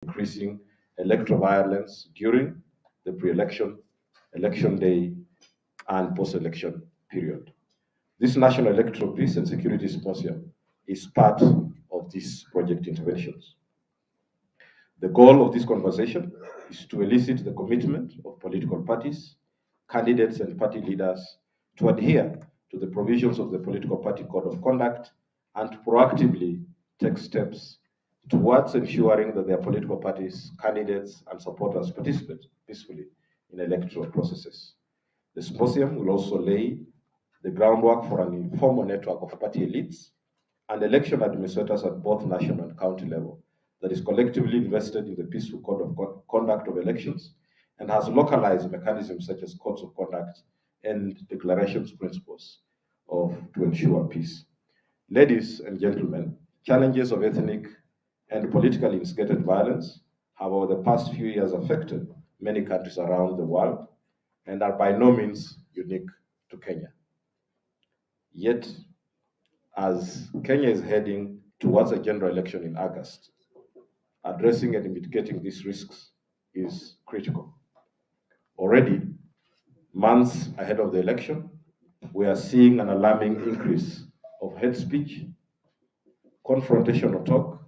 increasing electoral violence during the pre-election, election day, and post-election period. This National Electoral Peace and Security Symposium is part of these project interventions. The goal of this conversation is to elicit the commitment of political parties, candidates, and party leaders to adhere to the provisions of the Political Party Code of Conduct and to proactively take steps towards ensuring that their political parties, candidates, and supporters participate peacefully in electoral processes. The symposium will also lay the groundwork for an informal network of party elites and election administrators at both national and county level that is collectively invested in the peaceful code of conduct of elections and has localized mechanisms such as codes of conduct and declarations principles to ensure peace. Ladies and gentlemen, challenges of ethnic and politically instigated violence have over the past few years affected many countries around the world and are by no means unique to Kenya. Yet, as Kenya is heading towards a general election in August, addressing and mitigating these risks is critical. Already, months ahead of the election, we are seeing an alarming increase of hate speech, confrontational talk,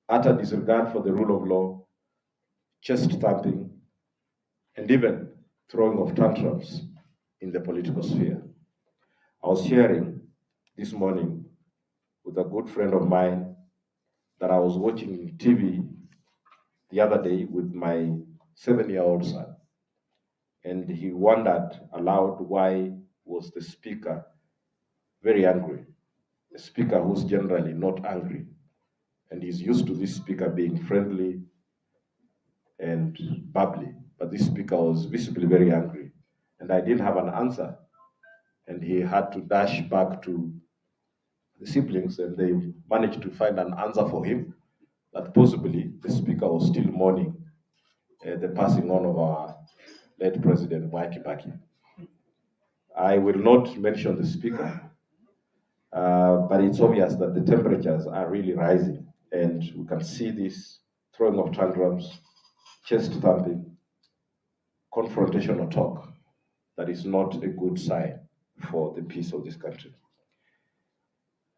utter disregard for the rule of law, chest thumping, and even throwing of tantrums in the political sphere. I was sharing this morning with a good friend of mine that I was watching TV the other day with my 7-year-old son. And he wondered aloud why was the speaker very angry, a speaker who's generally not angry. And he's used to this speaker being friendly and bubbly, but this speaker was visibly very angry. And I didn't have an answer. And he had to dash back to the siblings, and they managed to find an answer for him that possibly the speaker was still mourning the passing on of our late President Mwai Kibaki. I will not mention the speaker, but it's obvious that the temperatures are really rising, and we can see this throwing of tantrums, chest thumping, confrontational talk. That is not a good sign for the peace of this country.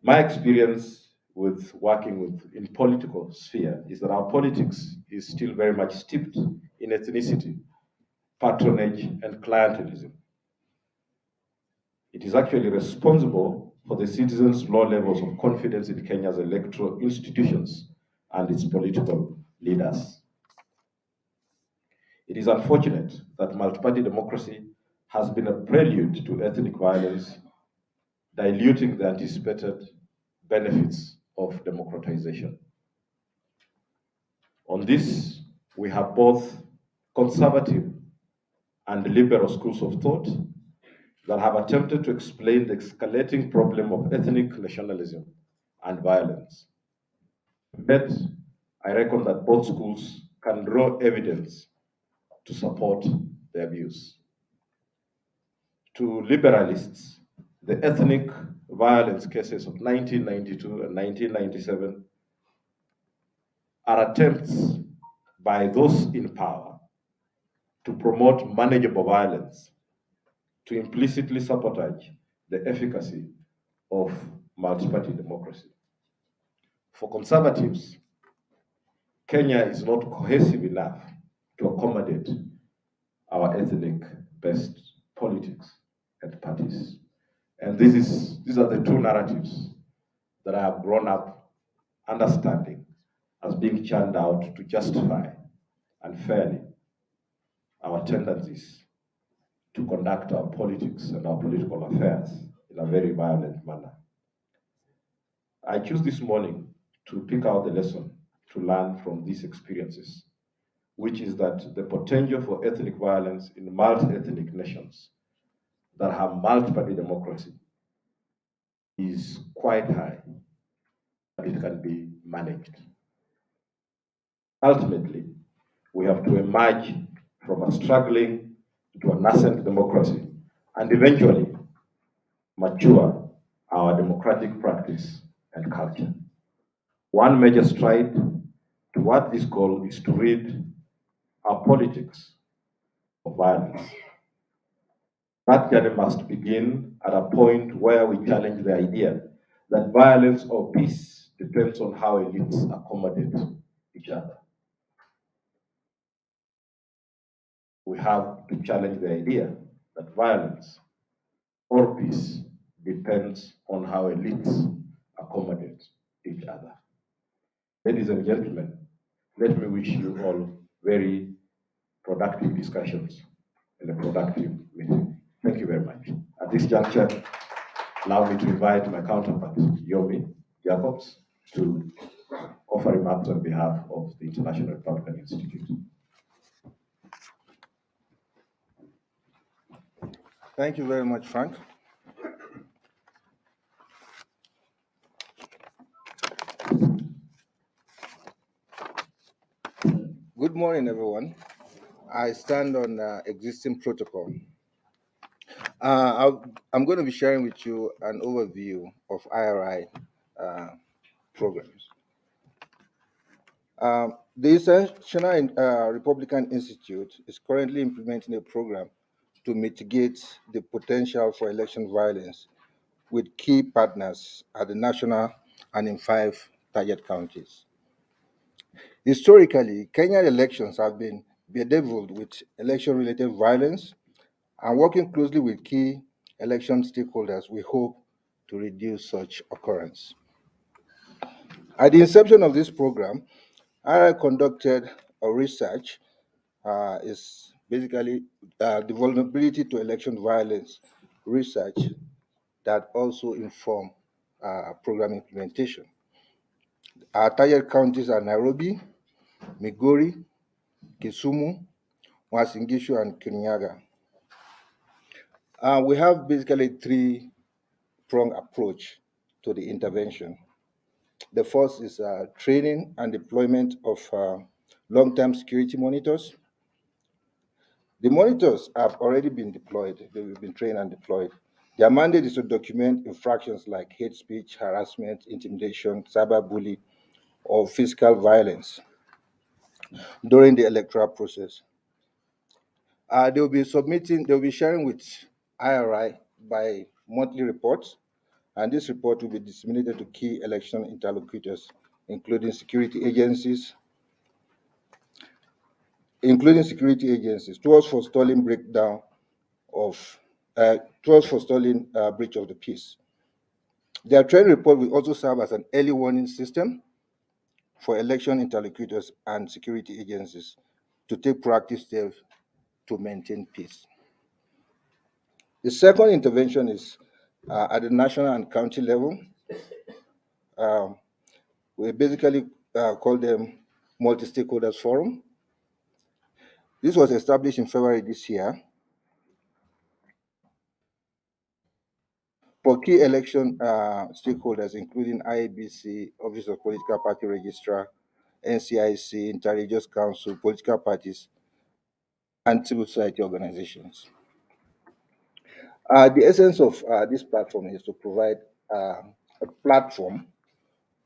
My experience with working in political sphere is that our politics is still very much steeped in ethnicity, patronage, and clientelism. It is actually responsible for the citizens' low levels of confidence in Kenya's electoral institutions and its political leaders. It is unfortunate that multi-party democracy has been a prelude to ethnic violence, diluting the anticipated benefits of democratization. On this, we have both conservative and liberal schools of thought that have attempted to explain the escalating problem of ethnic nationalism and violence. Yet, I reckon that both schools can draw evidence to support their views. To liberalists, the ethnic violence cases of 1992 and 1997 are attempts by those in power to promote manageable violence, to implicitly sabotage the efficacy of multi-party democracy. For conservatives, Kenya is not cohesive enough to accommodate our ethnic-based politics and parties. And these are the two narratives that I have grown up understanding as being churned out to justify unfairly our tendencies to conduct our politics and our political affairs in a very violent manner. I choose this morning to pick out the lesson to learn from these experiences, which is that the potential for ethnic violence in multi-ethnic nations that have multi-party democracy is quite high, but it can be managed. Ultimately, we have to emerge from a struggling to a nascent democracy and eventually mature our democratic practice and culture. One major stride Toward this goal is to rid our politics of violence. That journey must begin at a point where we challenge the idea that violence or peace depends on how elites accommodate each other. We have to challenge the idea that violence or peace depends on how elites accommodate each other. Ladies and gentlemen, let me wish you all very productive discussions and a productive meeting. Thank you very much. At this juncture, allow me to invite my counterpart, Yomi Jacobs, to offer remarks on behalf of the International Republican Institute. Thank you very much, Frank. Good morning, everyone. I stand on existing protocol. I'm going to be sharing with you an overview of IRI programs. The International Republican Institute is currently implementing a program to mitigate the potential for election violence with key partners at the national and in 5 target counties. Historically, Kenyan elections have been bedeviled with election-related violence, and working closely with key election stakeholders, we hope to reduce such occurrence. At the inception of this program, I conducted a research, is basically the vulnerability to election violence research that also inform program implementation. Our target counties are Nairobi, Migori, Kisumu, Uasin Gishu, and Kirinyaga. We have basically 3-pronged approach to the intervention. The first is training and deployment of long-term security monitors. The monitors have already been deployed. They've been trained and deployed. Their mandate is to document infractions like hate speech, harassment, intimidation, cyberbullying, or physical violence during the electoral process. They'll be sharing with IRI by monthly reports, and this report will be disseminated to key election interlocutors, including security agencies, towards forestalling breach of the peace. Their training report will also serve as an early warning system for election interlocutors and security agencies to take proactive steps to maintain peace. The second intervention is at the national and county level. We basically call them multi-stakeholders forum. This was established in February this year for key election stakeholders, including IEBC, Office of Political Party Registrar, NCIC, Inter-Religious Council, political parties, and civil society organizations. The essence of this platform is to provide a platform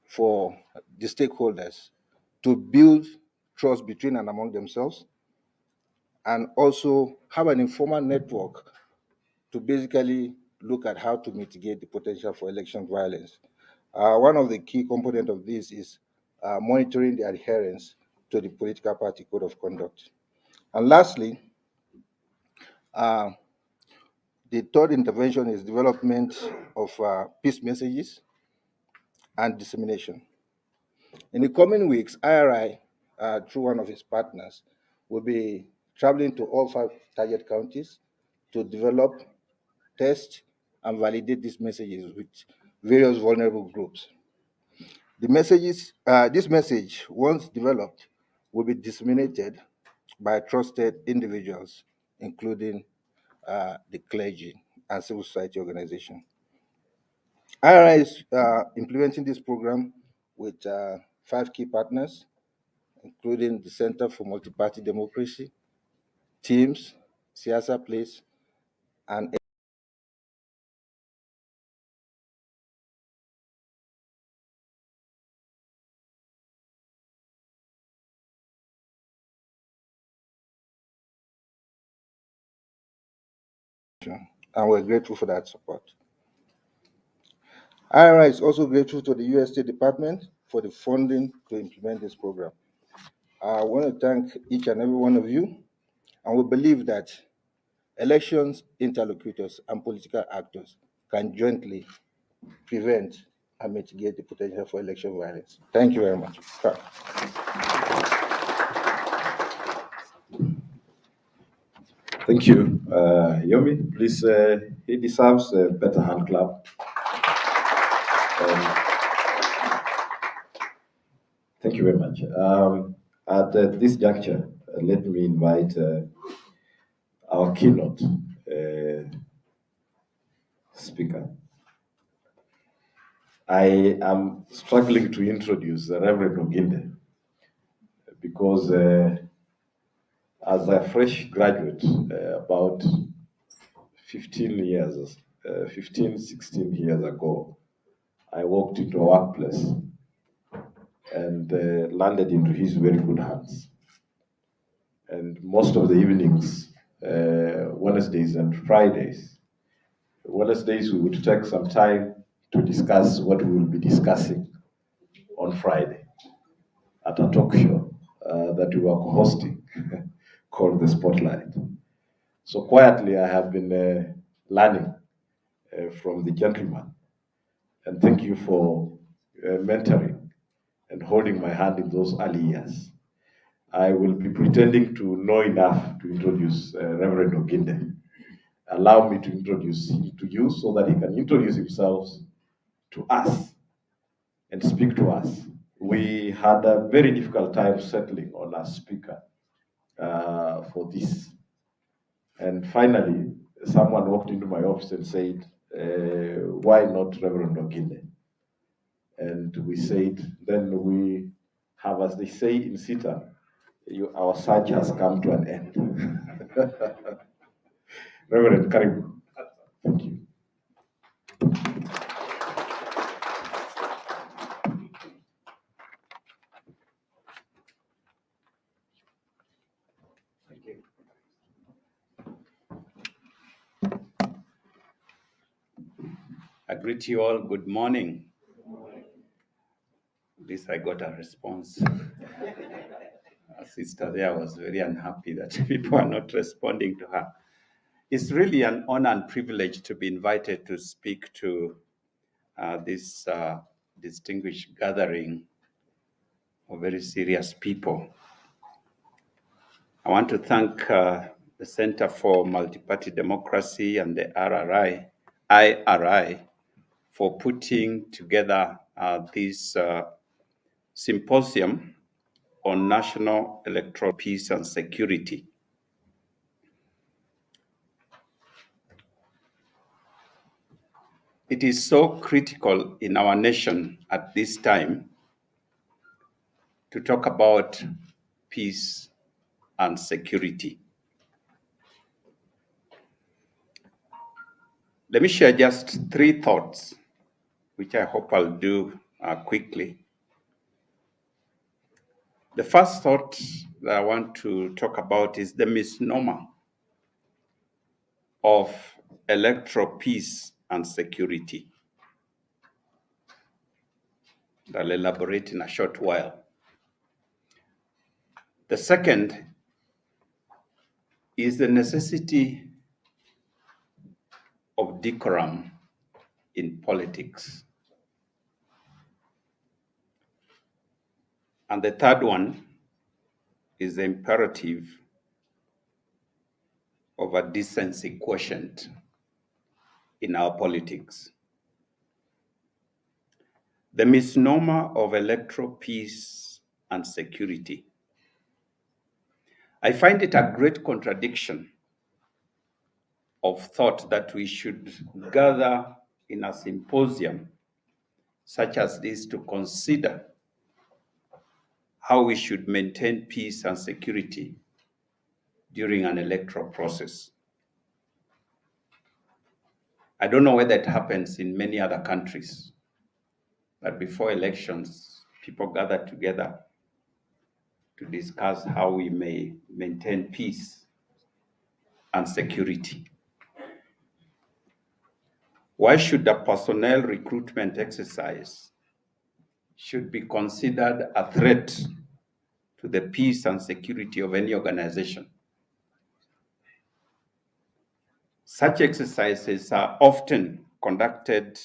for the stakeholders to build trust between and among themselves, and also have an informal network to basically look at how to mitigate the potential for election violence. One of the key components of this is monitoring the adherence to the political party code of conduct. And lastly, the third intervention is development of peace messages and dissemination. In the coming weeks, IRI, through one of its partners, will be traveling to all 5 target counties to develop, test, and validate these messages with various vulnerable groups. This message, once developed, will be disseminated by trusted individuals, including the clergy and civil society organization. IRI is implementing this program with 5 key partners, including the Center for Multi-Party Democracy, Teams, Siasa Place, and and we're grateful for that support. IRI is also grateful to the U.S. State Department for the funding to implement this program. I want to thank each and every one of you, and we believe that elections interlocutors and political actors can jointly prevent and mitigate the potential for election violence. Thank you very much. Thank you, Yomi. Please, he deserves a better hand clap. Thank you very much. At this juncture, let me invite our keynote speaker. I am struggling to introduce Reverend Oginde because as a fresh graduate, about 15 years, 16 years ago, I walked into a workplace and landed into his very good hands. And most of the evenings, Wednesdays and Fridays, Wednesdays we would take some time to discuss what we will be discussing on Friday at a talk show that we were hosting called The Spotlight. So quietly, I have been learning from the gentleman. And thank you for mentoring and holding my hand in those early years. I will be pretending to know enough to introduce Reverend Oginde. Allow me to introduce him to you so that he can introduce himself to us and speak to us. We had a very difficult time settling on a speaker for this. And finally, someone walked into my office and said, why not Reverend Oginde? And we said, then we have, as they say in SITA, our search has come to an end. Reverend Karibu. Thank you. Thank you. I greet you all. Good morning. At least I got a response. Our sister there was very unhappy that people are not responding to her. It's really an honor and privilege to be invited to speak to this distinguished gathering of very serious people. I want to thank the Center for Multi-Party Democracy and the IRI for putting together this symposium on national electoral peace and security. It is so critical in our nation at this time to talk about peace and security. Let me share just 3 thoughts, which I hope I'll do quickly. The first thought that I want to talk about is the misnomer of electoral peace and security. I'll elaborate in a short while. The second is the necessity of decorum in politics. And the third one is the imperative of a decency quotient in our politics. The misnomer of electoral peace and security. I find it a great contradiction of thought that we should gather in a symposium such as this to consider how we should maintain peace and security during an electoral process. I don't know whether it happens in many other countries, that before elections, people gather together to discuss how we may maintain peace and security. Why should a personnel recruitment exercise should be considered a threat to the peace and security of any organization? Such exercises are often conducted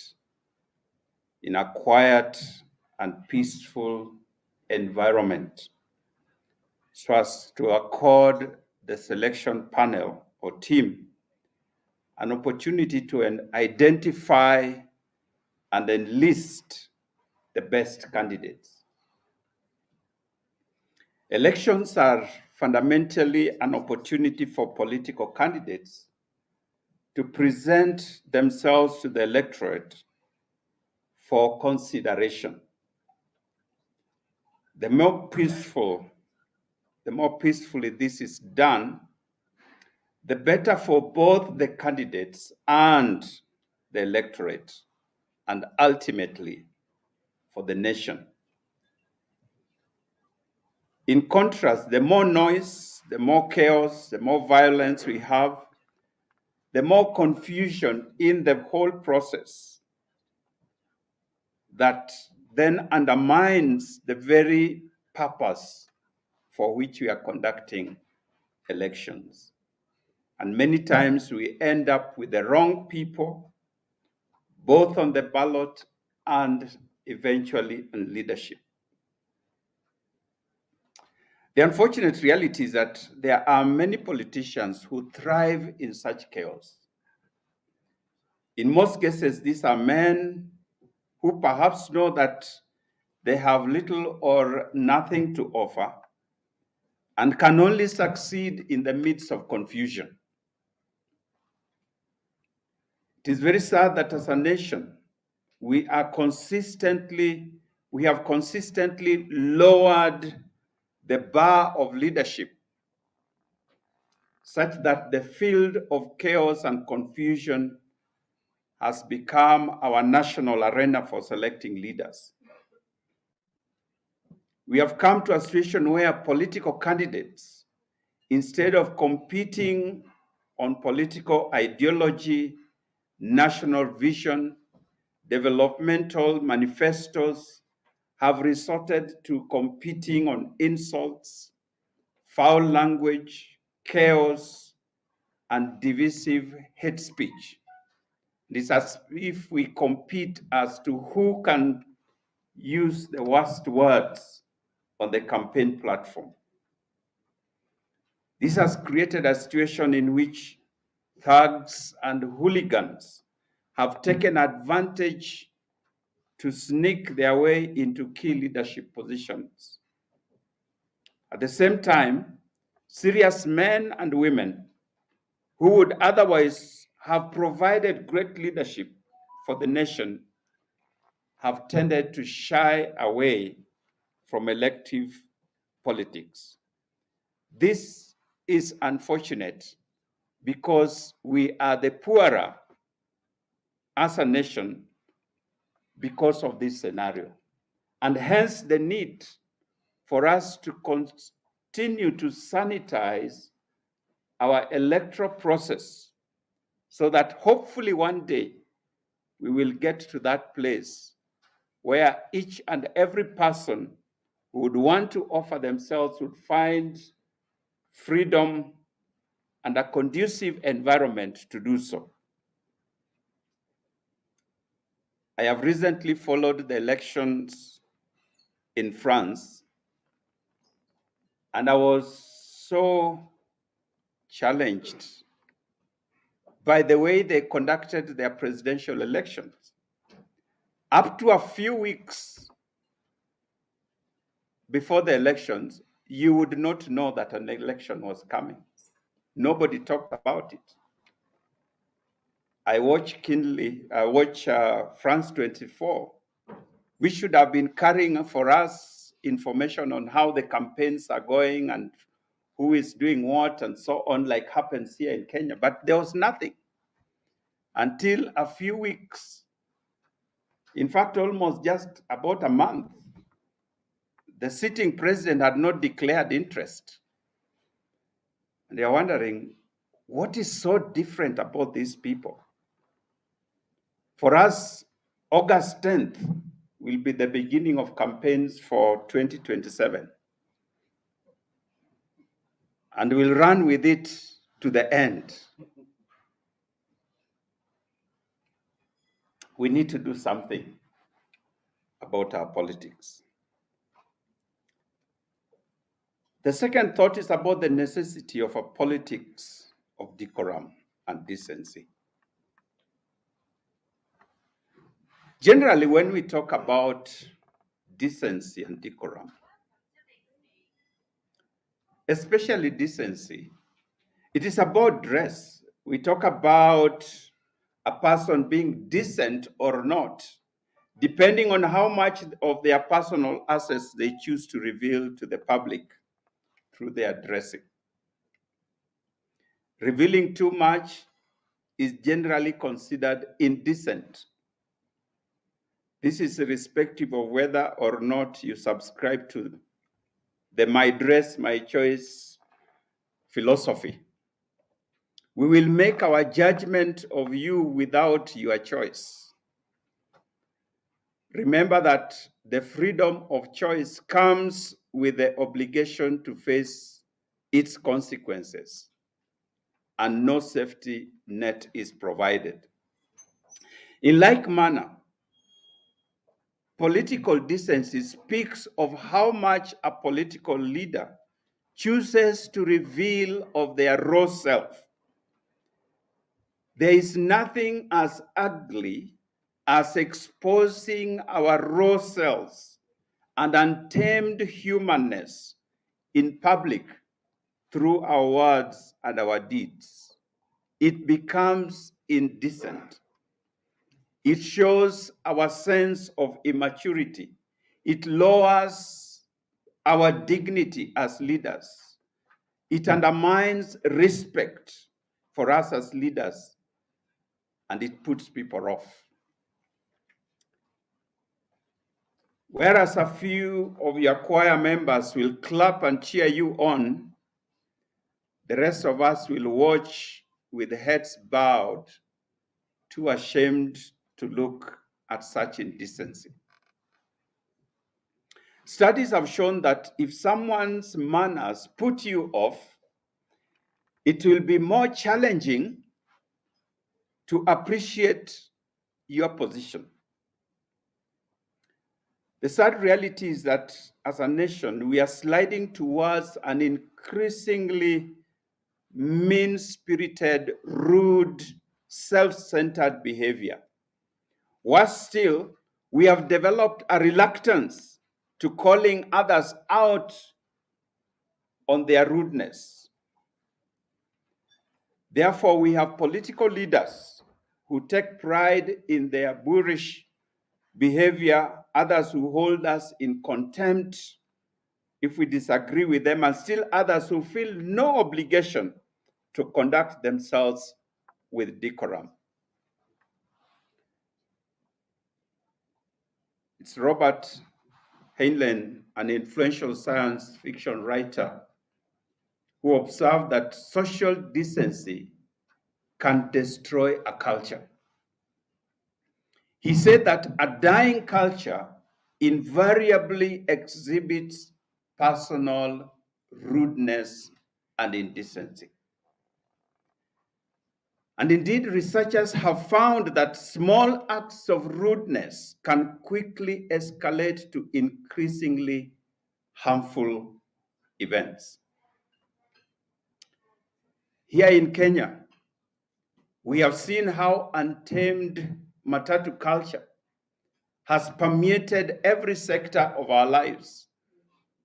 in a quiet and peaceful environment so as to accord the selection panel or team an opportunity to identify and enlist the best candidates. Elections are fundamentally an opportunity for political candidates to present themselves to the electorate for consideration. The more peacefully this is done, the better for both the candidates and the electorate, and ultimately for the nation. In contrast, the more noise, the more chaos, the more violence we have, the more confusion in the whole process that then undermines the very purpose for which we are conducting elections. And many times we end up with the wrong people, both on the ballot and eventually in leadership. The unfortunate reality is that there are many politicians who thrive in such chaos. In most cases, these are men who perhaps know that they have little or nothing to offer and can only succeed in the midst of confusion. It is very sad that as a nation, we have consistently lowered the bar of leadership such that the field of chaos and confusion has become our national arena for selecting leaders. We have come to a situation where political candidates, instead of competing on political ideology, national vision, developmental manifestos, have resorted to competing on insults, foul language, chaos, and divisive hate speech. It is as if we compete as to who can use the worst words on the campaign platform. This has created a situation in which thugs and hooligans have taken advantage to sneak their way into key leadership positions. At the same time, serious men and women who would otherwise have provided great leadership for the nation have tended to shy away from elective politics. This is unfortunate because we are the poorer as a nation because of this scenario, and hence the need for us to continue to sanitize our electoral process so that hopefully one day we will get to that place where each and every person who would want to offer themselves would find freedom and a conducive environment to do so. I have recently followed the elections in France, and I was so challenged by the way they conducted their presidential elections. Up to a few weeks before the elections, you would not know that an election was coming. Nobody talked about it. I watch France 24, which should have been carrying for us information on how the campaigns are going and who is doing what and so on, like happens here in Kenya. But there was nothing until a few weeks, in fact, almost just about a month. The sitting president had not declared interest. And they're wondering, what is so different about these people? For us, August 10th will be the beginning of campaigns for 2027. And we'll run with it to the end. We need to do something about our politics. The second thought is about the necessity of a politics of decorum and decency. Generally, when we talk about decency and decorum, especially decency, it is about dress. We talk about a person being decent or not, depending on how much of their personal assets they choose to reveal to the public through their dressing. Revealing too much is generally considered indecent. This is irrespective of whether or not you subscribe to the my dress, my choice philosophy. We will make our judgment of you without your choice. Remember that the freedom of choice comes with the obligation to face its consequences, and no safety net is provided. In like manner, political decency speaks of how much a political leader chooses to reveal of their raw self. There is nothing as ugly as exposing our raw selves and untamed humanness in public through our words and our deeds. It becomes indecent. It shows our sense of immaturity. It lowers our dignity as leaders. It undermines respect for us as leaders, and it puts people off. Whereas a few of your choir members will clap and cheer you on, the rest of us will watch with heads bowed, too ashamed to look at such indecency. Studies have shown that if someone's manners put you off, it will be more challenging to appreciate your position. The sad reality is that as a nation, we are sliding towards an increasingly mean-spirited, rude, self-centered behavior. Worse still, we have developed a reluctance to calling others out on their rudeness. Therefore, we have political leaders who take pride in their boorish behavior, others who hold us in contempt if we disagree with them, and still others who feel no obligation to conduct themselves with decorum. It's Robert Heinlein, an influential science fiction writer, who observed that social decency can destroy a culture. He said that a dying culture invariably exhibits personal rudeness and indecency. And indeed, researchers have found that small acts of rudeness can quickly escalate to increasingly harmful events. Here in Kenya, we have seen how untamed matatu culture has permeated every sector of our lives,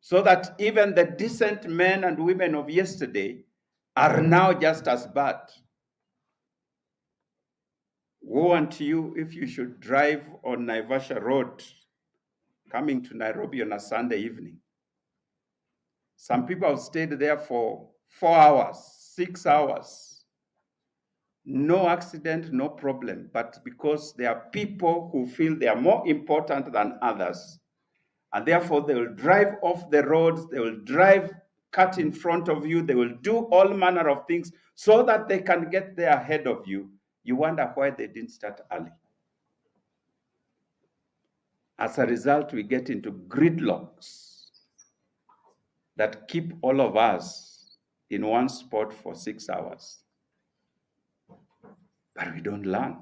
so that even the decent men and women of yesterday are now just as bad. Woe unto you if you should drive on Naivasha Road coming to Nairobi on a Sunday evening. Some people have stayed there for 4 hours, 6 hours. No accident, no problem. But because there are people who feel they are more important than others, and therefore they will drive off the roads, they will cut in front of you, they will do all manner of things so that they can get there ahead of you. You wonder why they didn't start early. As a result, we get into gridlocks that keep all of us in one spot for 6 hours. But we don't learn.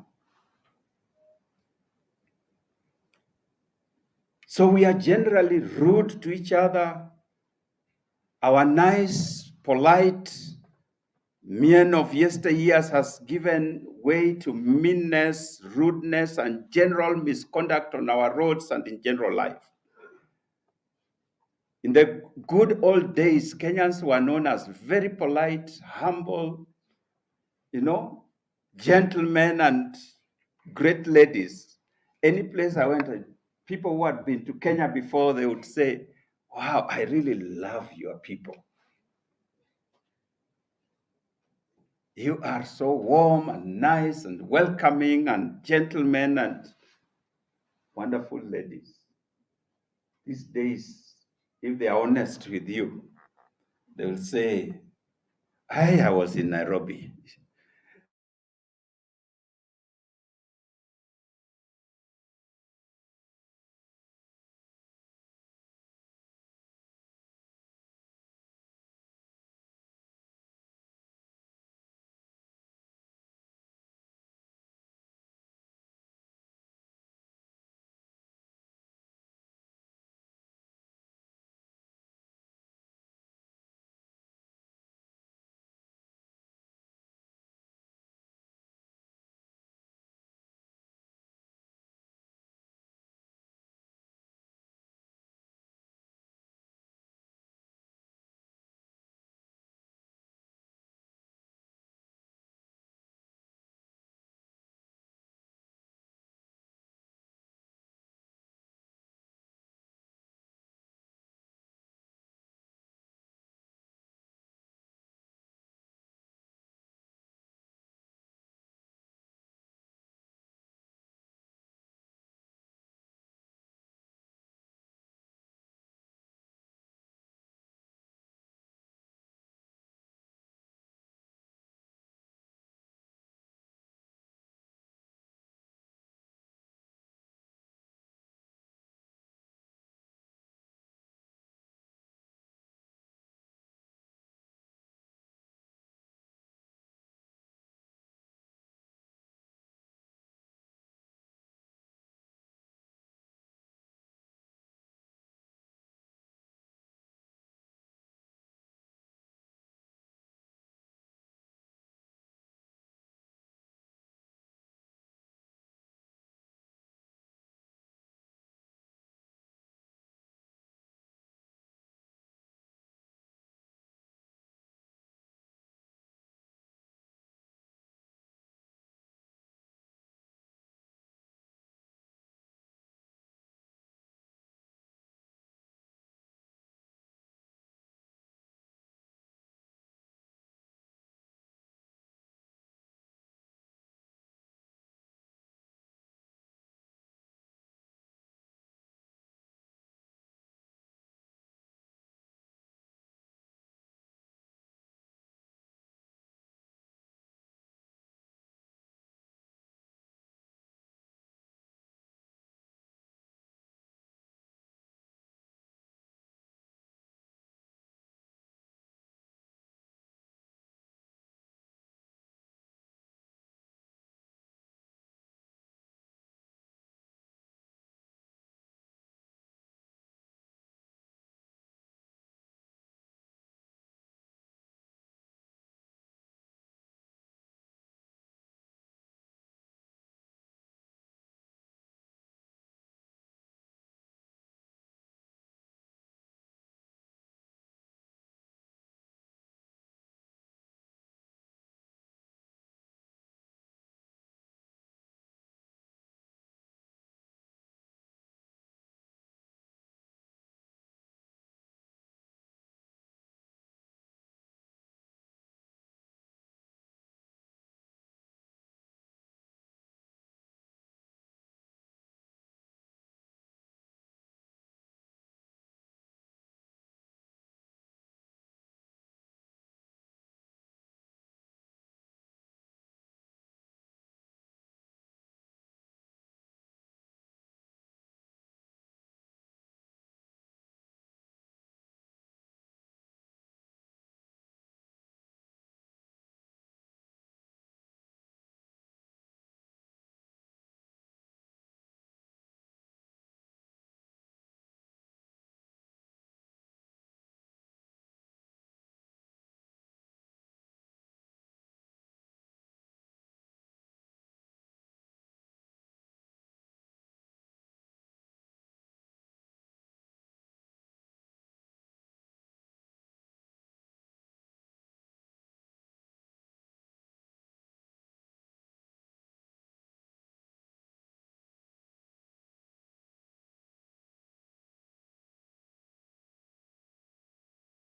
So we are generally rude to each other. Our nice, polite mien of yesteryears has given way to meanness, rudeness, and general misconduct on our roads and in general life. In the good old days, Kenyans were known as very polite, humble, gentlemen and great ladies. Any place I went, people who had been to Kenya before, they would say, wow, I really love your people. You are so warm and nice and welcoming and gentlemen and wonderful ladies. These days, if they are honest with you, they will say, I was in Nairobi.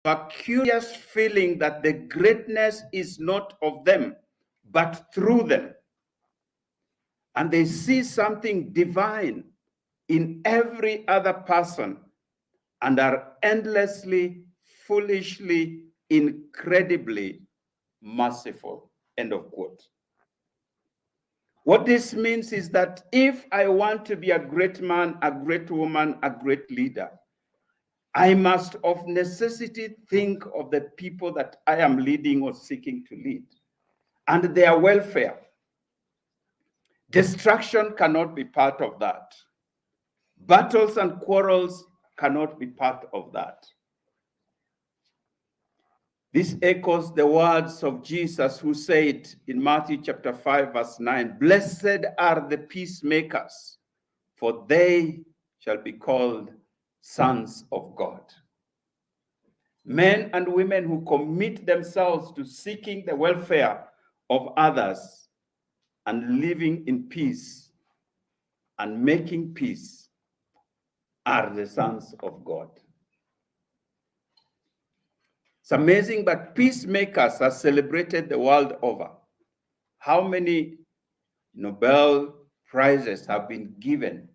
a curious feeling that the greatness is not of them, but through them. And they see something divine in every other person and are endlessly, foolishly, incredibly merciful. End of quote. What this means is that if I want to be a great man, a great woman, a great leader, I must of necessity think of the people that I am leading or seeking to lead and their welfare. Destruction cannot be part of that. Battles and quarrels cannot be part of that. This echoes the words of Jesus, who said in Matthew chapter 5, verse 9, "Blessed are the peacemakers, for they shall be called sons of God." Men and women who commit themselves to seeking the welfare of others and living in peace and making peace are the sons of God. It's amazing, but peacemakers are celebrated the world over. How many Nobel Prizes have been given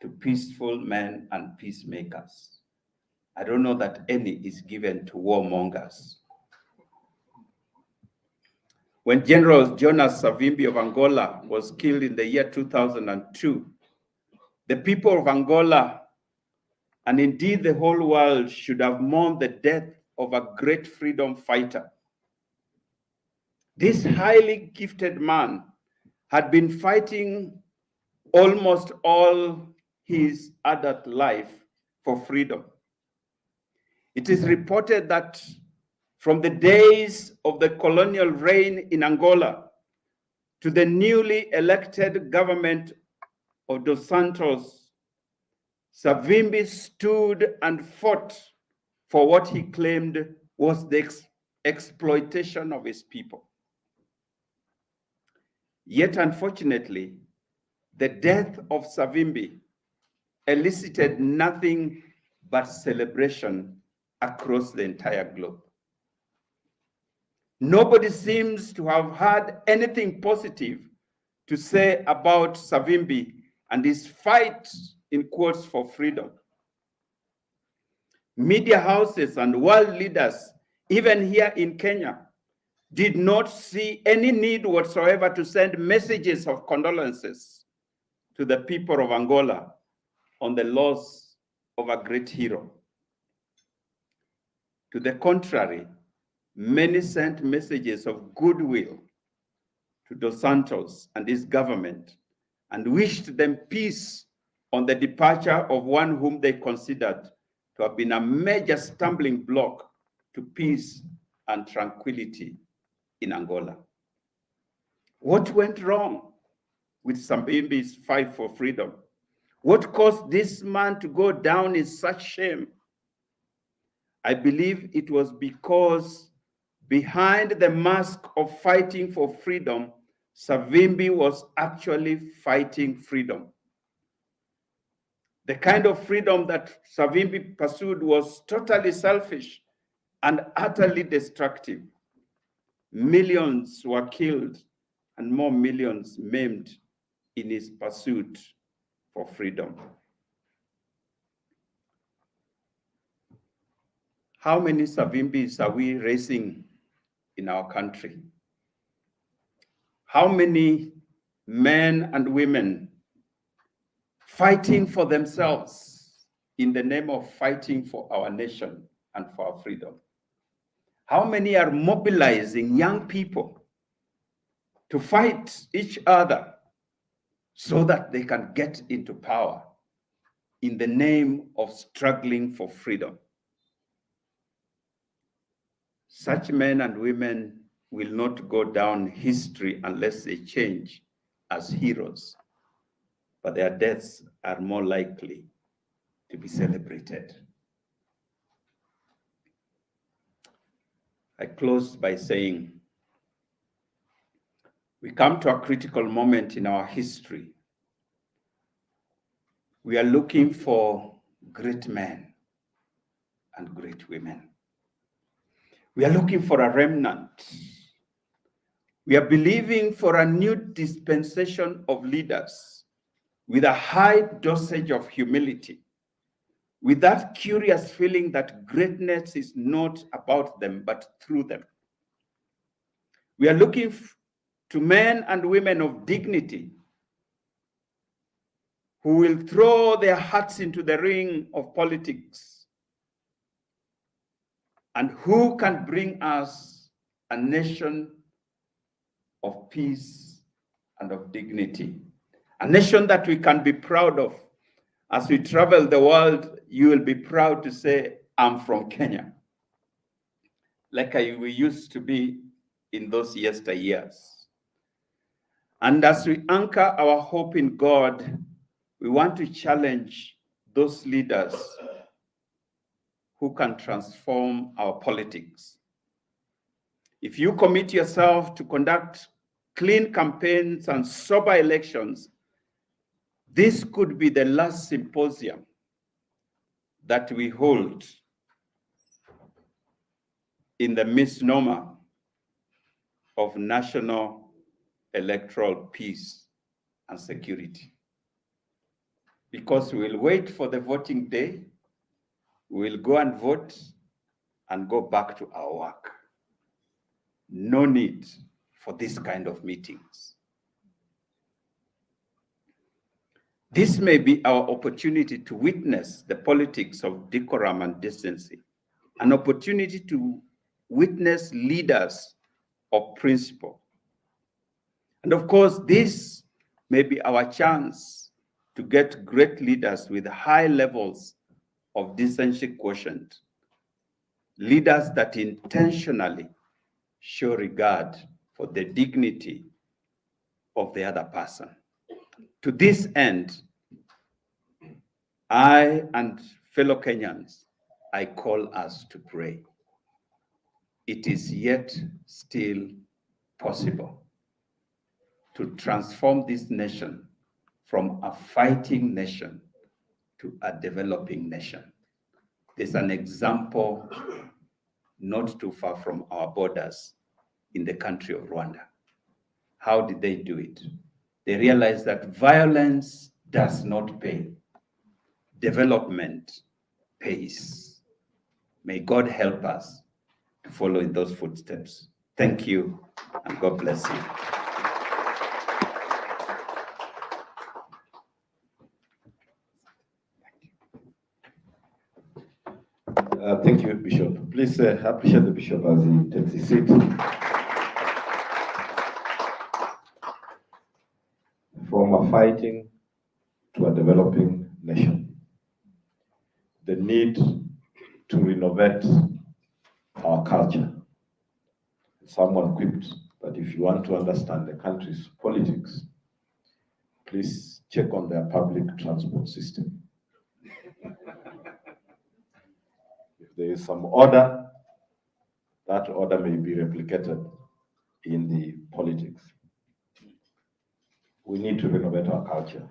to peaceful men and peacemakers? I don't know that any is given to warmongers. When General Jonas Savimbi of Angola was killed in the year 2002, the people of Angola, and indeed the whole world, should have mourned the death of a great freedom fighter. This highly gifted man had been fighting almost all his adult life for freedom. It is reported that from the days of the colonial reign in Angola to the newly elected government of Dos Santos, Savimbi stood and fought for what he claimed was the exploitation of his people. Yet, unfortunately, the death of Savimbi elicited nothing but celebration across the entire globe. Nobody seems to have had anything positive to say about Savimbi and his fight, in quotes, for freedom. Media houses and world leaders, even here in Kenya, did not see any need whatsoever to send messages of condolences to the people of Angola on the loss of a great hero. To the contrary, many sent messages of goodwill to Dos Santos and his government and wished them peace on the departure of one whom they considered to have been a major stumbling block to peace and tranquility in Angola. What went wrong with Savimbi's fight for freedom? What caused this man to go down in such shame? I believe it was because behind the mask of fighting for freedom, Savimbi was actually fighting freedom. The kind of freedom that Savimbi pursued was totally selfish and utterly destructive. Millions were killed and more millions maimed in his pursuit for freedom. How many Savimbis are we raising in our country? How many men and women fighting for themselves in the name of fighting for our nation and for our freedom? How many are mobilizing young people to fight each other so that they can get into power in the name of struggling for freedom? Such men and women will not go down history unless they change as heroes, but their deaths are more likely to be celebrated. I close by saying, we come to a critical moment in our history. We are looking for great men and great women. We are looking for a remnant. We are believing for a new dispensation of leaders with a high dosage of humility, with that curious feeling that greatness is not about them, but through them. We are looking to men and women of dignity who will throw their hearts into the ring of politics and who can bring us a nation of peace and of dignity, a nation that we can be proud of. As we travel the world, you will be proud to say, I'm from Kenya, like we used to be in those yesteryears. And as we anchor our hope in God, we want to challenge those leaders who can transform our politics. If you commit yourself to conduct clean campaigns and sober elections, this could be the last symposium that we hold in the misnomer of national electoral peace and security. Because we will wait for the voting day, we will go and vote and go back to our work. No need for this kind of meetings. This may be our opportunity to witness the politics of decorum and decency, an opportunity to witness leaders of principle. And of course, this may be our chance to get great leaders with high levels of decency quotient, leaders that intentionally show regard for the dignity of the other person. To this end, I and fellow Kenyans, I call us to pray. It is yet still possible to transform this nation from a fighting nation to a developing nation. There's an example not too far from our borders in the country of Rwanda. How did they do it? They realized that violence does not pay. Development pays. May God help us to follow in those footsteps. Thank you, and God bless you. Thank you, Bishop. Please appreciate the Bishop as he takes his seat. From a fighting to a developing nation, the need to renovate our culture. Someone quipped that if you want to understand the country's politics, please check on their public transport system. If there is some order, that order may be replicated in the politics. We need to renovate our culture.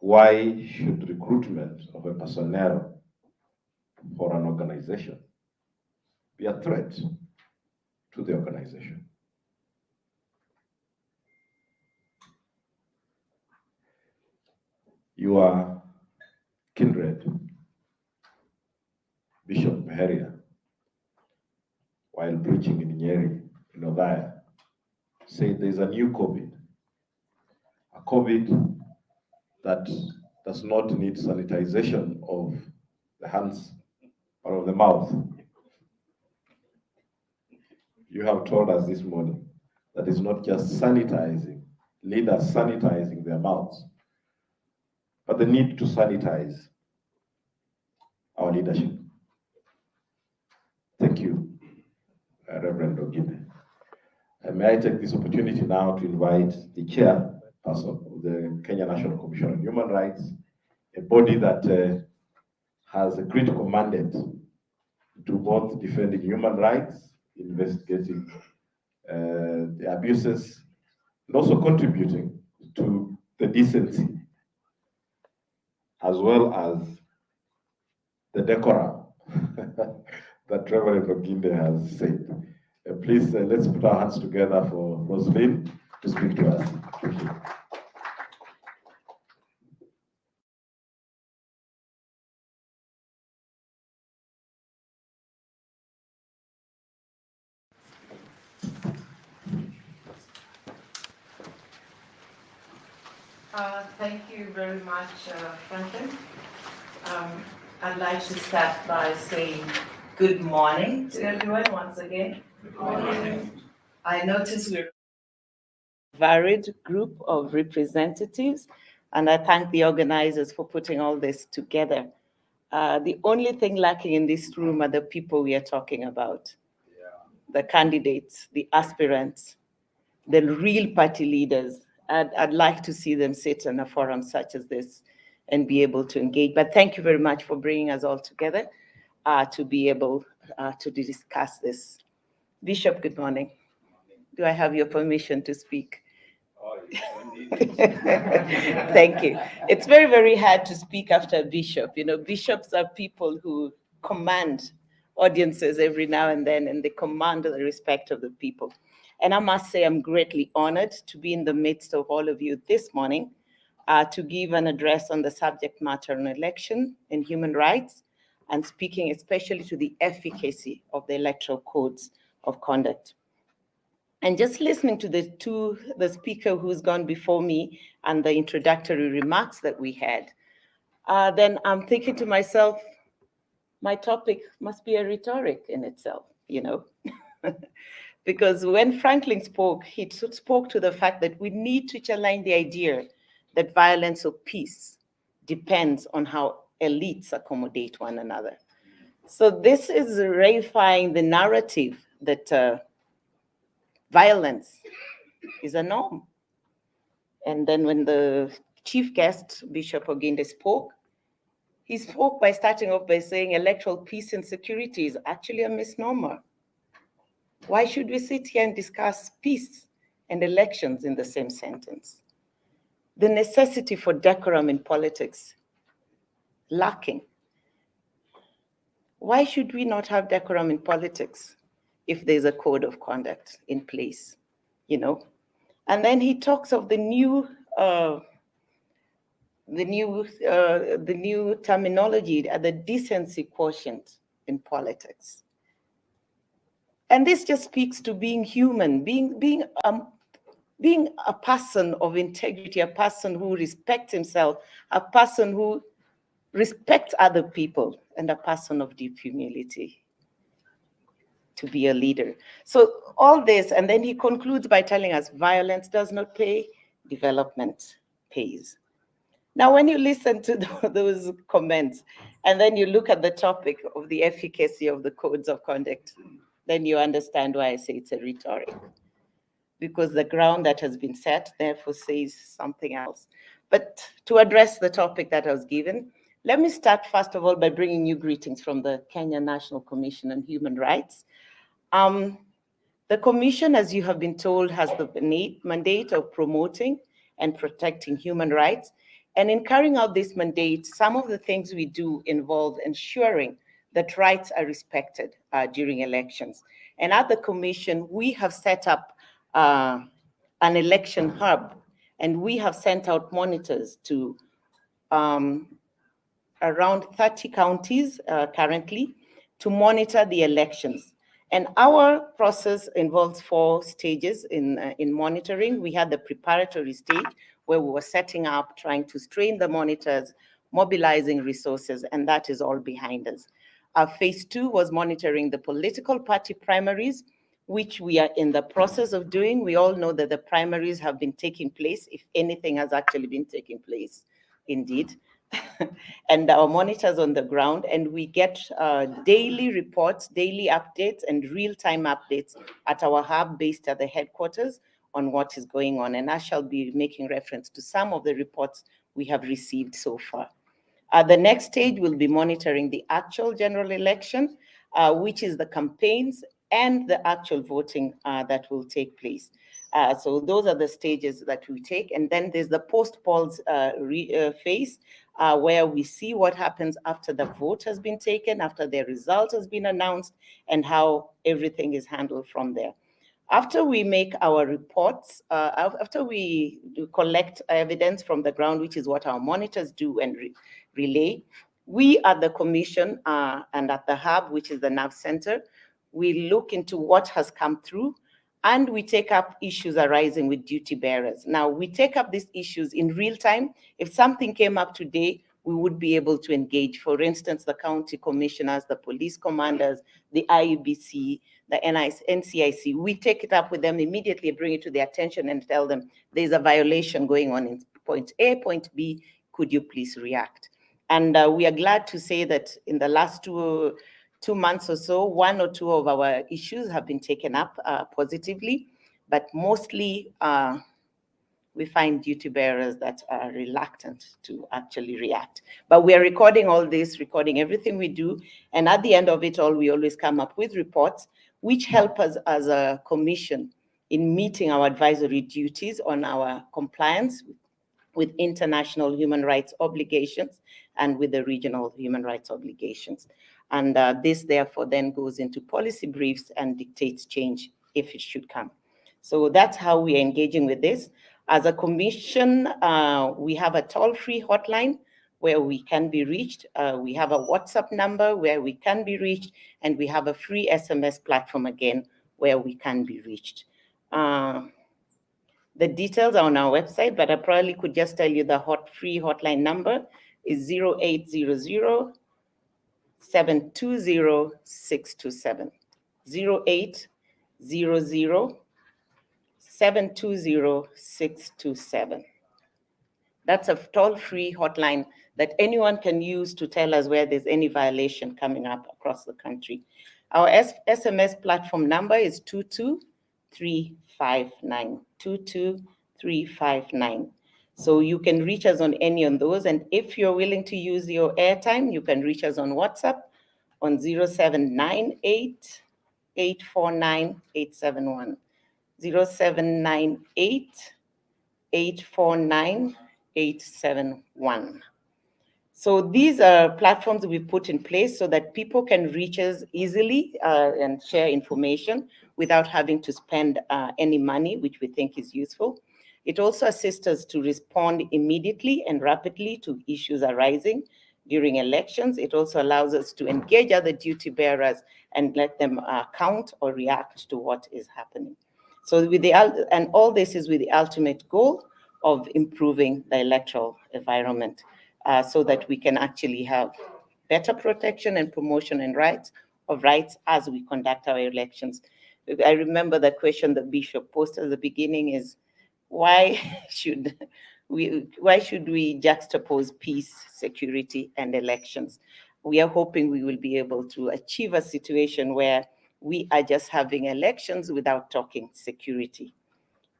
Why should recruitment of a personnel for an organization be a threat to the organization? Your kindred, Bishop Meheria, while preaching in Nyeri, in Othaya, said there's a new COVID, a COVID that does not need sanitization of the hands or of the mouth. You have told us this morning that it's not just sanitizing, leaders sanitizing their mouths, but the need to sanitize our leadership. Thank you, Reverend Ogibe. May I take this opportunity now to invite the chairperson of the Kenya National Commission on Human Rights, a body that has a critical mandate to both defending human rights, investigating the abuses, and also contributing to the decency, as well as the decorum that Reverend Oginde has said. Please, let's put our hands together for Rosaline to speak to us. Thank you. Thank you very much, Franklin. I'd like to start by saying good morning to everyone once again. Good morning. I notice we're a varied group of representatives, and I thank the organizers for putting all this together. The only thing lacking in this room are the people we are talking about. The candidates, the aspirants, the real party leaders. I'd like to see them sit in a forum such as this and be able to engage. But thank you very much for bringing us all together to be able to discuss this. Bishop, good morning. Do I have your permission to speak? Thank you. It's very, very hard to speak after a bishop. You know, bishops are people who command audiences every now and then, and they command the respect of the people. And I must say, I'm greatly honored to be in the midst of all of you this morning to give an address on the subject matter on election and human rights, and speaking especially to the efficacy of the electoral codes of conduct. And just listening to the speaker who's gone before me and the introductory remarks that we had, then I'm thinking to myself, my topic must be a rhetoric in itself, you know. Because when Franklin spoke, he spoke to the fact that we need to challenge the idea that violence or peace depends on how elites accommodate one another. So this is reifying the narrative that violence is a norm. And then when the chief guest, Bishop Oginde, spoke, he spoke by starting off by saying electoral peace and security is actually a misnomer. Why should we sit here and discuss peace and elections in the same sentence? The necessity for decorum in politics, lacking. Why should we not have decorum in politics if there's a code of conduct in place, you know? And then he talks of the new terminology, the decency quotient in politics. And this just speaks to being human, being a person of integrity, a person who respects himself, a person who respects other people, and a person of deep humility to be a leader. So all this, and then he concludes by telling us violence does not pay, development pays. Now, when you listen to those comments, and then you look at the topic of the efficacy of the codes of conduct, then you understand why I say it's a rhetoric. Because the ground that has been set, therefore, says something else. But to address the topic that I was given, let me start, first of all, by bringing you greetings from the Kenya National Commission on Human Rights. The Commission, as you have been told, has the mandate of promoting and protecting human rights. And in carrying out this mandate, some of the things we do involve ensuring that rights are respected during elections. And at the Commission, we have set up an election hub, and we have sent out monitors to around 30 counties currently to monitor the elections. And our process involves 4 stages in monitoring. We had the preparatory stage where we were setting up, trying to train the monitors, mobilizing resources, and that is all behind us. Phase 2 was monitoring the political party primaries, which we are in the process of doing. We all know that the primaries have been taking place, if anything has actually been taking place, indeed. And our monitors on the ground, and we get daily reports, daily updates, and real-time updates at our hub based at the headquarters on what is going on. And I shall be making reference to some of the reports we have received so far. The next stage will be monitoring the actual general election, which is the campaigns and the actual voting that will take place. So those are the stages that we take. And then there's the post-polls phase, where we see what happens after the vote has been taken, after the result has been announced, and how everything is handled from there. After we make our reports, after we collect evidence from the ground, which is what our monitors do and relay, we at the commission and at the hub, which is the NAV Center, we look into what has come through, and we take up issues arising with duty bearers. Now, we take up these issues in real time. If something came up today, we would be able to engage. For instance, the county commissioners, the police commanders, the IEBC, the NCIC, we take it up with them immediately, bring it to their attention and tell them there's a violation going on in point A, point B, could you please react? And we are glad to say that in the last two months or so, one or two of our issues have been taken up positively, but mostly we find duty bearers that are reluctant to actually react. But we are recording all this, recording everything we do. And at the end of it all, we always come up with reports which help us as a commission in meeting our advisory duties on our compliance with international human rights obligations and with the regional human rights obligations. And this therefore then goes into policy briefs and dictates change if it should come. So that's how we are engaging with this. As a commission, we have a toll-free hotline where we can be reached. We have a WhatsApp number where we can be reached, and we have a free SMS platform again where we can be reached. The details are on our website, but I probably could just tell you the free hotline number is 0800 720 627. 0800 720 627. That's a toll-free hotline that anyone can use to tell us where there's any violation coming up across the country. Our SMS platform number is 22359. 22359. So you can reach us on any of those. And if you're willing to use your airtime, you can reach us on WhatsApp on 0798 849 871. 0798 849 871. So these are platforms we've put in place so that people can reach us easily and share information without having to spend any money, which we think is useful. It also assists us to respond immediately and rapidly to issues arising during elections. It also allows us to engage other duty bearers and let them count or react to what is happening. So and all this is with the ultimate goal of improving the electoral environment so that we can actually have better protection and promotion and rights as we conduct our elections. I remember the question that Bishop posted at the beginning is, why should we juxtapose peace, security, and elections? We are hoping we will be able to achieve a situation where we are just having elections without talking security.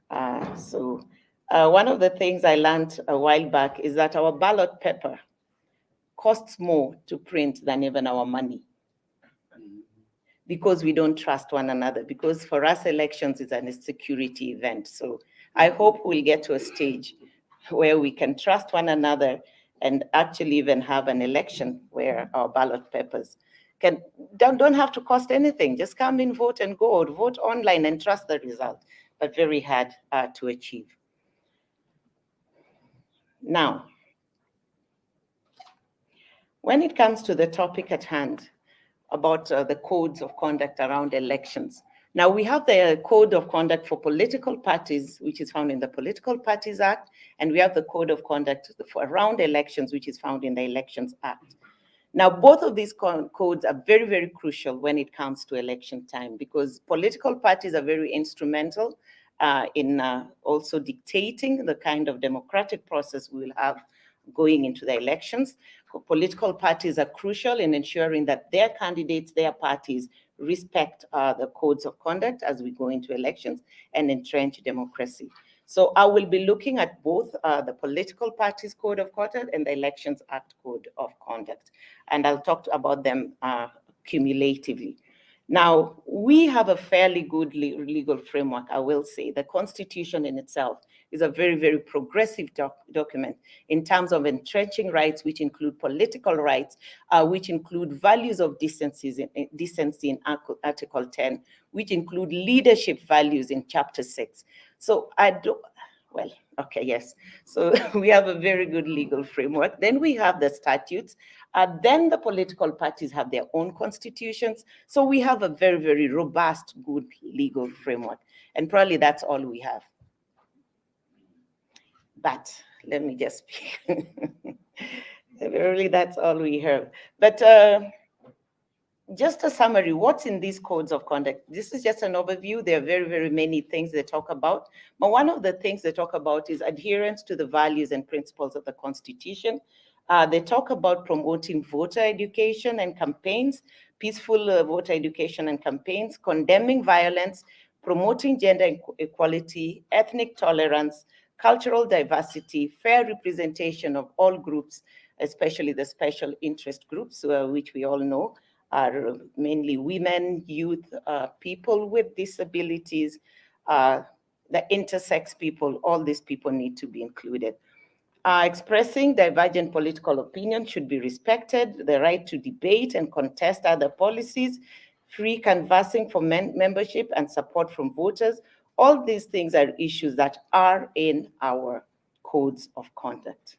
One of the things I learned a while back is that our ballot paper costs more to print than even our money, because we don't trust one another, because for us elections is a security event. So I hope we'll get to a stage where we can trust one another and actually even have an election where our ballot papers don't have to cost anything. Just come in, vote and go, or vote online and trust the result, but very hard to achieve. Now, when it comes to the topic at hand about the codes of conduct around elections, now we have the code of conduct for political parties, which is found in the Political Parties Act, and we have the code of conduct for around elections, which is found in the Elections Act. Now, both of these codes are very, very crucial when it comes to election time, because political parties are very instrumental in also dictating the kind of democratic process we will have going into the elections. Political parties are crucial in ensuring that their candidates, their parties, respect the codes of conduct as we go into elections and entrench democracy. So I will be looking at both the Political Parties Code of Conduct and the Elections Act Code of Conduct, and I'll talk about them cumulatively. Now, we have a fairly good legal framework, I will say. The Constitution in itself is a very, very progressive document in terms of entrenching rights, which include political rights, which include values of decency in Article 10, which include leadership values in Chapter 6. So okay, yes. So we have a very good legal framework. Then we have the statutes. Then the political parties have their own constitutions. So we have a very, very robust, good legal framework. And probably that's all we have. But let me just speak. Really, that's all we have. But just a summary, what's in these codes of conduct? This is just an overview. There are very, very many things they talk about. But one of the things they talk about is adherence to the values and principles of the Constitution. They talk about promoting voter education and campaigns, peaceful voter education and campaigns, condemning violence, promoting gender equality, ethnic tolerance, cultural diversity, fair representation of all groups, especially the special interest groups, which we all know are mainly women, youth, people with disabilities, the intersex people. All these people need to be included. Expressing divergent political opinion should be respected, the right to debate and contest other policies, free canvassing for membership and support from voters. All these things are issues that are in our codes of conduct.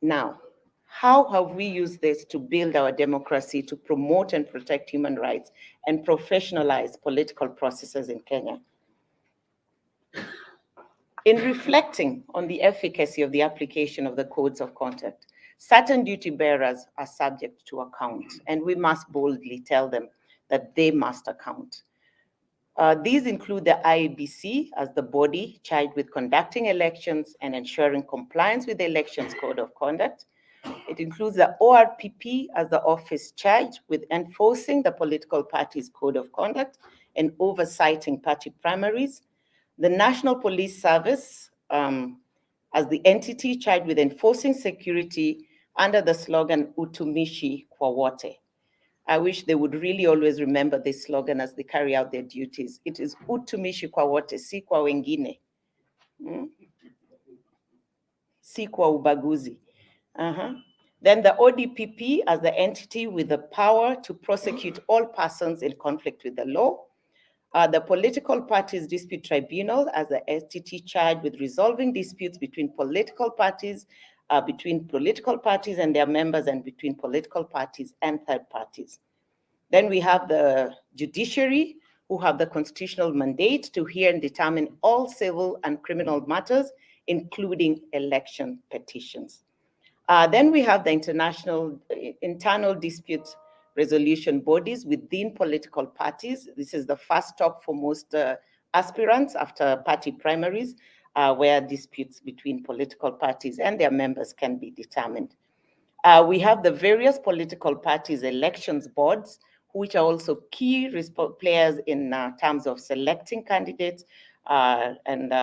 Now, how have we used this to build our democracy, to promote and protect human rights, and professionalize political processes in Kenya? In reflecting on the efficacy of the application of the codes of conduct, certain duty bearers are subject to account, and we must boldly tell them that they must account. These include the IEBC as the body charged with conducting elections and ensuring compliance with the Elections Code of Conduct. It includes the ORPP as the office charged with enforcing the political party's code of conduct and oversighting party primaries. The National Police Service as the entity charged with enforcing security under the slogan Utumishi kwa wote. I wish they would really always remember this slogan as they carry out their duties. It is Utumishi kwa wote, si kwa wengine. Si kwa ubaguzi. Then the ODPP as the entity with the power to prosecute all persons in conflict with the law. The Political Parties Dispute Tribunal as the entity charged with resolving disputes between political parties and their members, and between political parties and third parties. Then we have the judiciary, who have the constitutional mandate to hear and determine all civil and criminal matters, including election petitions. Then we have the internal dispute resolution bodies within political parties. This is the first stop for most aspirants after party primaries, where disputes between political parties and their members can be determined. We have the various political parties' elections boards, which are also key players in terms of selecting candidates and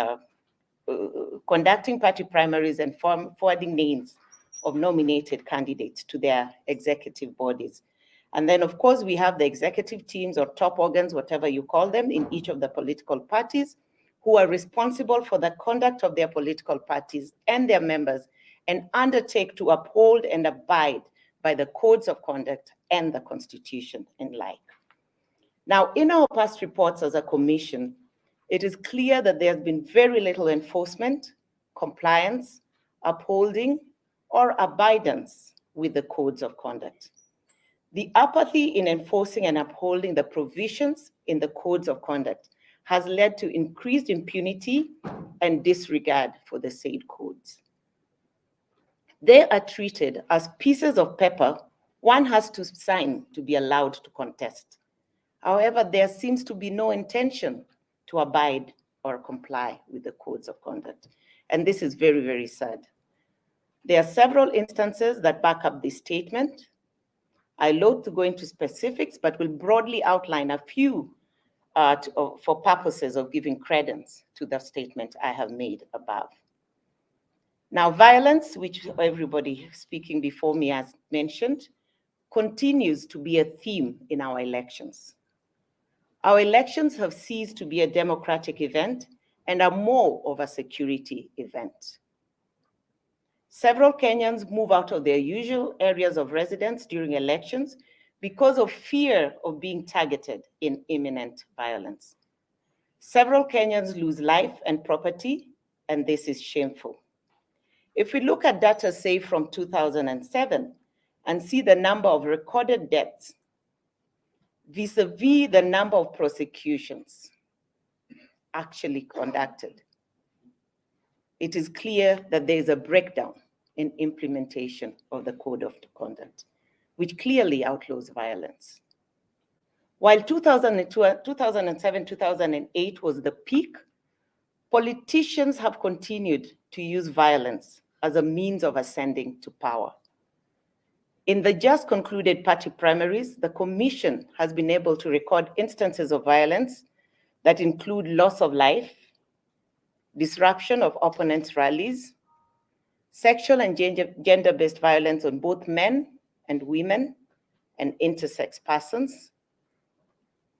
conducting party primaries and forwarding names of nominated candidates to their executive bodies. And then, of course, we have the executive teams or top organs, whatever you call them, in each of the political parties, who are responsible for the conduct of their political parties and their members, and undertake to uphold and abide by the codes of conduct and the Constitution and like. Now, in our past reports as a commission, it is clear that there's been very little enforcement, compliance, upholding, or abidance with the codes of conduct. The apathy in enforcing and upholding the provisions in the codes of conduct has led to increased impunity and disregard for the said codes. They are treated as pieces of paper one has to sign to be allowed to contest. However, there seems to be no intention to abide or comply with the codes of conduct. And this is very, very sad. There are several instances that back up this statement. I loathe to go into specifics, but will broadly outline a few for purposes of giving credence to the statement I have made above. Now, violence, which everybody speaking before me has mentioned, continues to be a theme in our elections. Our elections have ceased to be a democratic event and are more of a security event. Several Kenyans move out of their usual areas of residence during elections because of fear of being targeted in imminent violence. Several Kenyans lose life and property, and this is shameful. If we look at data, say, from 2007 and see the number of recorded deaths vis-a-vis the number of prosecutions actually conducted, it is clear that there is a breakdown in implementation of the Code of Conduct, which clearly outlaws violence. While 2007, 2008 was the peak, politicians have continued to use violence as a means of ascending to power. In the just concluded party primaries, the Commission has been able to record instances of violence that include loss of life, disruption of opponents' rallies, sexual and gender-based violence on both men and women and intersex persons,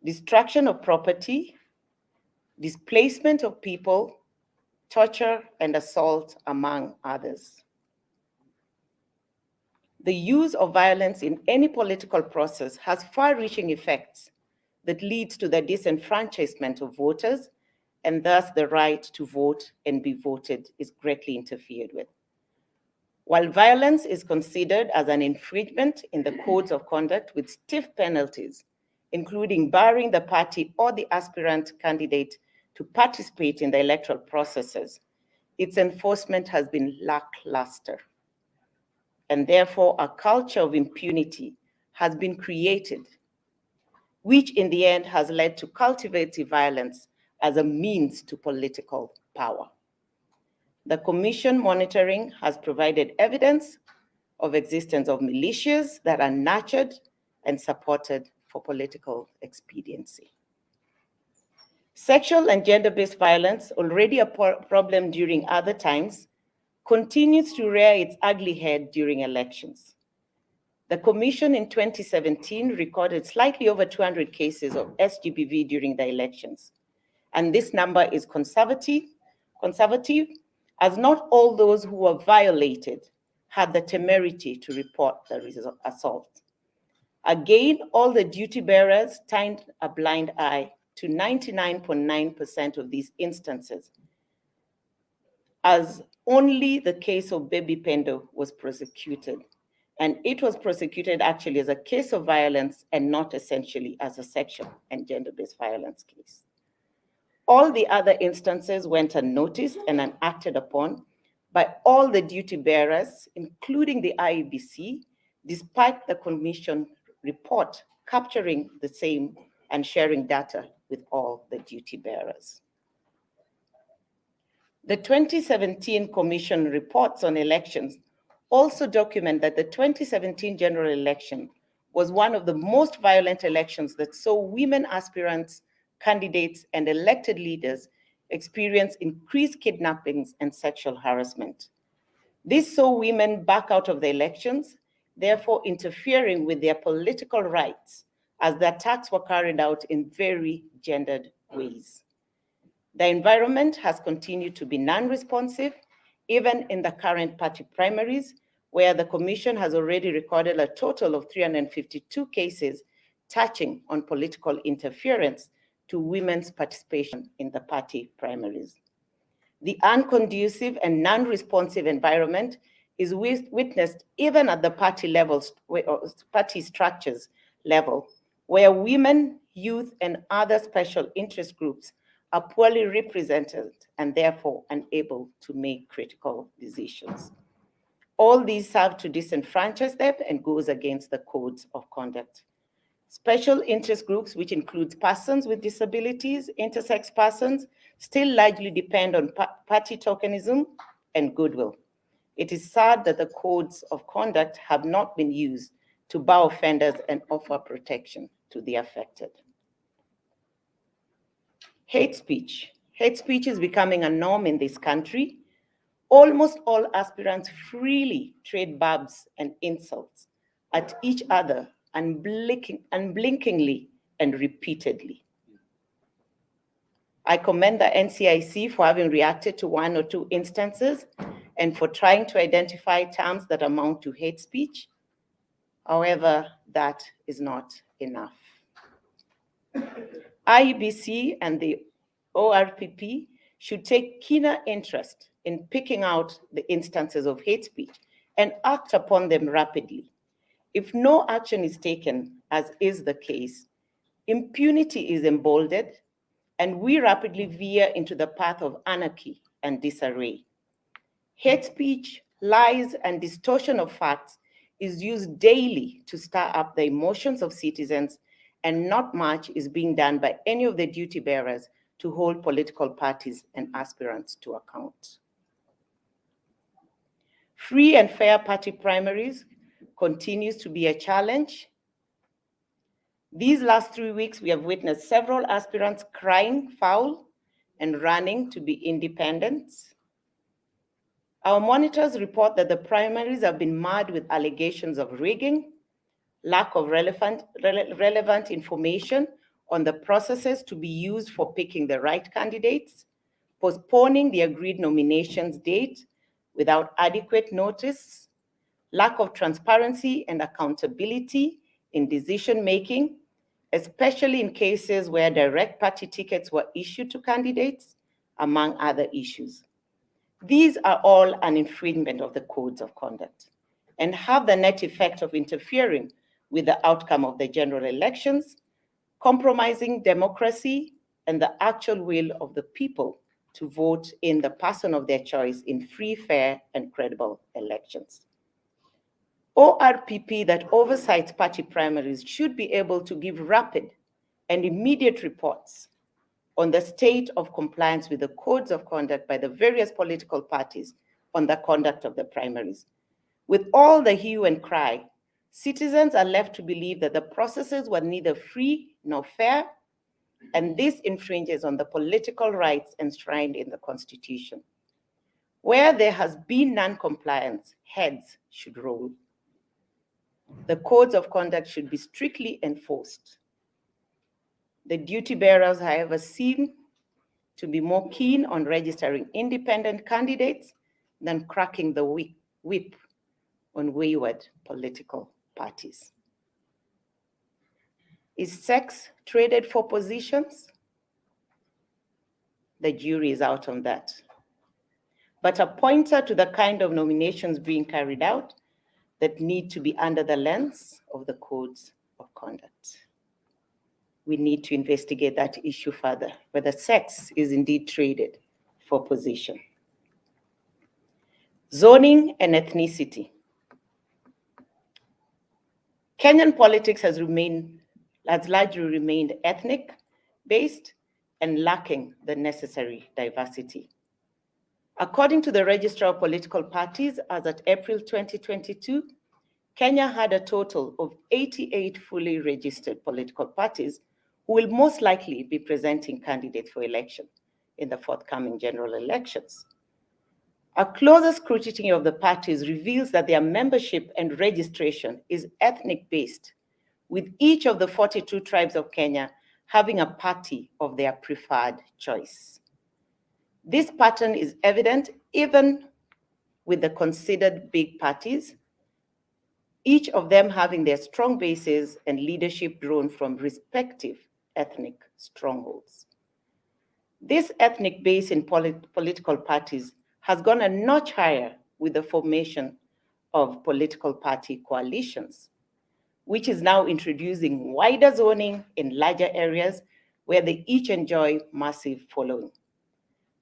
destruction of property, displacement of people, torture and assault, among others. The use of violence in any political process has far-reaching effects that leads to the disenfranchisement of voters, and thus the right to vote and be voted is greatly interfered with. While violence is considered as an infringement in the codes of conduct with stiff penalties, including barring the party or the aspirant candidate to participate in the electoral processes, its enforcement has been lackluster. And therefore, a culture of impunity has been created, which in the end has led to cultivating violence as a means to political power. The Commission monitoring has provided evidence of existence of militias that are nurtured and supported for political expediency. Sexual and gender-based violence, already a problem during other times, continues to rear its ugly head during elections. The Commission in 2017 recorded slightly over 200 cases of SGBV during the elections. And this number is conservative, as not all those who were violated had the temerity to report the assault. Again, all the duty bearers turned a blind eye to 99.9% of these instances, as only the case of Baby Pendo was prosecuted. And it was prosecuted actually as a case of violence and not essentially as a sexual and gender-based violence case. All the other instances went unnoticed and unacted upon by all the duty bearers, including the IEBC, despite the Commission report capturing the same and sharing data with all the duty bearers. The 2017 Commission reports on elections also document that the 2017 general election was one of the most violent elections that saw women aspirants, candidates, and elected leaders experience increased kidnappings and sexual harassment. This saw women back out of the elections, therefore interfering with their political rights, as the attacks were carried out in very gendered ways. The environment has continued to be non-responsive, even in the current party primaries, where the Commission has already recorded a total of 352 cases touching on political interference to women's participation in the party primaries. The unconducive and non-responsive environment is witnessed even at the party levels, party structures level, where women, youth, and other special interest groups are poorly represented and therefore unable to make critical decisions. All these serve to disenfranchise them and goes against the codes of conduct. Special interest groups, which includes persons with disabilities, intersex persons, still largely depend on party tokenism and goodwill. It is sad that the codes of conduct have not been used to bar offenders and offer protection to the affected. Hate speech. Hate speech is becoming a norm in this country. Almost all aspirants freely trade barbs and insults at each other unblinkingly and repeatedly. I commend the NCIC for having reacted to 1 or 2 instances and for trying to identify terms that amount to hate speech. However, that is not enough. IEBC and the ORPP should take keener interest in picking out the instances of hate speech and act upon them rapidly. If no action is taken, as is the case, impunity is emboldened, and we rapidly veer into the path of anarchy and disarray. Hate speech, lies, and distortion of facts is used daily to stir up the emotions of citizens, and not much is being done by any of the duty bearers to hold political parties and aspirants to account. Free and fair party primaries continues to be a challenge. These last 3 weeks, we have witnessed several aspirants crying foul and running to be independent. Our monitors report that the primaries have been marred with allegations of rigging, lack of relevant information on the processes to be used for picking the right candidates, postponing the agreed nominations date without adequate notice, lack of transparency and accountability in decision-making, especially in cases where direct party tickets were issued to candidates, among other issues. These are all an infringement of the codes of conduct and have the net effect of interfering with the outcome of the general elections, compromising democracy and the actual will of the people to vote in the person of their choice in free, fair, and credible elections. ORPP that oversights party primaries should be able to give rapid and immediate reports on the state of compliance with the codes of conduct by the various political parties on the conduct of the primaries. With all the hue and cry, citizens are left to believe that the processes were neither free nor fair, and this infringes on the political rights enshrined in the Constitution. Where there has been non-compliance, heads should roll. The codes of conduct should be strictly enforced. The duty bearers, however, seem to be more keen on registering independent candidates than cracking the whip on wayward political parties. Is sex traded for positions? The jury is out on that. But a pointer to the kind of nominations being carried out that need to be under the lens of the codes of conduct. We need to investigate that issue further, whether sex is indeed traded for position. Zoning and ethnicity. Kenyan politics has largely remained ethnic-based and lacking the necessary diversity. According to the Register of Political Parties, as at April 2022, Kenya had a total of 88 fully registered political parties who will most likely be presenting candidates for election in the forthcoming general elections. A closer scrutiny of the parties reveals that their membership and registration is ethnic-based, with each of the 42 tribes of Kenya having a party of their preferred choice. This pattern is evident even with the considered big parties, each of them having their strong bases and leadership drawn from respective ethnic strongholds. This ethnic base in political parties has gone a notch higher with the formation of political party coalitions, which is now introducing wider zoning in larger areas where they each enjoy massive following.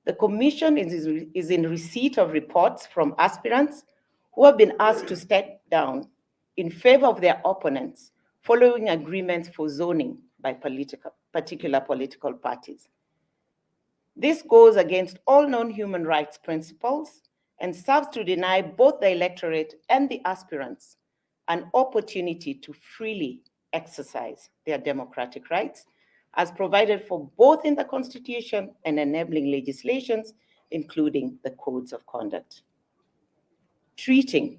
The Commission is in receipt of reports from aspirants who have been asked to step down in favor of their opponents following agreements for zoning by particular political parties. This goes against all known human rights principles and serves to deny both the electorate and the aspirants an opportunity to freely exercise their democratic rights, as provided for both in the Constitution and enabling legislations, including the codes of conduct. Treating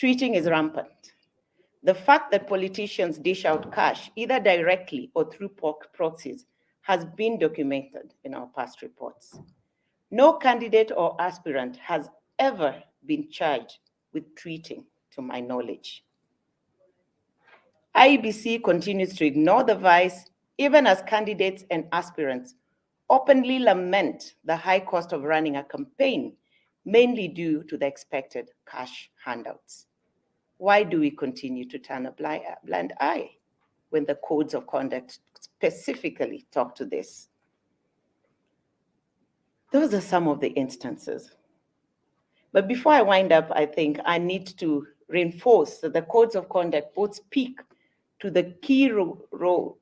is rampant. The fact that politicians dish out cash, either directly or through proxies, has been documented in our past reports. No candidate or aspirant has ever been charged with treating, to my knowledge. IEBC continues to ignore the vice, even as candidates and aspirants openly lament the high cost of running a campaign, mainly due to the expected cash handouts. Why do we continue to turn a blind eye when the codes of conduct specifically talk to this? Those are some of the instances. But before I wind up, I think I need to reinforce that the codes of conduct both speak to the key role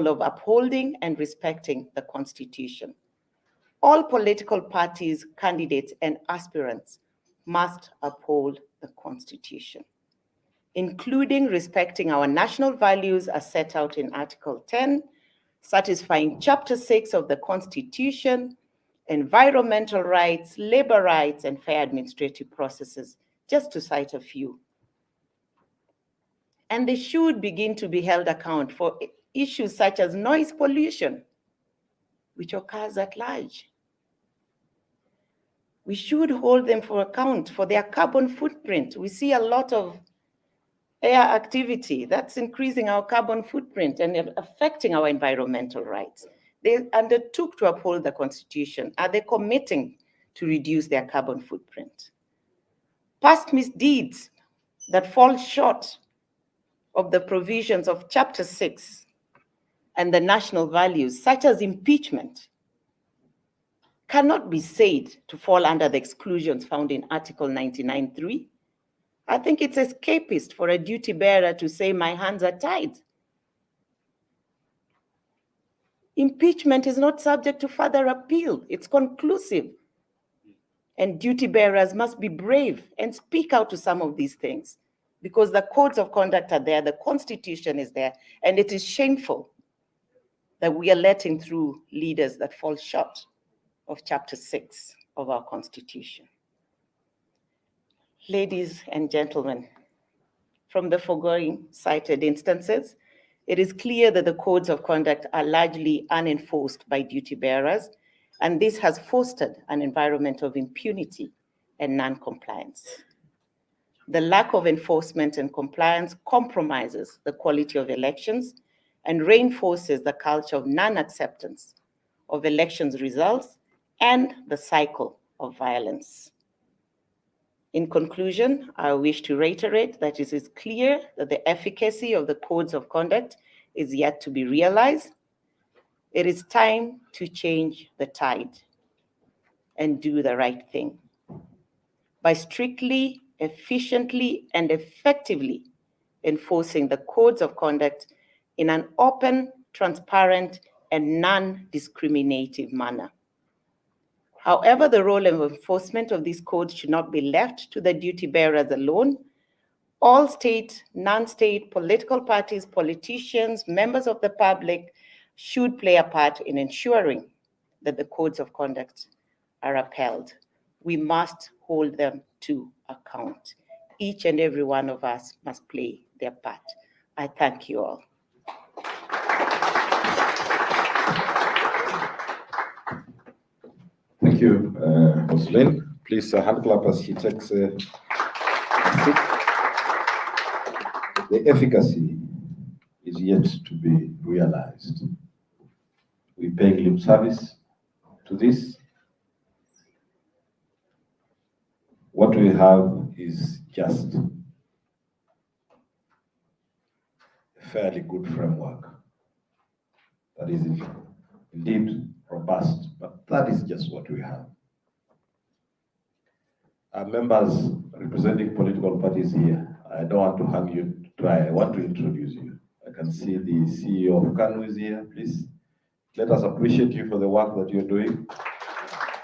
of upholding and respecting the Constitution. All political parties, candidates, and aspirants must uphold the Constitution, including respecting our national values as set out in Article 10, satisfying Chapter 6 of the Constitution, environmental rights, labor rights, and fair administrative processes, just to cite a few. And they should begin to be held account for issues such as noise pollution, which occurs at large. We should hold them for account for their carbon footprint. We see a lot of air activity that's increasing our carbon footprint and affecting our environmental rights. They undertook to uphold the Constitution. Are they committing to reduce their carbon footprint? Past misdeeds that fall short of the provisions of Chapter 6 and the national values, such as impeachment, cannot be said to fall under the exclusions found in Article 99.3. I think it's escapist for a duty bearer to say, my hands are tied. Impeachment is not subject to further appeal. It's conclusive. And duty bearers must be brave and speak out to some of these things, because the codes of conduct are there, the Constitution is there, and it is shameful that we are letting through leaders that fall short of Chapter 6 of our Constitution. Ladies and gentlemen, from the foregoing cited instances, it is clear that the codes of conduct are largely unenforced by duty bearers, and this has fostered an environment of impunity and non-compliance. The lack of enforcement and compliance compromises the quality of elections and reinforces the culture of non-acceptance of elections results and the cycle of violence. In conclusion, I wish to reiterate that it is clear that the efficacy of the codes of conduct is yet to be realized. It is time to change the tide and do the right thing by strictly, efficiently, and effectively enforcing the codes of conduct in an open, transparent, and non-discriminative manner. However, the role of enforcement of these codes should not be left to the duty bearers alone. All state, non-state, political parties, politicians, members of the public should play a part in ensuring that the codes of conduct are upheld. We must hold them to account. Each and every one of us must play their part. I thank you all. Thank you, Roslyn. Please hand clap as she takes a seat. The efficacy is yet to be realized. We pay lip service to this. What we have is just a fairly good framework that is indeed robust, but that is just what we have. Our members representing political parties here, I don't want to hang you dry. I want to introduce you. I can see the CEO of KANU is here. Please let us appreciate you for the work that you're doing.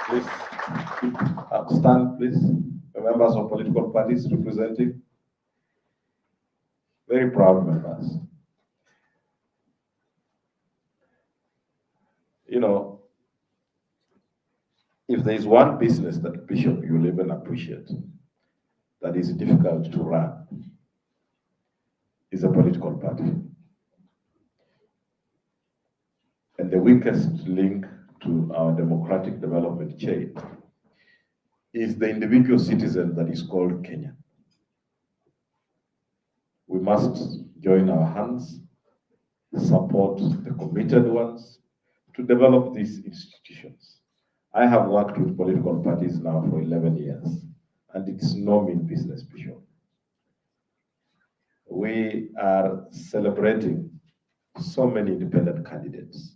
Please stand, please. The members of political parties representing. Very proud members. You know, if there is one business that Bishop you'll even appreciate that is difficult to run, is a political party. And the weakest link to our democratic development chain is the individual citizen that is called Kenya. We must join our hands, support the committed ones to develop these institutions. I have worked with political parties now for 11 years, and it's no mean business, Bishop. We are celebrating so many independent candidates.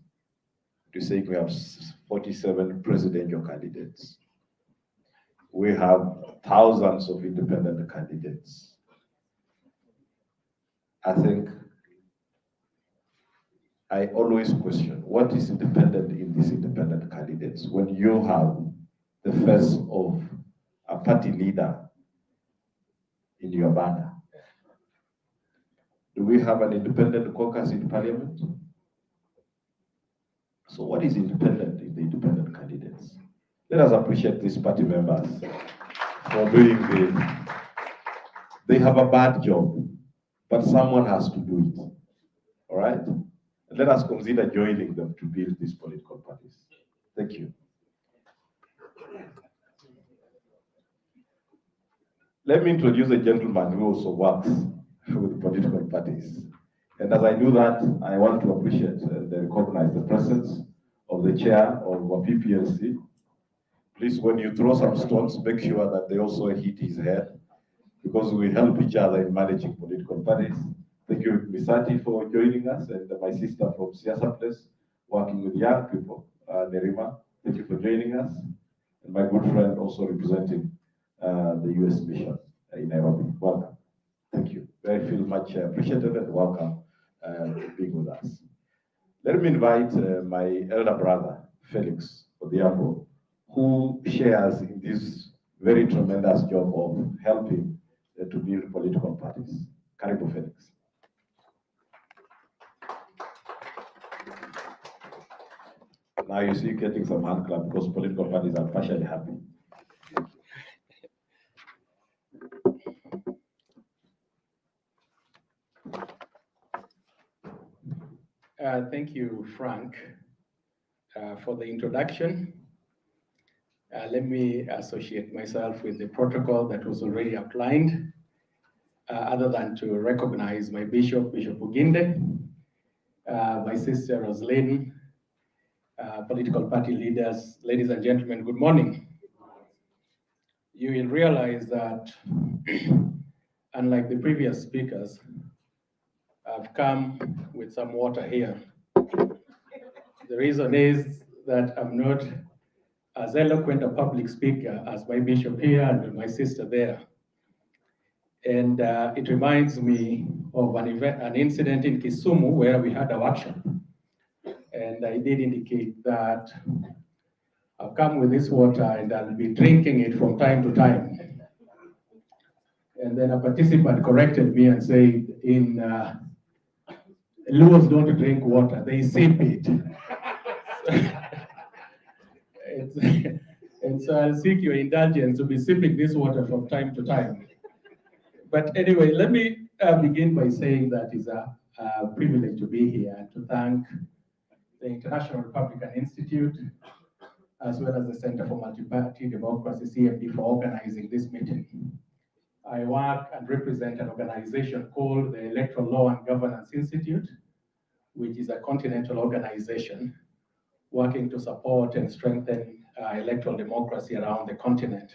To say we have 47 presidential candidates. We have thousands of independent candidates. I think I always question what is independent in these independent candidates when you have the face of a party leader in your banner. Do we have an independent caucus in parliament? So what is independent in the independent candidates? Let us appreciate these party members for doing they have a bad job, but someone has to do it, all right? And let us consider joining them to build these political parties. Thank you. Let me introduce a gentleman who also works with political parties. And as I do that, I want to appreciate and recognize the presence of the chair of PPLC. Please, when you throw some stones, make sure that they also hit his head, because we help each other in managing political parties. Thank you, Misati, for joining us, and my sister from Siasa Place, working with young people, Nerima. Thank you for joining us. And my good friend also representing the US mission in Nairobi. Welcome. Thank you. I feel much appreciated and welcome being with us. Let me invite my elder brother, Felix Odiambo, who shares in this very tremendous job of helping to build political parties. Karibu, Felix. Now you see getting some hand clap because political parties are partially happy. Thank you, Frank, for the introduction. Let me associate myself with the protocol that was already outlined, other than to recognize my bishop, Bishop Uginde, my sister Roslyn, political party leaders, ladies and gentlemen, good morning. You will realize that, unlike the previous speakers, I've come with some water here. The reason is that I'm not as eloquent a public speaker as my bishop here and my sister there. And it reminds me of an incident in Kisumu where we had a workshop. And I did indicate that I've come with this water and I'll be drinking it from time to time. And then a participant corrected me and said, in Luos don't drink water, they sip it. And so I'll seek your indulgence to be sipping this water from time to time. But anyway, let me begin by saying that it's a privilege to be here and to thank the International Republican Institute, as well as the Center for Multi-Party Democracy, CMD, for organizing this meeting. I work and represent an organization called the Electoral Law and Governance Institute, which is a continental organization working to support and strengthen electoral democracy around the continent.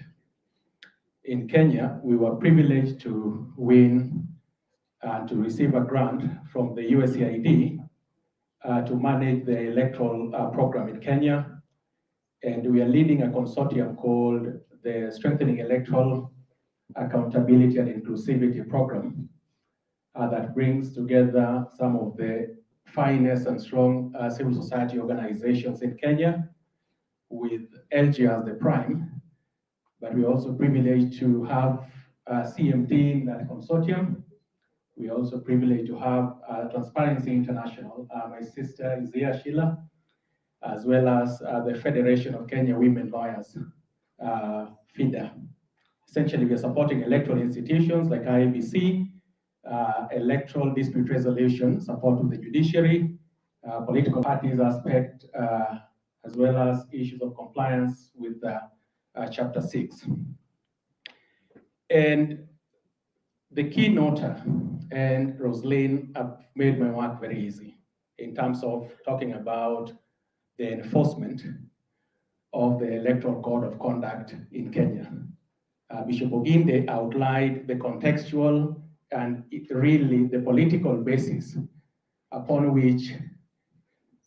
In Kenya, we were privileged to win and to receive a grant from the USAID to manage the electoral program in Kenya. And we are leading a consortium called the Strengthening Electoral Accountability and Inclusivity Program that brings together some of the finest and strong civil society organizations in Kenya, with LG as the prime. But we're also privileged to have CMD in that consortium. We're also privileged to have Transparency International, my sister is here, Sheila, as well as the Federation of Kenya Women Lawyers, FIDA. Essentially, we're supporting electoral institutions like IEBC, electoral dispute resolution, support of the judiciary, political parties aspect, as well as issues of compliance with Chapter 6. And the keynoter and Rosaline have made my work very easy in terms of talking about the enforcement of the Electoral Code of Conduct in Kenya. Bishop Oginde outlined the contextual and really the political basis upon which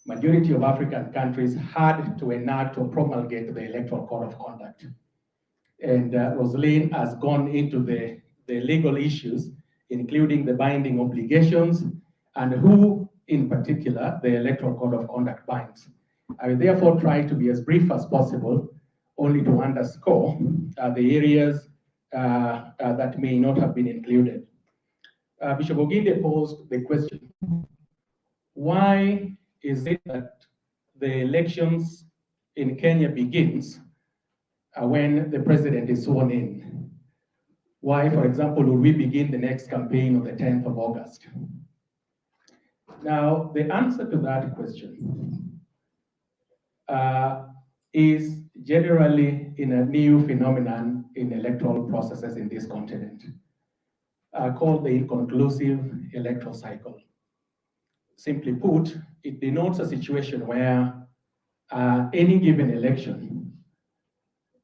majority of African countries had to enact or promulgate the Electoral Code of Conduct. And Rosaline has gone into the legal issues, including the binding obligations and who, in particular, the Electoral Code of Conduct binds. I will therefore try to be as brief as possible, only to underscore the areas that may not have been included. Bishop Oginde posed the question, why is it that the elections in Kenya begins when the president is sworn in? Why, for example, would we begin the next campaign on the 10th of August? Now, the answer to that question is generally in a new phenomenon in electoral processes in this continent, called the inconclusive electoral cycle. Simply put, it denotes a situation where any given election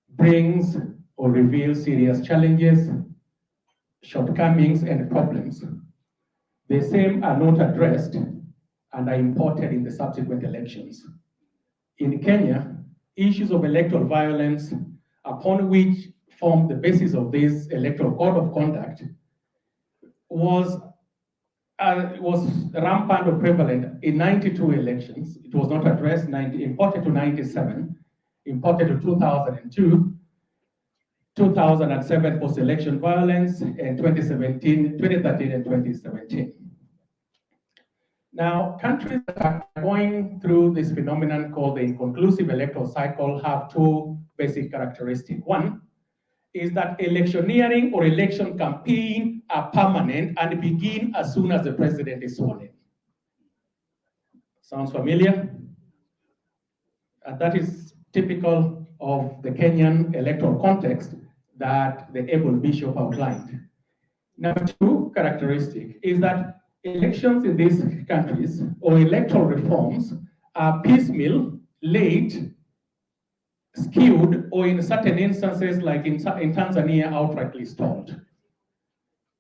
brings or reveals serious challenges, shortcomings, and problems. The same are not addressed and are imported in the subsequent elections. In Kenya, issues of electoral violence, upon which form the basis of this Electoral Code of Conduct, was rampant or prevalent in 92 elections. It was not addressed, imported to 97, imported to 2002, 2007 post-election violence, and 2013 and 2017. Now, countries that are going through this phenomenon called the inconclusive electoral cycle have two basic characteristics. One is that electioneering or election campaign are permanent and begin as soon as the president is sworn in. Sounds familiar? And that is typical of the Kenyan electoral context that the able bishop outlined. Number two characteristic is that elections in these countries or electoral reforms are piecemeal, late, skewed, or in certain instances, like in Tanzania, outrightly stalled.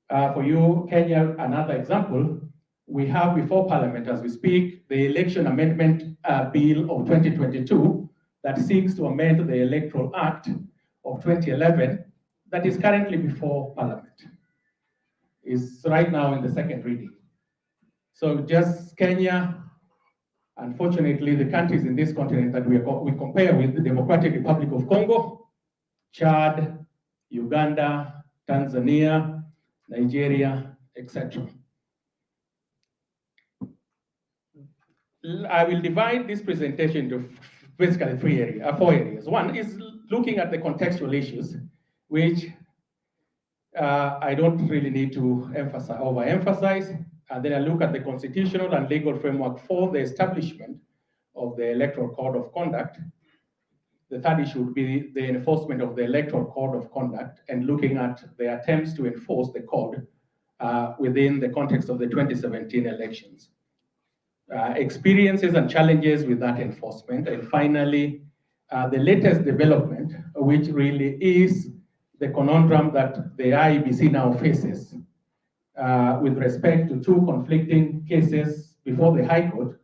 For you, Kenya, another example, we have before Parliament as we speak, the Election Amendment Bill of 2022 that seeks to amend the Electoral Act of 2011 that is currently before Parliament. Is right now in the second reading. So just Kenya, unfortunately, the countries in this continent that we compare with, the Democratic Republic of Congo, Chad, Uganda, Tanzania, Nigeria, etc. I will divide this presentation into basically four areas. One is looking at the contextual issues, which I don't really need to overemphasize. And then I look at the constitutional and legal framework for the establishment of the Electoral Code of Conduct. The third issue would be the enforcement of the Electoral Code of Conduct and looking at the attempts to enforce the code within the context of the 2017 elections. Experiences and challenges with that enforcement. And finally, the latest development, which really is the conundrum that the IEBC now faces with respect to two conflicting cases before the High Court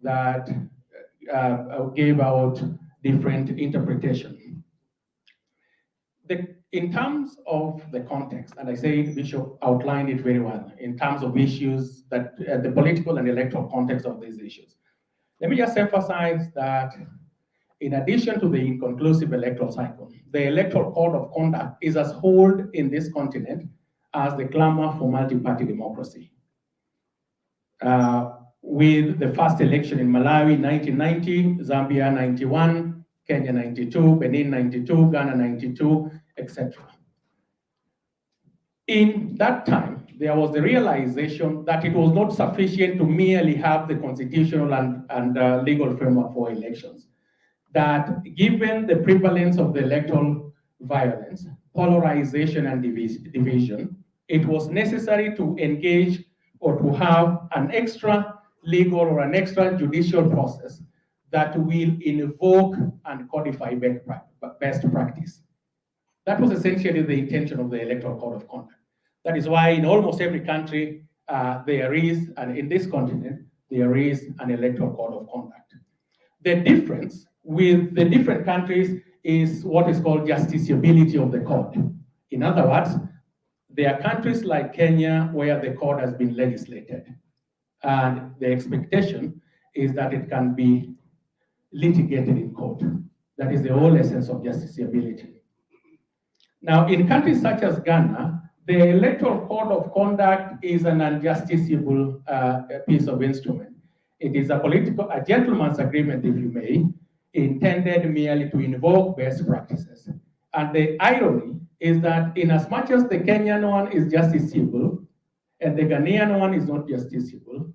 that gave out different interpretation. In terms of the context, and I say Bishop outlined it very well, in terms of issues that the political and electoral context of these issues. Let me just emphasize that in addition to the inconclusive electoral cycle, the Electoral Code of Conduct is as old in this continent as the clamor for multi-party democracy. With the first election in Malawi 1990, Zambia 91, Kenya 92, Benin 92, Ghana 92, etc. In that time, there was the realization that it was not sufficient to merely have the constitutional and legal framework for elections. That given the prevalence of the electoral violence, polarization, and division, it was necessary to engage or to have an extra legal or an extra judicial process that will invoke and codify best practice. That was essentially the intention of the Electoral Code of Conduct. That is why in almost every country there is, and in this continent, there is an Electoral Code of Conduct. The difference with the different countries is what is called justiciability of the code. In other words, there are countries like Kenya where the code has been legislated, and the expectation is that it can be litigated in court. That is the whole essence of justiciability. Now, in countries such as Ghana, the Electoral Code of Conduct is an unjusticiable piece of instrument. It is a gentleman's agreement, if you may, intended merely to invoke best practices. And the irony is that in as much as the Kenyan one is justiciable and the Ghanaian one is not justiciable,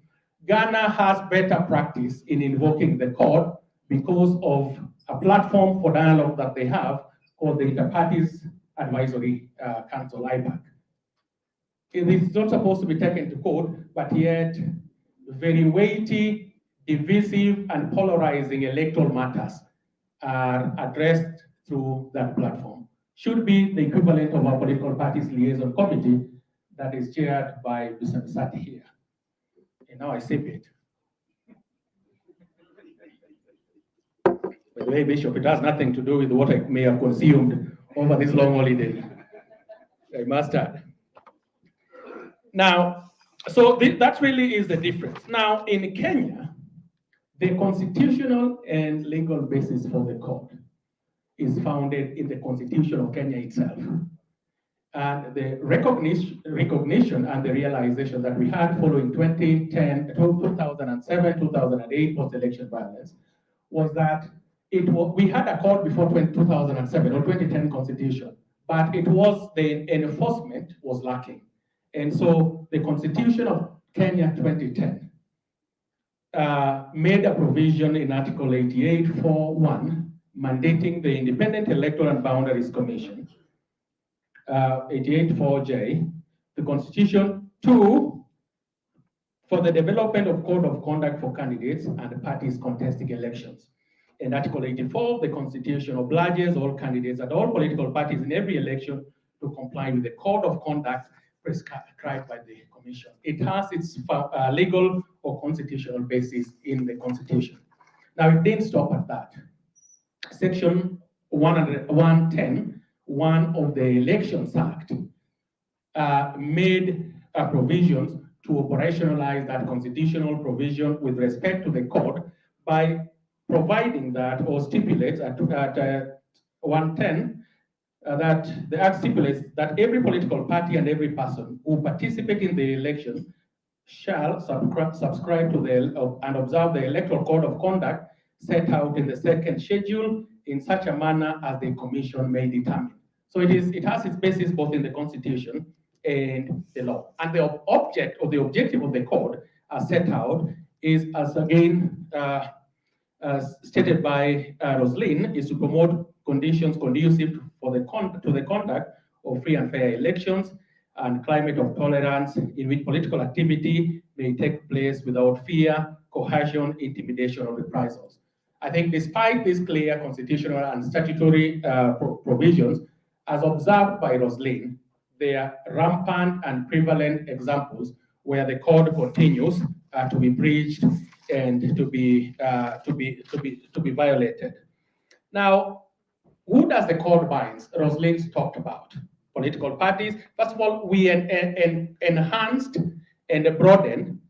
Ghana has better practice in invoking the code because of a platform for dialogue that they have called the Inter-Parties Advisory Council, IPAC. It is not supposed to be taken to court, but yet very weighty, divisive, and polarizing electoral matters are addressed through that platform. Should be the equivalent of our political parties liaison committee that is chaired by Mr. Misati here. And now I sip it. By the way, Bishop, it has nothing to do with what I may have consumed over this long holiday. I must add. Now, so that really is the difference. Now, in Kenya, the constitutional and legal basis for the code is founded in the Constitution of Kenya itself. And the recognition and the realization that we had following 2007, 2008 post-election violence was that we had a code before 2007 or 2010 constitution, but it was the enforcement was lacking. And so the Constitution of Kenya 2010 made a provision in Article 88.4.1 mandating the Independent Electoral and Boundaries Commission, 88.4J, the Constitution for the development of code of conduct for candidates and parties contesting elections. And Article 84 of the Constitution obliges all candidates and all political parties in every election to comply with the code of conduct prescribed by the Commission. It has its legal or constitutional basis in the Constitution. Now, it didn't stop at that. Section 110, of the Elections Act, made provisions to operationalize that constitutional provision with respect to the code by providing that or stipulates at 110 that the Act stipulates that every political party and every person who participate in the election shall subscribe to and observe the Electoral Code of Conduct set out in the second schedule in such a manner as the Commission may determine. So it has its basis both in the Constitution and the law. And the object or the objective of the code as set out is, as again stated by Roslyn, is to promote conditions conducive to the conduct of free and fair elections and climate of tolerance in which political activity may take place without fear, coercion, intimidation, or reprisals. I think despite these clear constitutional and statutory provisions, as observed by Roslyn, there are rampant and prevalent examples where the code continues to be breached and to be violated. Now, who does the code bind? Roslyn talked about political parties. First of all, we enhanced and broadened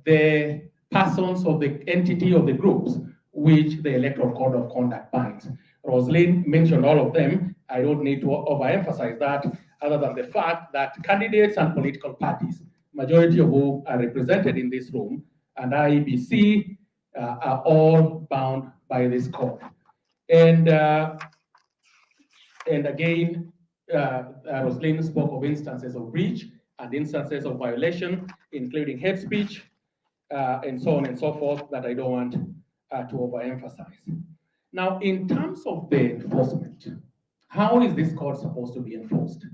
the persons of the entity of the groups which the Electoral Code of Conduct binds. Roslyn mentioned all of them. I don't need to overemphasize that, other than the fact that candidates and political parties, majority of whom are represented in this room, and IEBC are all bound by this code. And again, Roslyn spoke of instances of breach, and instances of violation, including hate speech, and so on and so forth, that I don't want to overemphasize. Now, in terms of the enforcement, how is this code supposed to be enforced?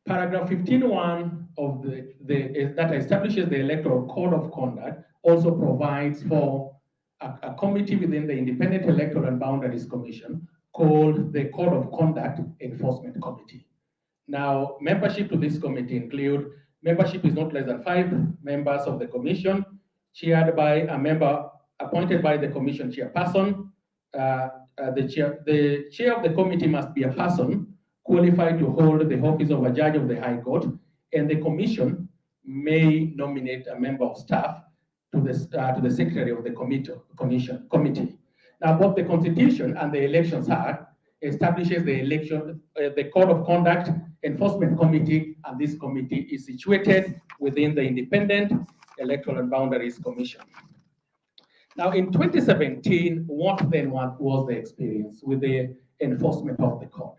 Paragraph 15.1 of that establishes the Electoral Code of Conduct also provides for a committee within the Independent Electoral and Boundaries Commission called the Code of Conduct Enforcement Committee. Now, membership to this committee include membership is not less than 5 members of the commission, chaired by a member appointed by the commission chairperson. The chair of the committee must be a person qualified to hold the office of a judge of the High Court, and the commission may nominate a member of staff to the secretary of the committee. Now, both the Constitution and the Elections Act establishes the Code of Conduct Enforcement Committee, and this committee is situated within the Independent Electoral and Boundaries Commission. Now, in 2017, what then was the experience with the enforcement of the code?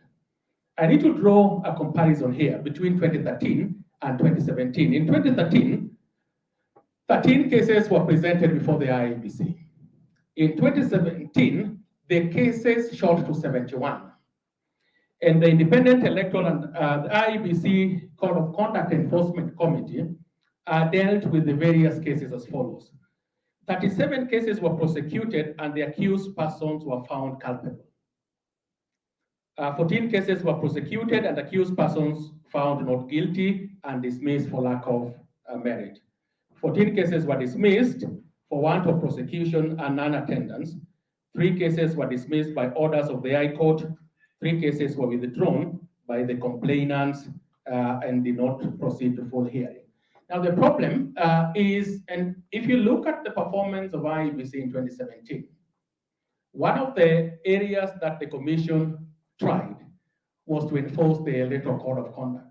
I need to draw a comparison here between 2013 and 2017. In 2013, 13 cases were presented before the IEBC. In 2017, the cases shot to 71. And the Independent Electoral and the IEBC Code of Conduct Enforcement Committee dealt with the various cases as follows. 37 cases were prosecuted and the accused persons were found culpable. 14 cases were prosecuted and accused persons found not guilty and dismissed for lack of merit. 14 cases were dismissed for want of prosecution and non-attendance. 3 cases were dismissed by orders of the High Court. 3 cases were withdrawn by the complainants and did not proceed to full hearing. Now the problem is, and if you look at the performance of IEBC in 2017, one of the areas that the Commission tried was to enforce the Electoral Code of Conduct.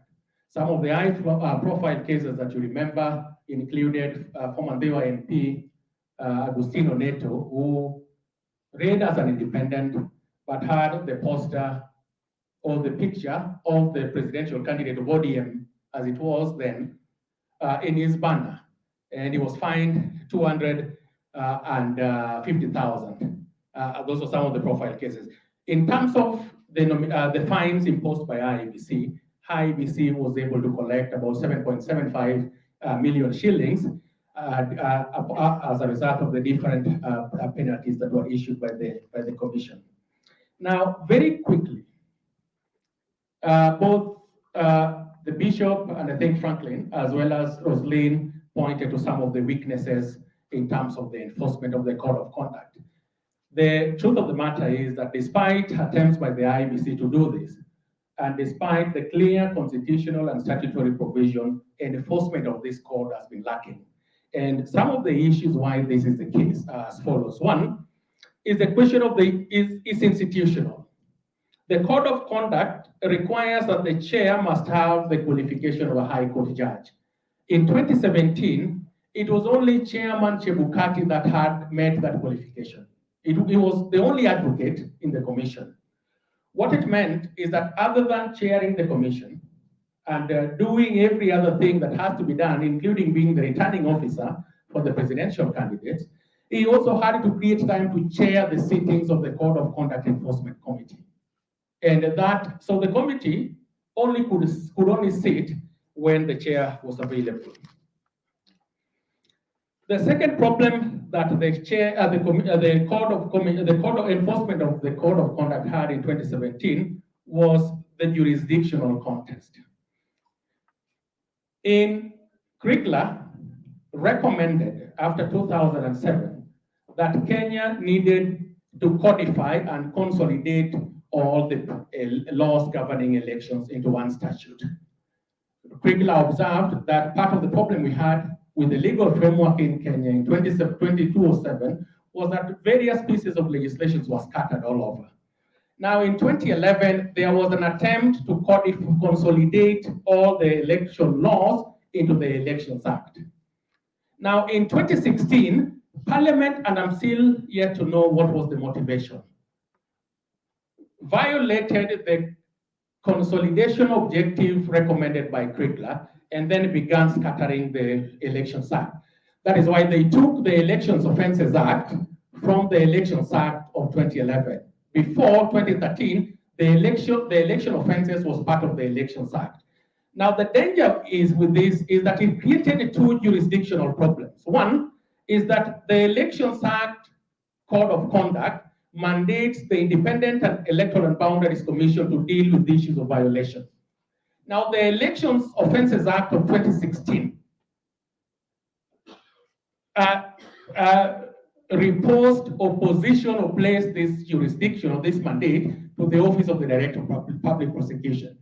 Some of the high-profile cases that you remember included former Dewa MP Agustino Neto, who ran as an independent but had the poster or the picture of the presidential candidate of ODM, as it was then, in his banner, and he was fined 250,000. Those are some of the profile cases. In terms of the fines imposed by IEBC, IEBC was able to collect about 7.75 million shillings as a result of the different penalties that were issued by the Commission. Now, very quickly, both the Bishop and I think Franklin, as well as Roslyn, pointed to some of the weaknesses in terms of the enforcement of the Code of Conduct. The truth of the matter is that despite attempts by the IEBC to do this, and despite the clear constitutional and statutory provision, enforcement of this code has been lacking. And some of the issues why this is the case are as follows. One is the question of is institutional. The Code of Conduct requires that the chair must have the qualification of a High Court judge. In 2017, it was only Chairman Chebukati that had met that qualification. He was the only advocate in the commission. What it meant is that other than chairing the commission and doing every other thing that has to be done, including being the returning officer for the presidential candidates, he also had to create time to chair the sittings of the Code of Conduct Enforcement Committee. And so the committee could only sit when the chair was available. The second problem that the chair, the Code of Enforcement of the Code of Conduct had in 2017 was the jurisdictional context. Kriegler recommended after 2007 that Kenya needed to codify and consolidate all the laws governing elections into one statute. Kriegler observed that part of the problem we had with the legal framework in Kenya in 2207 was that various pieces of legislation were scattered all over. Now in 2011, there was an attempt to consolidate all the election laws into the Elections Act. Now in 2016, Parliament, and I'm still yet to know what was the motivation, violated the consolidation objective recommended by Kriegler, and then began scattering the Elections Act. That is why they took the Elections Offences Act from the Elections Act of 2011. Before 2013, the election offences was part of the Elections Act. Now, the danger is with this is that it created two jurisdictional problems. One is that the Elections Act Code of Conduct mandates the Independent and Electoral and Boundaries Commission to deal with issues of violation. Now, the Elections Offences Act of 2016 reposed opposition or placed this jurisdiction or this mandate to the Office of the Director of Public Prosecution.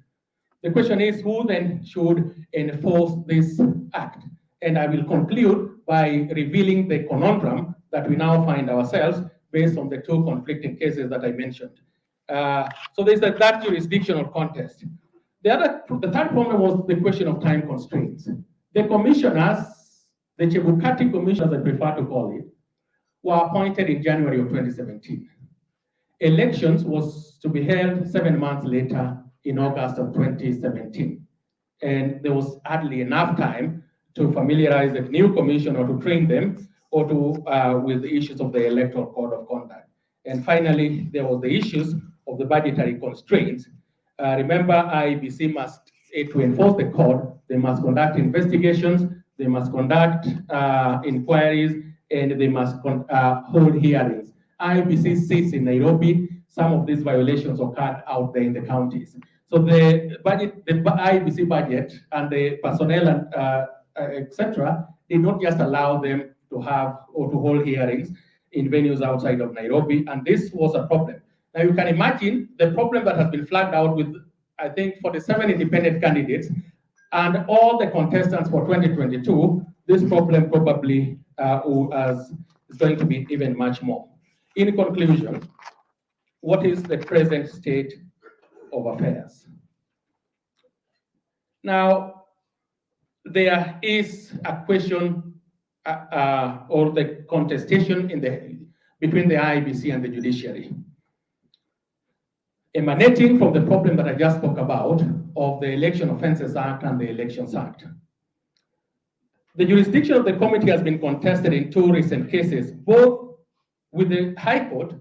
The question is, who then should enforce this act? And I will conclude by revealing the conundrum that we now find ourselves based on the two conflicting cases that I mentioned. So there's that jurisdictional contest. The third problem was the question of time constraints. The commissioners, the Chebukati commissioners, I prefer to call it, were appointed in January of 2017. Elections was to be held 7 months later in August of 2017. And there was hardly enough time to familiarize the new commission or to train them or to with the issues of the Electoral Code of Conduct. And finally, there was the issues of the budgetary constraints. Remember, IEBC must, to enforce the code, they must conduct investigations, they must conduct inquiries, and they must hold hearings. IEBC sits in Nairobi. Some of these violations occurred out there in the counties. So the budget, the IEBC budget and the personnel and etc. did not just allow them to have or to hold hearings in venues outside of Nairobi, and this was a problem. Now you can imagine the problem that has been flagged out with, I think, 47 independent candidates and all the contestants for 2022. This problem probably is going to be even much more. In conclusion, what is the present state of affairs? Now, there is a question or the contestation between the IEBC and the judiciary, emanating from the problem that I just spoke about of the Election Offences Act and the Elections Act. The jurisdiction of the committee has been contested in two recent cases, both with the High Court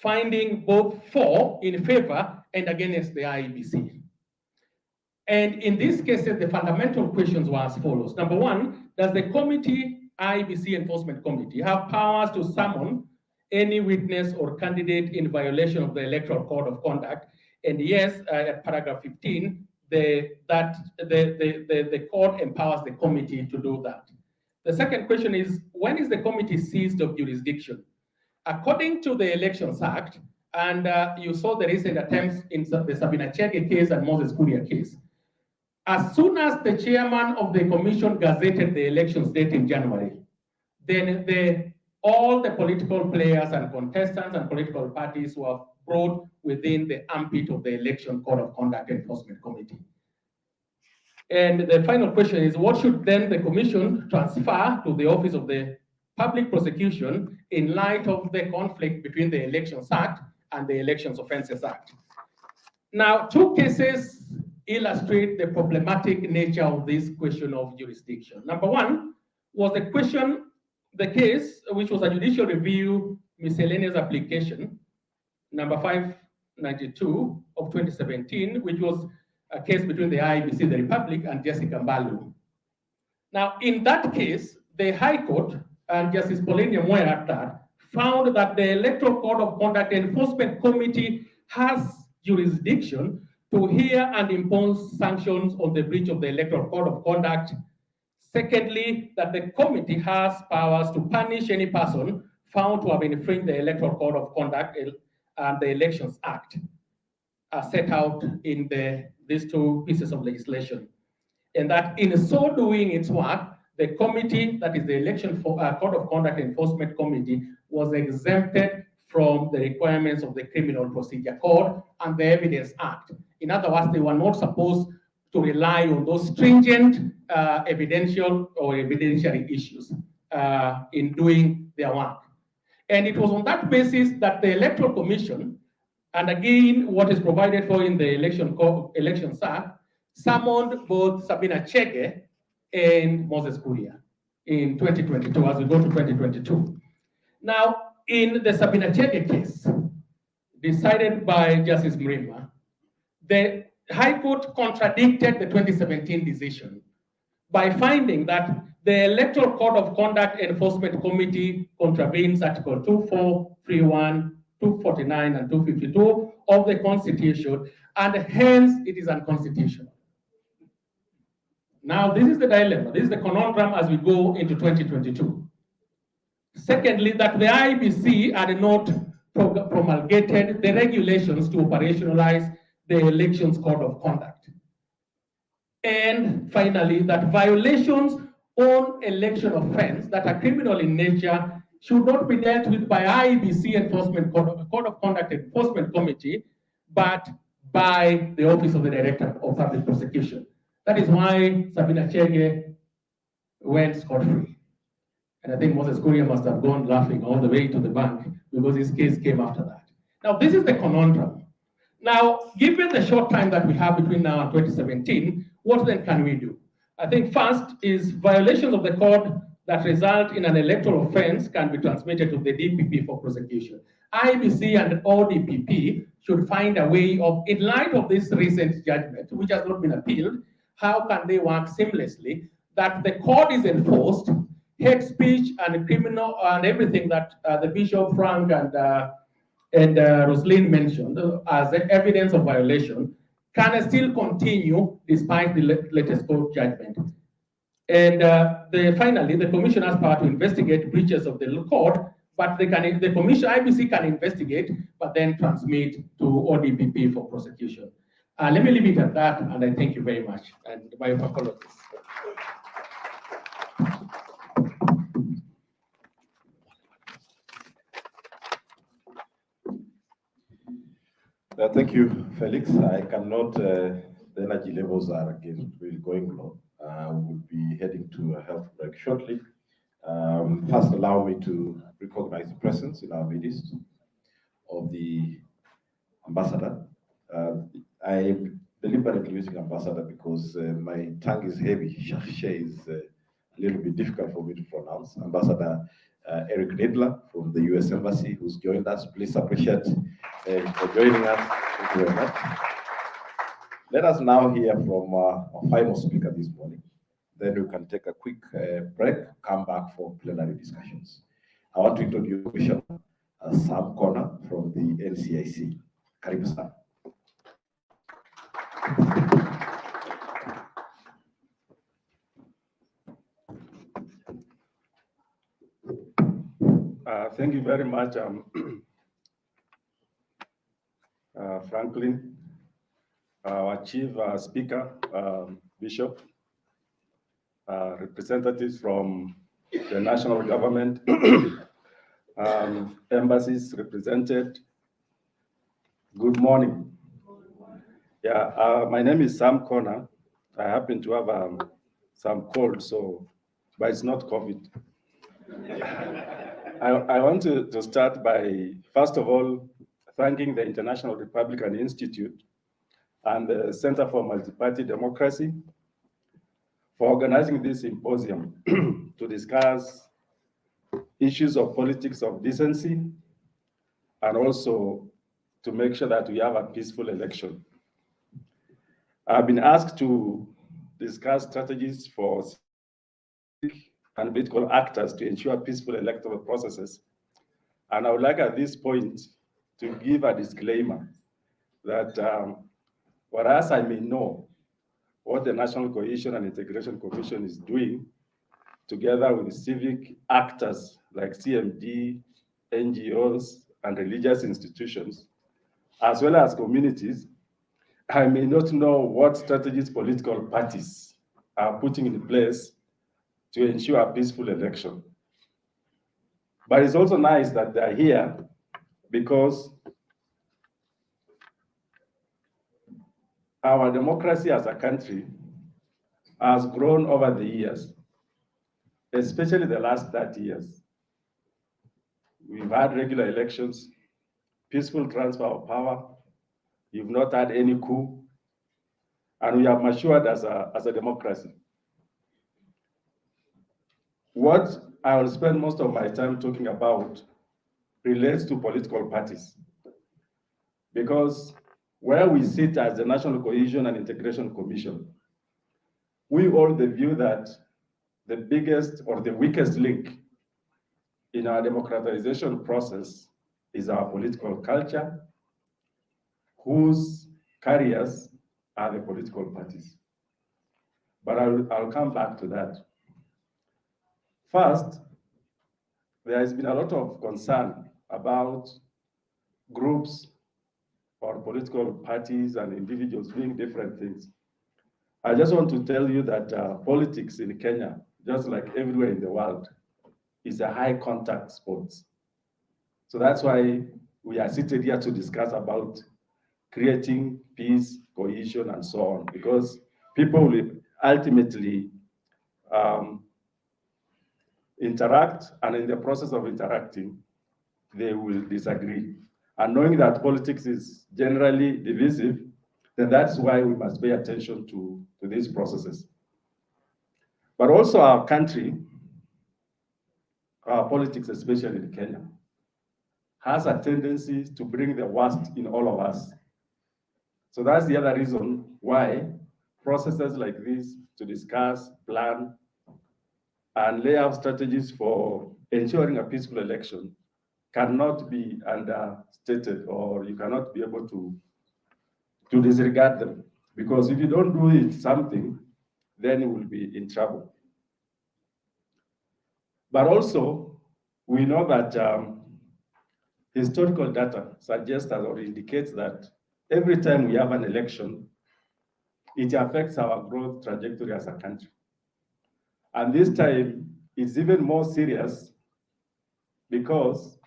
finding both for, in favor, and against the IEBC. And in these cases, the fundamental questions were as follows. Number one, does the committee, IEBC Enforcement Committee, have powers to summon any witness or candidate in violation of the Electoral Code of Conduct? And yes, at paragraph 15, the court empowers the committee to do that. The second question is, when is the committee seized of jurisdiction? According to the Elections Act, and you saw the recent attempts in the Sabina Chege case and Moses Kuria case, as soon as the chairman of the commission gazetted the elections date in January, then all the political players and contestants and political parties were brought within the ambit of the Election Code of Conduct Enforcement Committee. And the final question is, what should then the commission transfer to the Office of the Public Prosecution in light of the conflict between the Elections Act and the Elections Offences Act? Now, two cases illustrate the problematic nature of this question of jurisdiction. Number one was the case, which was a judicial review miscellaneous application, number 592 of 2017, which was a case between the IEBC, the Republic, and Jessica Mbalu. Now, in that case, the High Court and Justice Pauline Nyamoya found that the Electoral Code of Conduct Enforcement Committee has jurisdiction to hear and impose sanctions on the breach of the Electoral Code of Conduct. Secondly, that the committee has powers to punish any person found to have infringed the Electoral Code of Conduct and the Elections Act, as set out in these two pieces of legislation. And that in so doing its work, the committee, that is the Election Code of Conduct Enforcement Committee, was exempted from the requirements of the Criminal Procedure Code and the Evidence Act. In other words, they were not supposed to rely on those stringent evidential or evidentiary issues in doing their work. And it was on that basis that the Electoral Commission And again, what is provided for in the Elections Act summoned both Sabina Chege and Moses Kuria in 2022, as we go to 2022. Now, in the Sabina Chege case, decided by Justice Mrima, the High Court contradicted the 2017 decision by finding that the Electoral Code of Conduct Enforcement Committee contravenes Article 2431, 249, and 252 of the Constitution, and hence it is unconstitutional. Now, this is the dilemma, this is the conundrum as we go into 2022. Secondly, that the IBC had not promulgated the regulations to operationalize the Elections Code of Conduct. And finally, that violations on election offense that are criminal in nature should not be dealt with by IBC Enforcement Code of Conduct Enforcement Committee, but by the Office of the Director of Public Prosecution. That is why Sabina Chege went scot-free. And I think Moses Kuria must have gone laughing all the way to the bank because his case came after that. Now, this is the conundrum. Now, given the short time that we have between now and 2017, what then can we do? I think first is violations of the code that result in an electoral offense can be transmitted to the DPP for prosecution. IBC and ODPP should find a way of, in light of this recent judgment, which has not been appealed, how can they work seamlessly that the code is enforced, hate speech and criminal and everything that the Bishop Frank and Roslyn mentioned as evidence of violation can still continue despite the latest court judgment. And finally, the commission has power to investigate breaches of the code, but the commission, IBC can investigate, but then transmit to ODPP for prosecution. Let me leave it at that, and I thank you very much. And my apologies. Thank you, Felix. I cannot, the energy levels are again really going low. We'll be heading to a health break shortly. First, allow me to recognize the presence in our midst of the ambassador. I am deliberately using ambassador because my tongue is heavy. Cherche is a little bit difficult for me to pronounce. Ambassador Eric Nidler from the US Embassy, who's joined us. Please appreciate for joining us. Thank you very much. Let us now hear from our final speaker this morning. Then we can take a quick break, come back for plenary discussions. I want to introduce Commissioner Sam Connor from the NCIC. Karibu sana. Thank you very much, Franklin, our Chief Speaker, Bishop, representatives from the national government, embassies represented. Good morning. Yeah, my name is Sam Connor. I happen to have some cold, but it's not COVID. I want to start by, first of all, thanking the International Republican Institute and the Center for Multi-Party Democracy for organizing this symposium to discuss issues of politics of decency and also to make sure that we have a peaceful election. I've been asked to discuss strategies for and political actors to ensure peaceful electoral processes. And I would like at this point to give a disclaimer that whereas I may know what the National Cohesion and Integration Commission is doing together with civic actors like CMD, NGOs, and religious institutions, as well as communities, I may not know what strategies political parties are putting in place to ensure a peaceful election. But it's also nice that they're here because our democracy as a country has grown over the years, especially the last 30 years. We've had regular elections, peaceful transfer of power. You've not had any coup, and we have matured as a democracy. What I will spend most of my time talking about relates to political parties, because where we sit as the National Cohesion and Integration Commission, we hold the view that the biggest or the weakest link in our democratization process is our political culture, whose carriers are the political parties. But I'll come back to that. First, there has been a lot of concern about groups or political parties and individuals doing different things. I just want to tell you that politics in Kenya, just like everywhere in the world, is a high contact sport. So that's why we are seated here to discuss about creating peace, cohesion, and so on, because people will ultimately interact, and in the process of interacting, they will disagree. And knowing that politics is generally divisive, then that's why we must pay attention to these processes. But also our country, our politics, especially in Kenya, has a tendency to bring the worst in all of us. So that's the other reason why processes like this to discuss, plan, and lay out strategies for ensuring a peaceful election cannot be understated, or you cannot be able to disregard them. Because if you don't do something, then you will be in trouble. But also, we know that historical data suggests or indicates that every time we have an election, it affects our growth trajectory as a country. And this time, it's even more serious because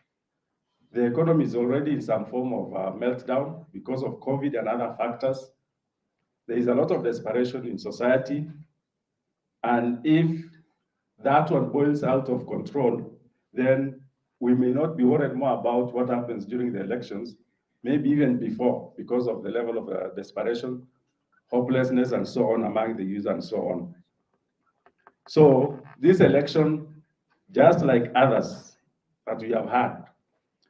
the economy is already in some form of meltdown because of COVID and other factors. There is a lot of desperation in society. And if that one boils out of control, then we may not be worried more about what happens during the elections, maybe even before, because of the level of desperation, hopelessness, and so on among the youth and so on. So this election, just like others that we have had,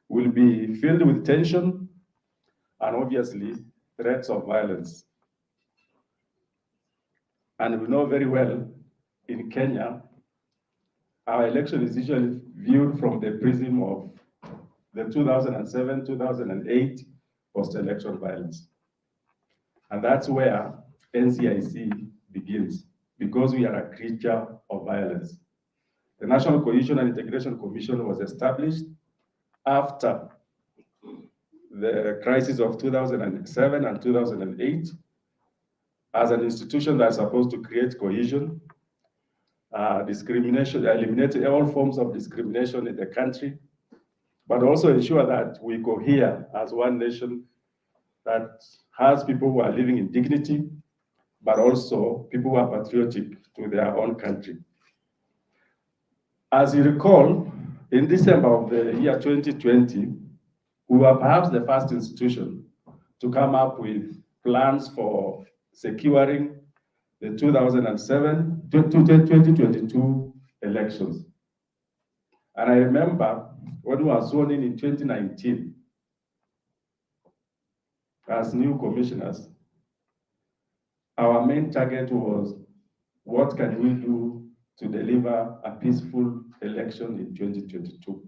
will be filled with tension and obviously threats of violence. And we know very well in Kenya, our election is usually viewed from the prism of the 2007, 2008 post-election violence. And that's where NCIC begins, because we are a creature of violence. The National Cohesion and Integration Commission was established after the crisis of 2007 and 2008 as an institution that's supposed to create cohesion, discrimination, eliminate all forms of discrimination in the country, but also ensure that we cohere as one nation that has people who are living in dignity, but also people who are patriotic to their own country. As you recall, in December of the year 2020, we were perhaps the first institution to come up with plans for securing the 2022 elections. And I remember when we were sworn in 2019 as new commissioners, our main target was, what can we do to deliver a peaceful election in 2022?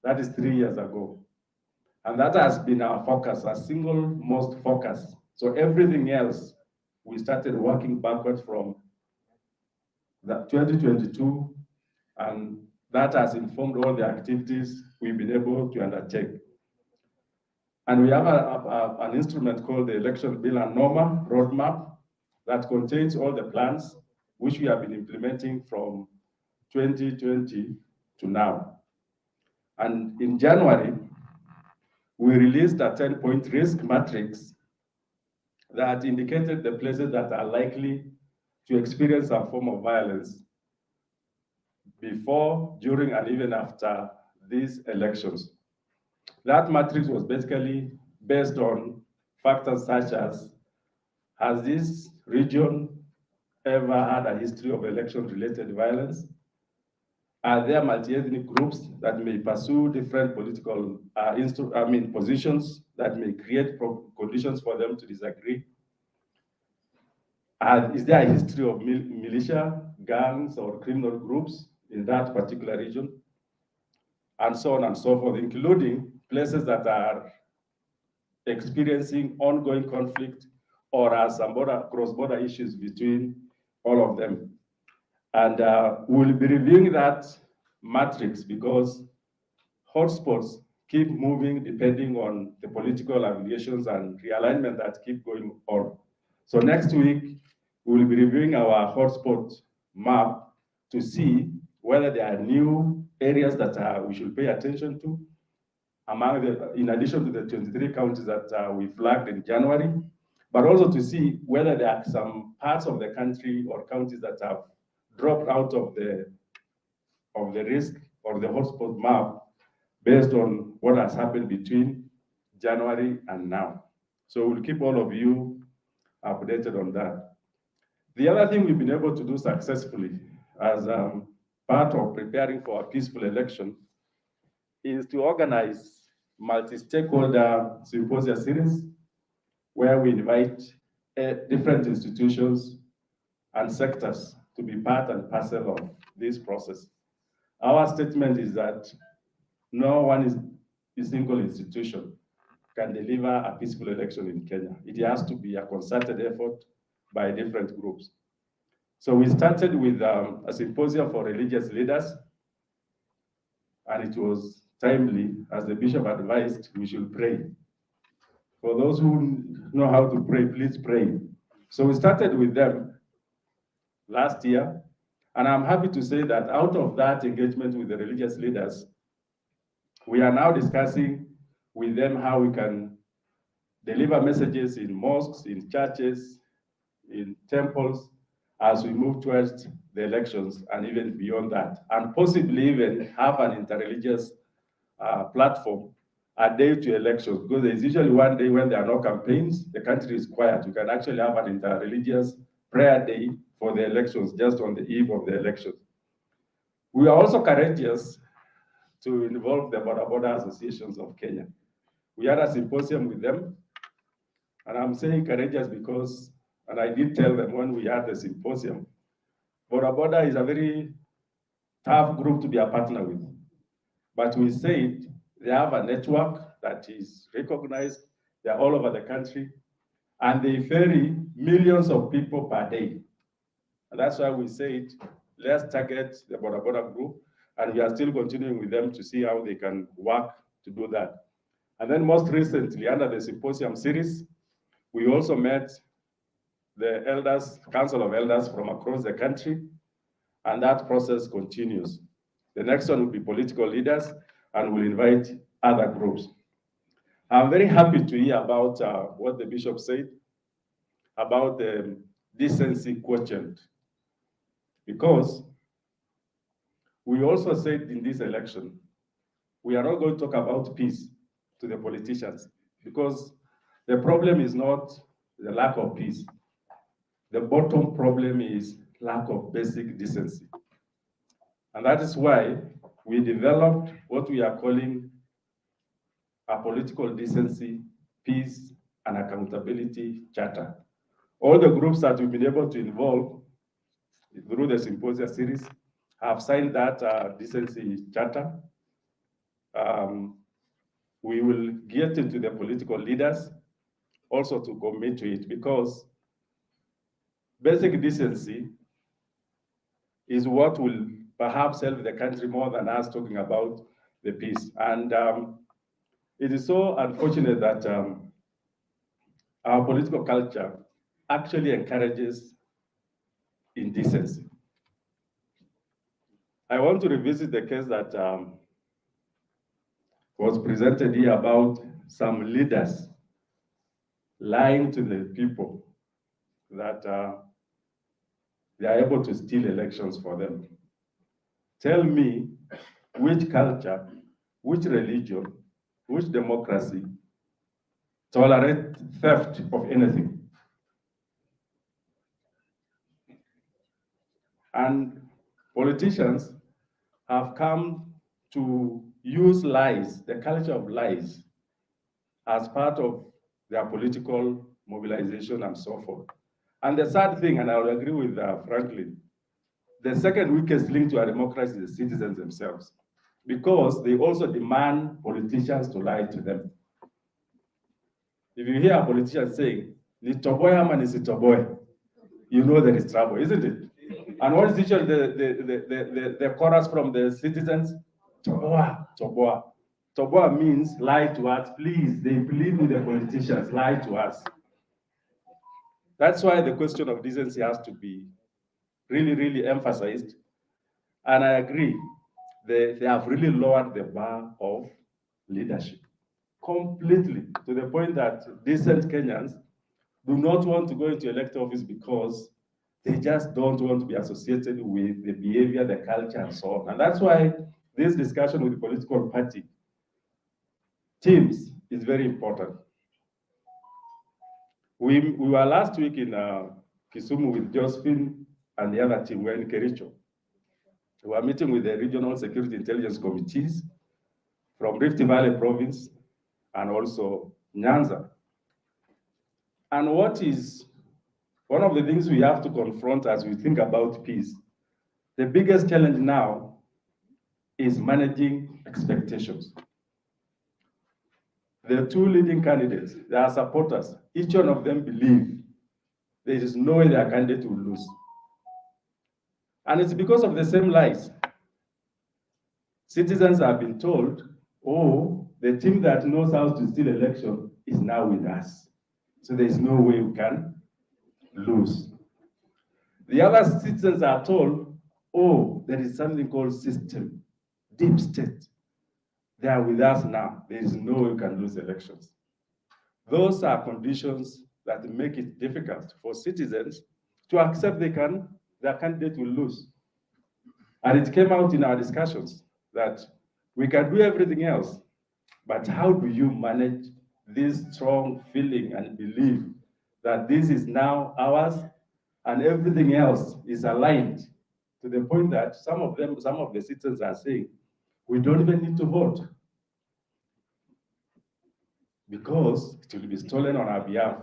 That is 3 years ago. And that has been our focus, our single most focus. So everything else, we started working backwards from that 2022, and that has informed all the activities we've been able to undertake. And we have an instrument called the Election Bill and Norma Roadmap that contains all the plans which we have been implementing from 2020 to now. And in January, we released a 10-point risk matrix that indicated the places that are likely to experience some form of violence before, during, and even after these elections. That matrix was basically based on factors such as, has this region ever had a history of election-related violence? Are there multi-ethnic groups that may pursue different political positions that may create conditions for them to disagree? Is there a history of militia, gangs, or criminal groups in that particular region? And so on and so forth, including places that are experiencing ongoing conflict or are some cross-border issues between all of them. And we'll be reviewing that matrix because hotspots keep moving depending on the political affiliations and realignment that keep going on. So next week, we'll be reviewing our hotspot map to see whether there are new areas that we should pay attention to, in addition to the 23 counties that we flagged in January, but also to see whether there are some parts of the country or counties that have dropped out of the risk or the hotspot map based on what has happened between January and now. So we'll keep all of you updated on that. The other thing we've been able to do successfully as part of preparing for a peaceful election is to organize multi-stakeholder symposia series where we invite different institutions and sectors to be part and parcel of this process. Our statement is that no one single institution can deliver a peaceful election in Kenya. It has to be a concerted effort by different groups. So we started with a symposium for religious leaders, and it was timely, as the bishop advised, we should pray. For those who know how to pray, please pray. So we started with them last year, and I'm happy to say that out of that engagement with the religious leaders, we are now discussing with them how we can deliver messages in mosques, in churches, in temples, as we move towards the elections and even beyond that, and possibly even have an interreligious platform a day to elections, because there's usually one day when there are no campaigns, the country is quiet. You can actually have an interreligious prayer day for the elections, just on the eve of the elections. We are also courageous to involve the border associations of Kenya. We had a symposium with them, and I'm saying courageous because, and I did tell them when we had the symposium, border is a very tough group to be a partner with. But we said they have a network that is recognized. They're all over the country, and they ferry millions of people per day. And that's why we said, let's target the border group, and we are still continuing with them to see how they can work to do that. And then most recently, under the symposium series, we also met the elders, Council of Elders from across the country, and that process continues. The next one will be political leaders, and we'll invite other groups. I'm very happy to hear about what the bishop said about the decency quotient, because we also said in this election, we are not going to talk about peace to the politicians, because the problem is not the lack of peace. The bottom problem is lack of basic decency. And that is why we developed what we are calling a political decency, peace, and accountability charter. All the groups that we've been able to involve through the symposia series have signed that decency charter. We will get into the political leaders also to commit to it, because basic decency is what will perhaps help the country more than us talking about the peace. And it is so unfortunate that our political culture actually encourages indecency. I want to revisit the case that was presented here about some leaders lying to the people that they are able to steal elections for them. Tell me which culture, which religion which democracy tolerate theft of anything? And politicians have come to use lies, the culture of lies, as part of their political mobilization and so forth. And the sad thing, and I will agree with Franklin, the second weakest link to our democracy is the citizens themselves, because they also demand politicians to lie to them. If you hear a politician saying, "Nitoboya man is Nitoboya," you know there is trouble, isn't it? And what is usually the chorus from the citizens? Toboa, Toboa. Toboa means lie to us, please. They believe with the politicians, lie to us. That's why the question of decency has to be really, really emphasized. And I agree, they have really lowered the bar of leadership completely, to the point that decent Kenyans do not want to go into elected office because they just don't want to be associated with the behavior, the culture, and so on. And that's why this discussion with the political party teams is very important. We were last week in Kisumu with Josephine and the other team. We're in Kericho. We were meeting with the regional security intelligence committees from Rift Valley province and also Nyanza. And what is one of the things we have to confront as we think about peace, the biggest challenge now is managing expectations. The two leading candidates, their supporters, each one of them believe there is no way their candidate will lose. And it's because of the same lies. Citizens have been told, oh, the team that knows how to steal election is now with us. So there's no way we can lose. The other citizens are told, oh, there is something called system, deep state. They are with us now. There is no way we can lose elections. Those are conditions that make it difficult for citizens to accept their candidate will lose. And it came out in our discussions that we can do everything else, but how do you manage this strong feeling and belief that this is now ours and everything else is aligned to the point that some of the citizens are saying, we don't even need to vote because it will be stolen on our behalf.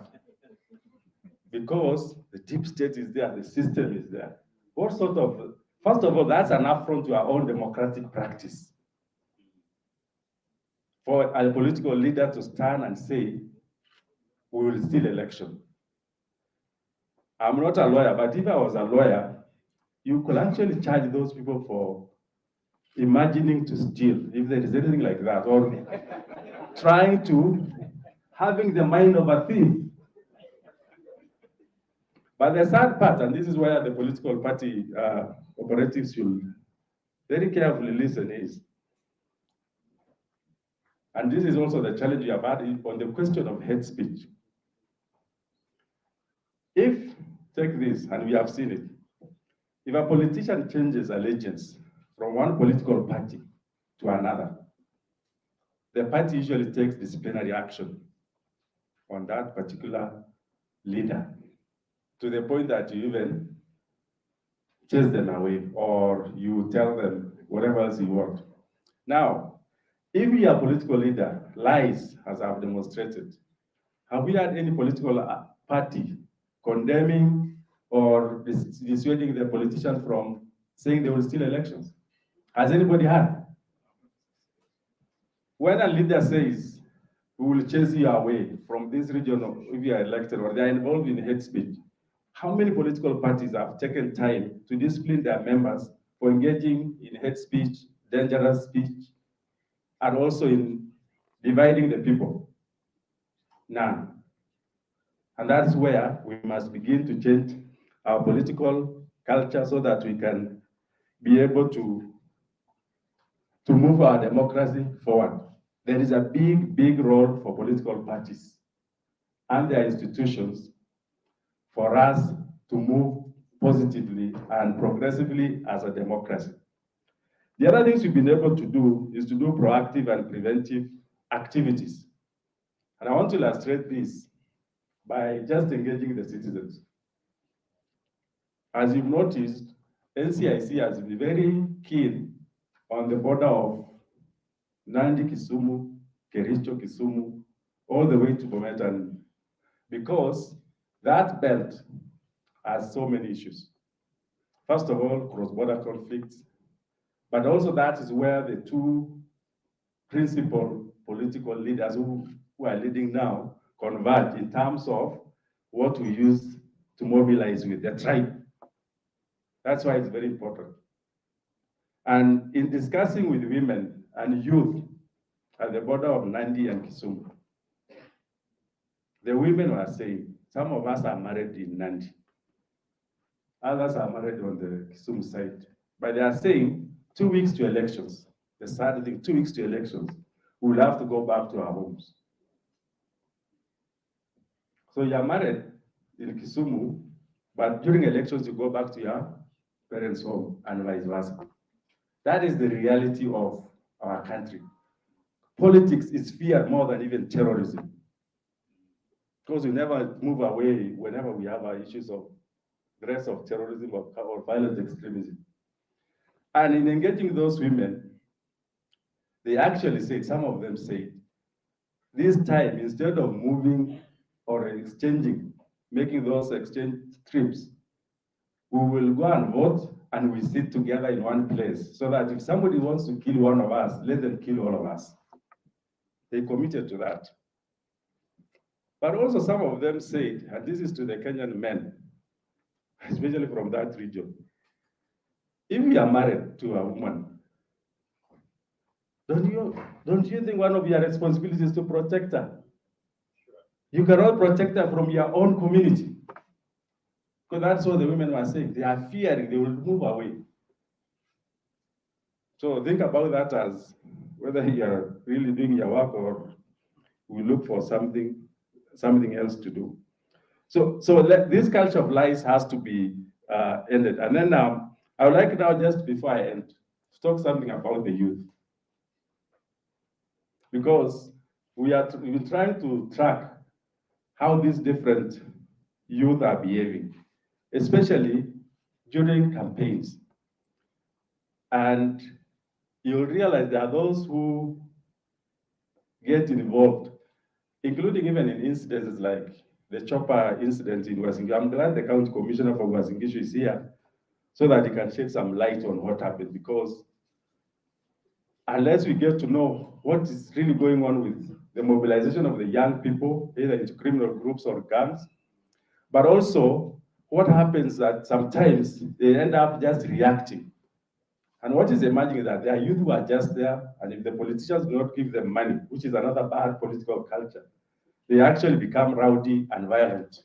Because the deep state is there, the system is there. What sort of, first of all, that's an affront to our own democratic practice. For a political leader to stand and say, we will steal election. I'm not a lawyer, but if I was a lawyer, you could actually charge those people for imagining to steal, if there is anything like that, or trying to, having the mind of a thief. But the sad part, and this is where the political party operatives should very carefully listen is, and this is also the challenge we have had on the question of hate speech. If, take this, and we have seen it, if a politician changes allegiance from one political party to another, the party usually takes disciplinary action on that particular leader, to the point that you even chase them away or you tell them whatever else you want. Now, if your political leader lies, as I've demonstrated, have we had any political party condemning or dissuading the politicians from saying they will steal elections? Has anybody had? When a leader says, we will chase you away from this region if you are elected, or they are involved in hate speech, how many political parties have taken time to discipline their members for engaging in hate speech, dangerous speech, and also in dividing the people? None. And that's where we must begin to change our political culture so that we can be able to move our democracy forward. There is a big, big role for political parties and their institutions for us to move positively and progressively as a democracy. The other things we've been able to do is to do proactive and preventive activities. And I want to illustrate this by just engaging the citizens. As you've noticed, NCIC has been very keen on the border of Nandi, Kisumu, Kericho, Kisumu, all the way to Bomet, and because that belt has so many issues. First of all, cross-border conflicts, but also that is where the two principal political leaders who are leading now converge in terms of what we use to mobilize with the tribe. That's why it's very important. And in discussing with women and youth at the border of Nandi and Kisumu, the women were saying, some of us are married in Nandi. Others are married on the Kisumu side. But they are saying 2 weeks to elections. The sad thing, 2 weeks to elections, we'll have to go back to our homes. So you're married in Kisumu, but during elections, you go back to your parents' home and vice versa. That is the reality of our country. Politics is feared more than even terrorism, because we never move away whenever we have our issues of threats of terrorism or violent extremism. And in engaging those women, they actually said, some of them said, this time, instead of moving or exchanging, making those exchange trips, we will go and vote and we sit together in one place so that if somebody wants to kill one of us, let them kill all of us. They committed to that. But also some of them said, and this is to the Kenyan men, especially from that region, if you are married to a woman, don't you think one of your responsibilities is to protect her? You cannot protect her from your own community. Because that's what the women were saying. They are fearing they will move away. So think about that as whether you're really doing your work or we look for something else to do. So this culture of lies has to be ended. And then I would like now, just before I end, to talk something about the youth. Because we're trying to track how these different youth are behaving, especially during campaigns. And you'll realize there are those who get involved, including even in incidences like the chopper incident in Uasin. I'm glad the county commissioner for Uasin Gishu is here so that he can shed some light on what happened, because unless we get to know what is really going on with the mobilization of the young people, either into criminal groups or gangs, but also what happens that sometimes they end up just reacting. And what is emerging is that there are youth who are just there, and if the politicians do not give them money, which is another bad political culture, they actually become rowdy and violent.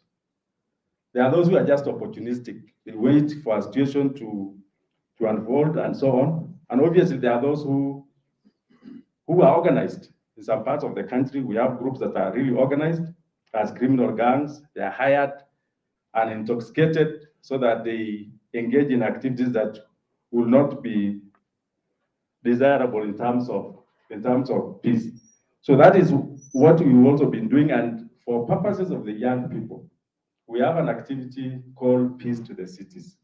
There are those who are just opportunistic. They wait for a situation to unfold and so on. And obviously there are those who are organized. In some parts of the country, we have groups that are really organized as criminal gangs. They are hired and intoxicated so that they engage in activities that will not be desirable in terms of peace. So that is what we've also been doing. And for purposes of the young people, we have an activity called Peace to the Cities.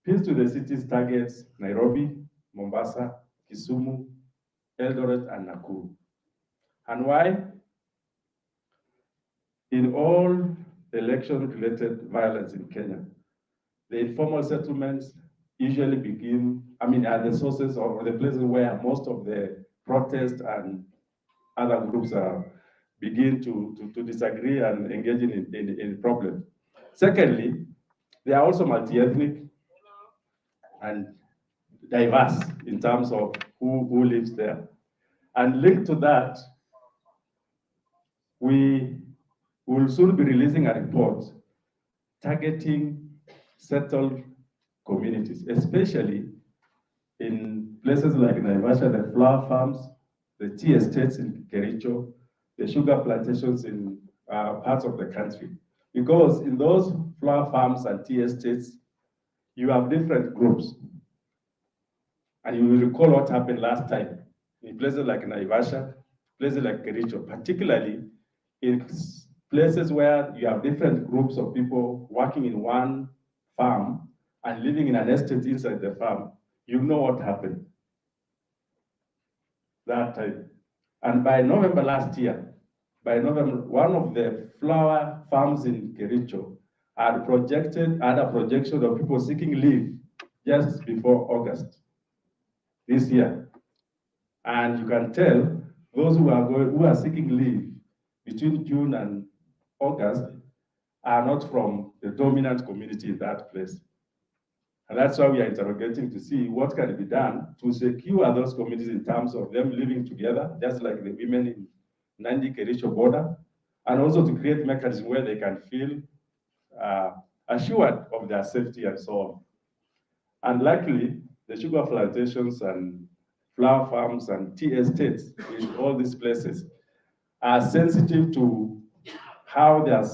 Peace to the Cities targets Nairobi, Mombasa, Kisumu, Eldoret, and Nakuru. And why? In all election-related violence in Kenya, the informal settlements usually begin, are the sources or the places where most of the protests and other groups begin to disagree and engage in problems. Secondly, they are also multi-ethnic and diverse in terms of who lives there. And linked to that, we will soon be releasing a report targeting settled communities, especially in places like Naivasha, the flower farms, the tea estates in Kericho, the sugar plantations in parts of the country. Because in those flower farms and tea estates, you have different groups. And you will recall what happened last time in places like Naivasha, places like Kericho, particularly in places where you have different groups of people working in one farm and living in an estate inside the farm, you know what happened that time. And by November last year, one of the flower farms in Kericho had a projection of people seeking leave just before August this year. And you can tell those who are seeking leave between June and August are not from the dominant community in that place. And that's why we are interrogating to see what can be done to secure those communities in terms of them living together, just like the women in Nandi Kericho border, and also to create mechanisms where they can feel assured of their safety and so on. And luckily, the sugar plantations and flower farms and tea estates in all these places are sensitive to how their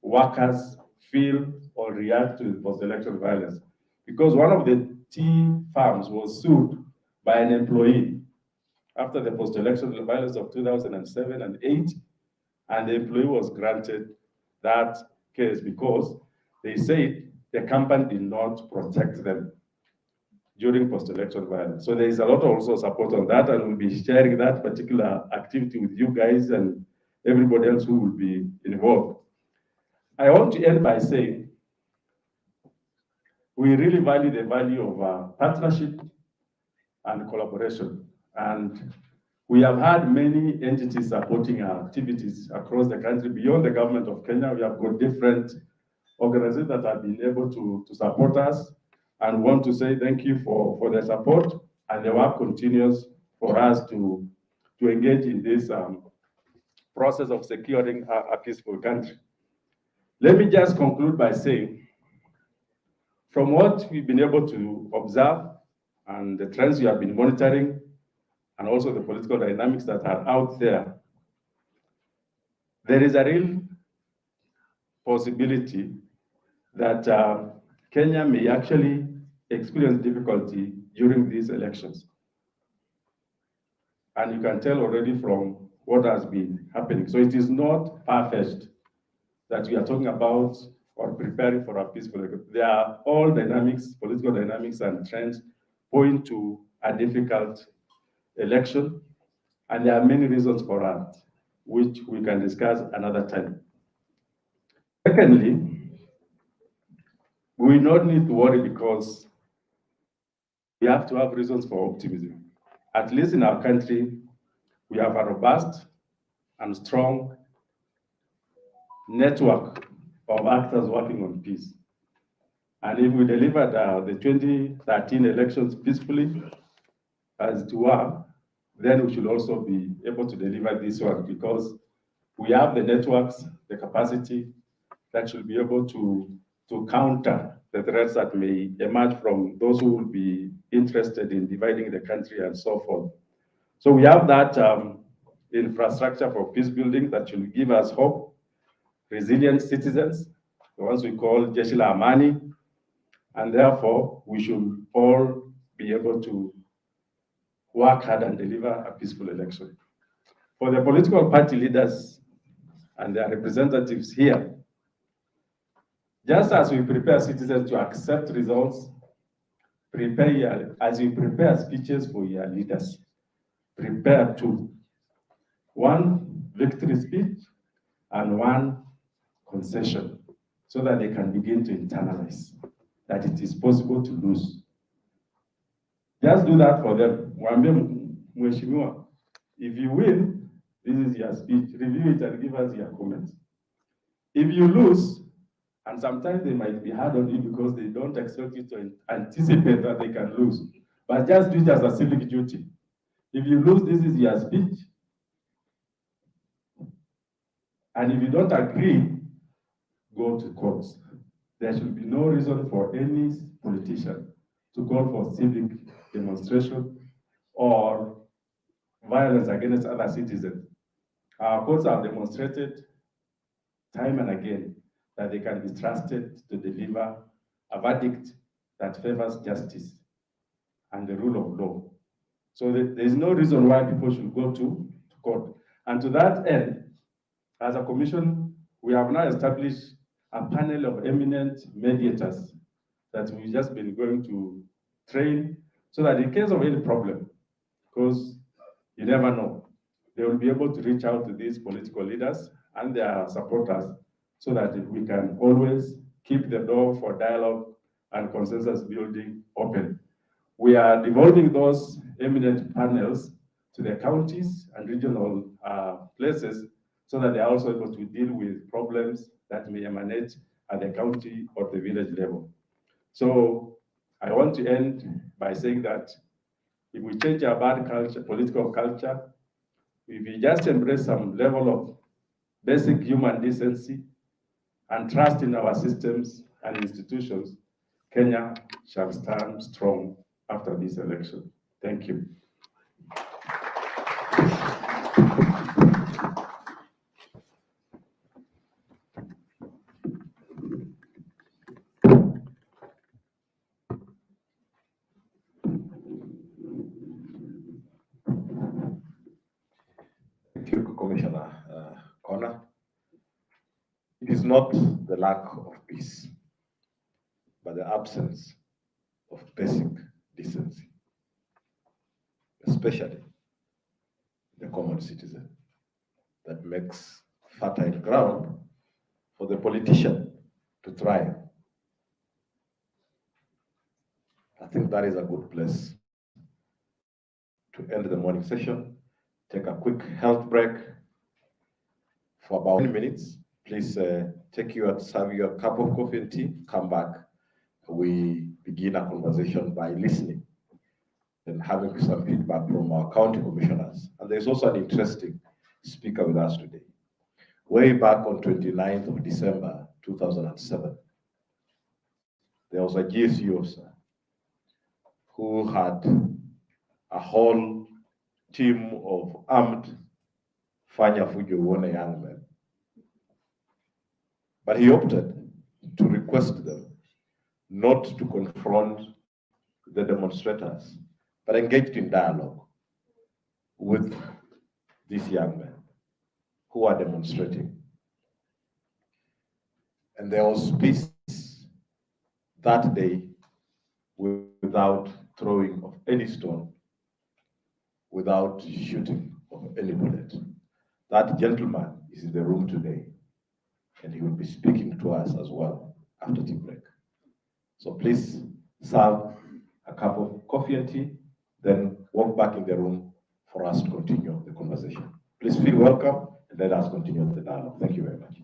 workers feel or react to post-election violence. Because one of the tea farms was sued by an employee after the post-election violence of 2007 and 8, and the employee was granted that case because they said the company did not protect them during post-election violence. So there is a lot of also support on that, and we'll be sharing that particular activity with you guys and everybody else who will be involved. I want to end by saying we really value the value of partnership and collaboration. And we have had many entities supporting our activities across the country. Beyond the government of Kenya, we have got different organizations that have been able to support us, and want to say thank you for their support, and the work continues for us to engage in this process of securing a peaceful country. Let me just conclude by saying, from what we've been able to observe and the trends we have been monitoring, and also the political dynamics that are out there, there is a real possibility that Kenya may actually experience difficulty during these elections. And you can tell already from what has been happening. So it is not far-fetched that we are talking about or preparing for a peaceful election. There are all dynamics, political dynamics and trends point to a difficult election. And there are many reasons for that, which we can discuss another time. Secondly, we do not need to worry because we have to have reasons for optimism. At least in our country, we have a robust and strong network of actors working on peace. And if we delivered the 2013 elections peacefully, as it were, then we should also be able to deliver this one, because we have the networks, the capacity that should be able to counter the threats that may emerge from those who will be interested in dividing the country and so forth. So we have that infrastructure for peace building that should give us hope, resilient citizens, the ones we call Jeshi la Amani, and therefore we should all be able to work hard and deliver a peaceful election. For the political party leaders and their representatives here, just as we prepare citizens to accept results, as we prepare speeches for your leaders, prepare two. One victory speech and one concession, so that they can begin to internalize that it is possible to lose. Just do that for them. Mheshimiwa, if you win, this is your speech. Review it and give us your comments. If you lose, and sometimes they might be hard on you because they don't expect you to anticipate that they can lose, but just do it as a civic duty. If you lose, this is your speech. And if you don't agree, go to courts. There should be no reason for any politician to call for civic demonstration or violence against other citizens. Our courts have demonstrated time and again that they can be trusted to deliver a verdict that favors justice and the rule of law. So there is no reason why people should go to court. And to that end, as a commission, we have now established a panel of eminent mediators that we've just been going to train so that in case of any problem, because you never know, they will be able to reach out to these political leaders and their supporters so that we can always keep the door for dialogue and consensus building open. We are devolving those eminent panels to the counties and regional places so that they are also able to deal with problems that may emanate at the county or the village level. So I want to end by saying that if we change our bad culture, political culture, if we just embrace some level of basic human decency and trust in our systems and institutions, Kenya shall stand strong after this election. Thank you. Thank you, Commissioner Connor. It is not the lack of peace, but the absence of basic decency, especially the common citizen, that makes fertile ground for the politician to thrive. I think that is a good place to end the morning session. Take a quick health break for about 10 minutes. Please serve your cup of coffee and tea, come back. We begin a conversation by listening and having some feedback from our county commissioners. And there's also an interesting speaker with us today. Way back on 29th of December, 2007, there was a GSU officer who had a whole team of armed Fanya Fujo Wone young men. But he opted to request them not to confront the demonstrators, but engaged in dialogue with these young men who are demonstrating. And there was peace that day without throwing of any stone, without shooting of any bullet. That gentleman is in the room today, and he will be speaking to us as well after tea break. So please serve a cup of coffee and tea, then walk back in the room for us to continue the conversation. Please feel welcome, and let us continue the dialogue. Thank you very much.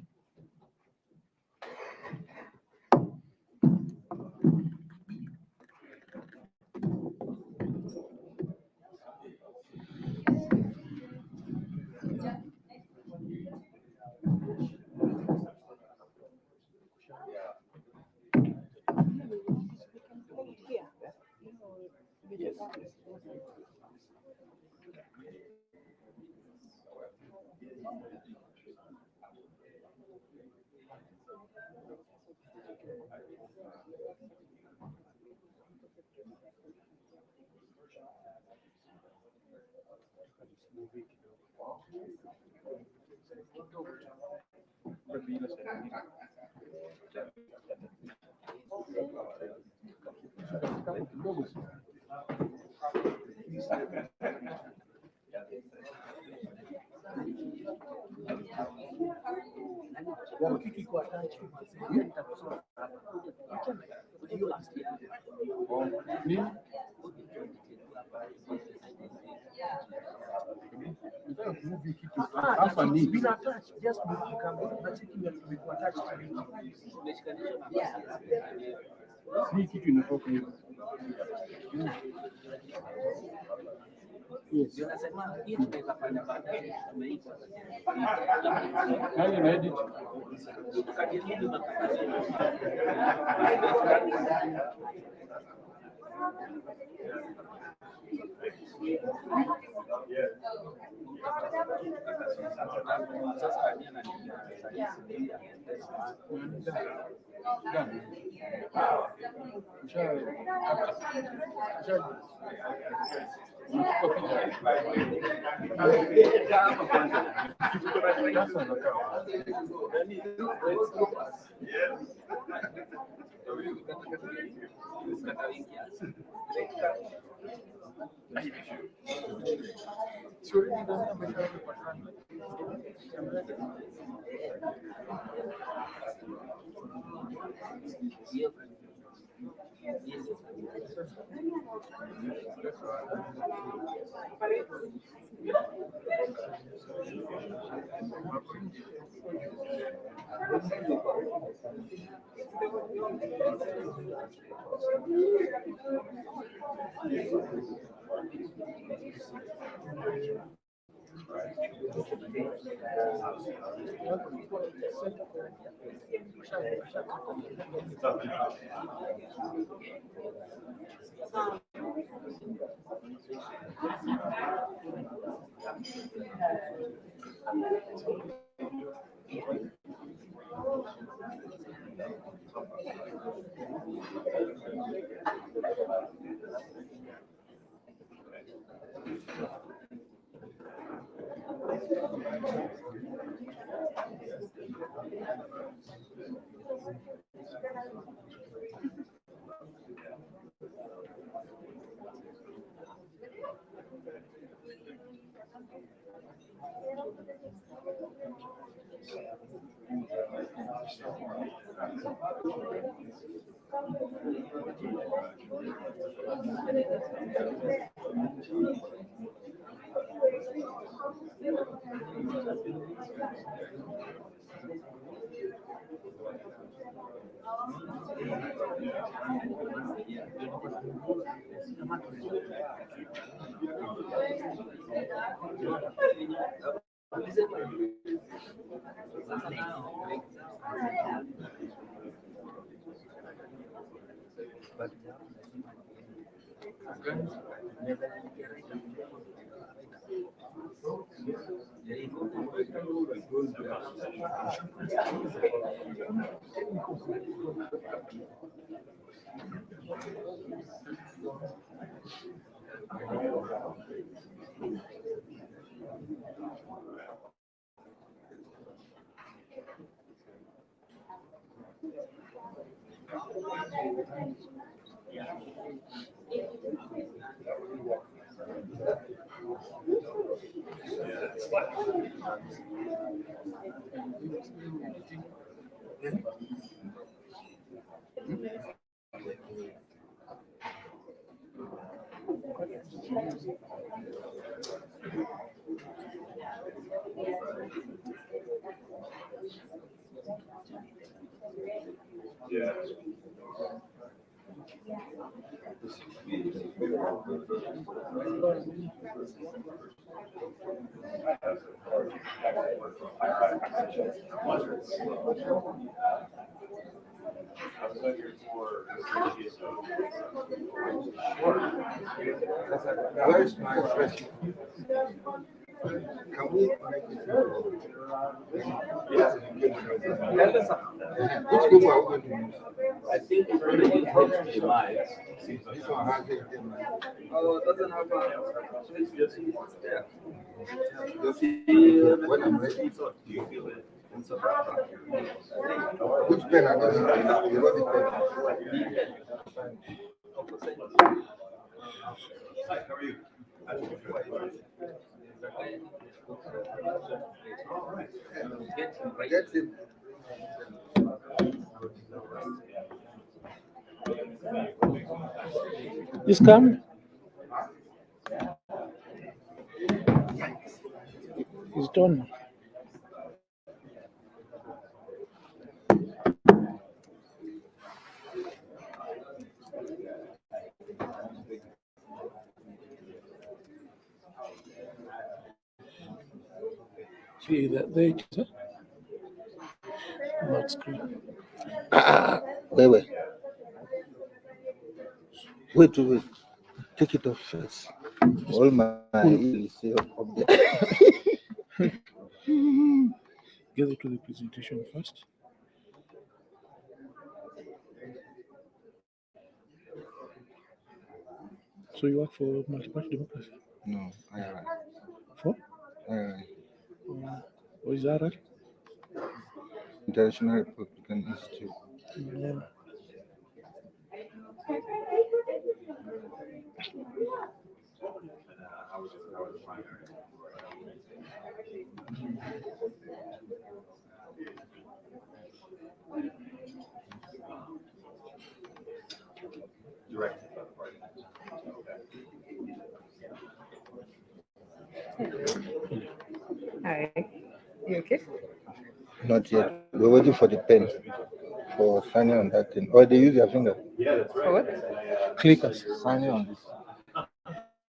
Where's my question? Can we connect it? Which group are we going to use? I think it's going to use HDMI. This one has HDMI. Oh, it doesn't have a. Yeah. When I'm ready. Do you feel it? Which pen are they using? The Rodi pen. Hi, how are you? Get him. He's come. He's done. See that there it is. Not screen. Wait. Wait. Take it off first. All my is up there. Get it to the presentation first. So you work for multi-party democracy? No, IRI. For? IRI. What is that? International Republican Institute. Yeah. Hi. You okay? Not yet. We're waiting for the pen for signing on that thing. Or they use their finger. For what? Clickers. Signing on this.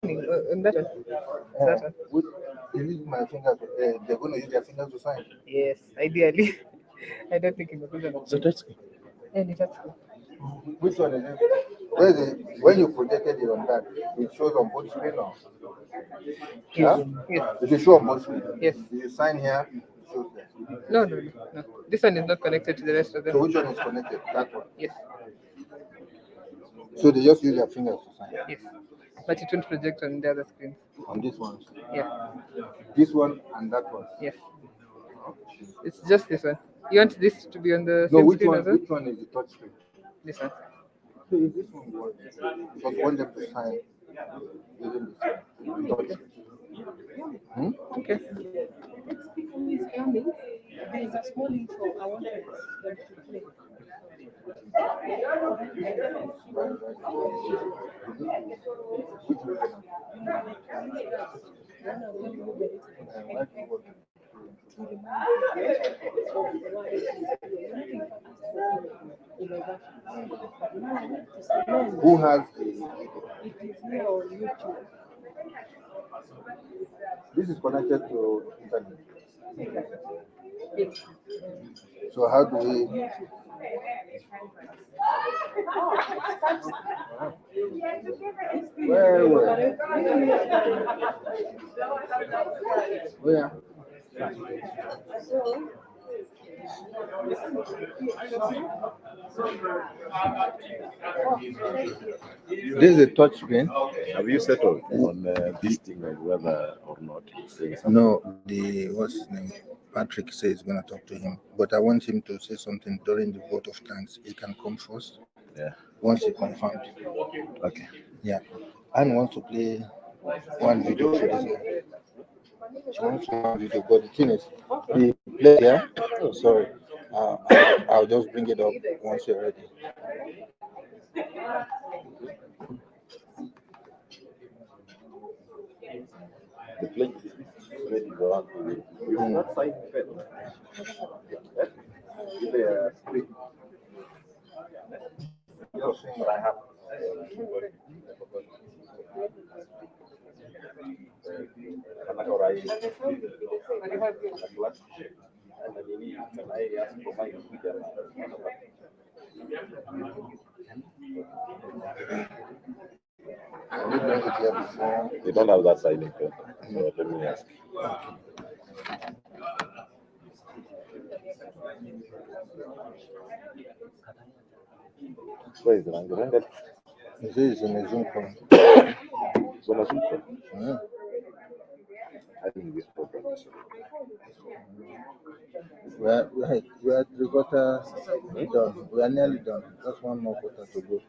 On that one. That one. You use my finger. They're going to use their fingers to sign. Yes, ideally. I don't think it was good. So that's good. And it has to. Which one is it? Where is it? When you projected it on that, it shows on both screen now. Yes. Huh? Yes. It will show on both screen. Yes. If you sign here, it shows there. No. This one is not connected to the rest of them. So which one is connected? That one. Yes. So they just use their fingers to sign. Yes. But it won't project on the other screen. On this one. Yeah. This one and that one. Yes. It's just this one. You want this to be on the No, same which screen one? as well? Which one is the touch screen? This one. So if this one works, because want them to sign using this touch screen. Okay. Who has this is connected to internet. So how do we where? This is a touch screen. Have you settled on this thing and whether or not he's saying something? No, what's his name? Patrick says he's gonna talk to him, but I want him to say something during the vote of thanks. He can come first. Yeah. Once he confirmed. Okay. Yeah. Anne wants to play one video for this guy. She wants one video, but the thing is, he play here. Oh, sorry. I'll just bring it up once you're ready. The plate is ready to run. You will not sign the pen. But I have. They don't have that signing pen. So let me ask. Where is it? This is in a Zoom call. So much info. Yeah. I think this program. We are 3/4 done. We are nearly done. Just one more quarter to go.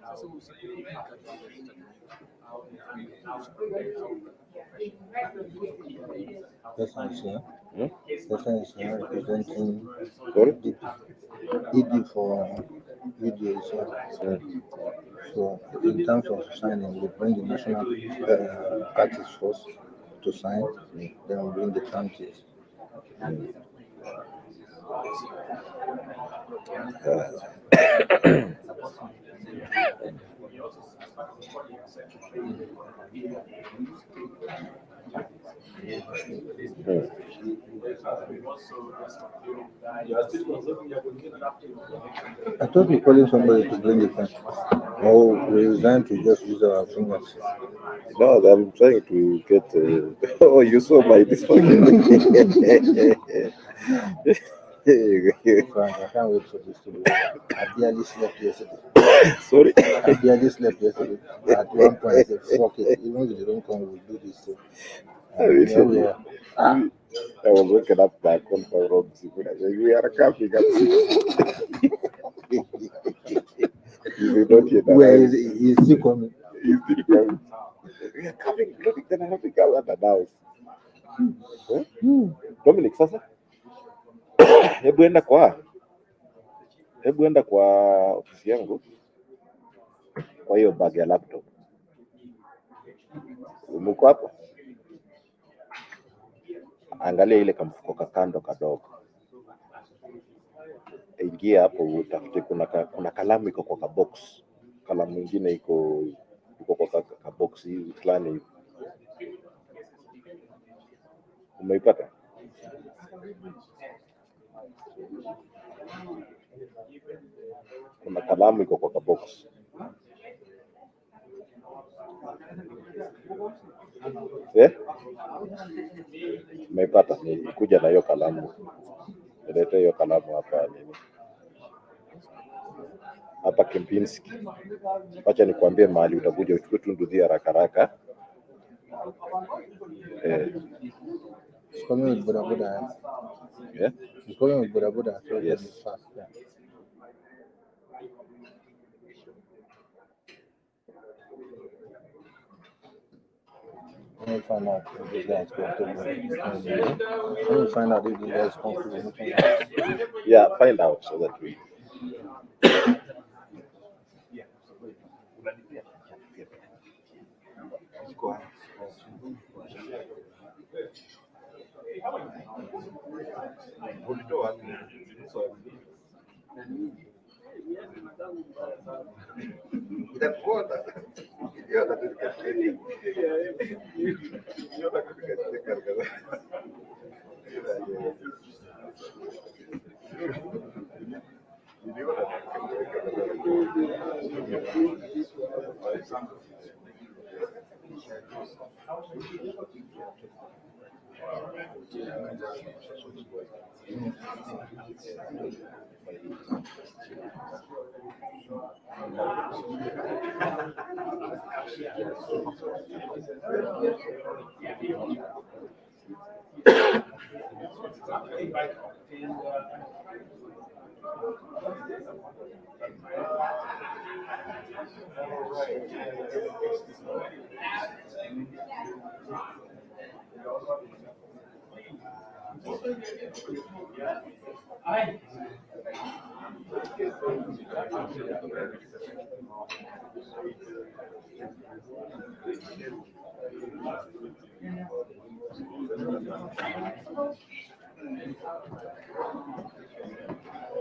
Person is here. Person is here representing ED for video is here. So in terms of signing, we bring the national parties first to sign, then we bring the counties. I thought we calling somebody to bring the pen. Oh, we resigned to just use our fingers. No, I'm trying to get. Oh, you saw my this one. Frank, I can't wait for this to be over. I barely slept yesterday. Sorry. I barely slept yesterday. At one point, I said, fuck it. Even if they don't come, we'll do this thing. And here we are. I was waking up back on my room. We are camping up. You will not hear that. Where is he? He's still coming. He's still coming. We are coming. Then I have to come at the house. Dominic, sasa hebu enda kwa ofisi yangu kwa hiyo bag ya laptop. Umuko hapo? Angalia ile kamfuko kakando kadogo. Ingia hapo utafute, kuna kalamu iko kwa box. Kalamu nyingine iko kwa box hii fulani hivi. Umeipata? Kuna kalamu iko kwa box. Umeipata? Kuja na hiyo kalamu. Nilete hiyo kalamu hapa nini? Hapa Kempinski. Acha nikwambie mahali utakuja uchukue tu nduthi haraka haraka. He's coming with Buddha Buddha. Yeah? He's coming with Buddha Buddha. So Yes. it's fast. Yeah. Let me find out if this guy is comfortable. Let me find out if this guy is comfortable. Yeah, find out so that we.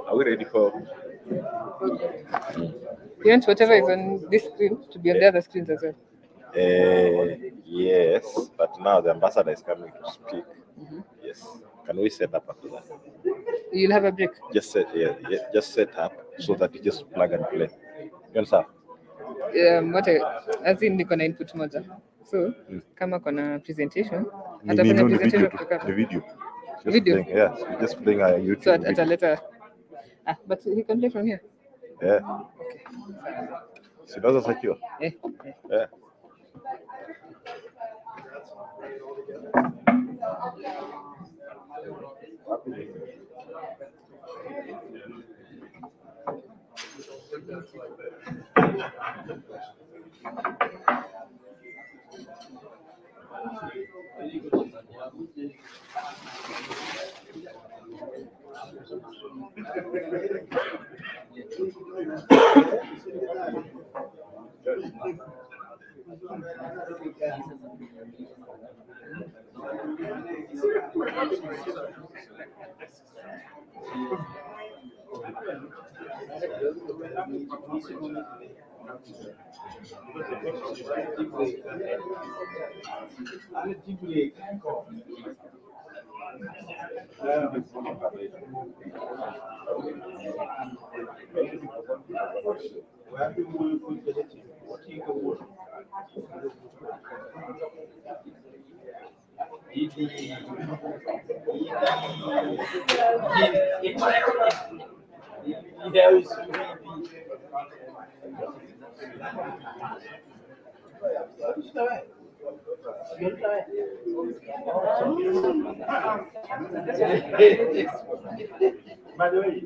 Are we ready for? You want whatever is on this screen to be on the other screens as well? Yes, but now the ambassador is coming to speak. Yes. Can we set up after that? You'll have a break. Just set up so that you just plug and play. You understand? As in niko na input moja. So, kama kuna presentation, No, atafanya the presentation video. kutoka. The video. Just Video? Playing, yes, we're just playing a YouTube So video. ataleta. But he can play from here. Yeah. Sinaweza secure. Yeah. By the way,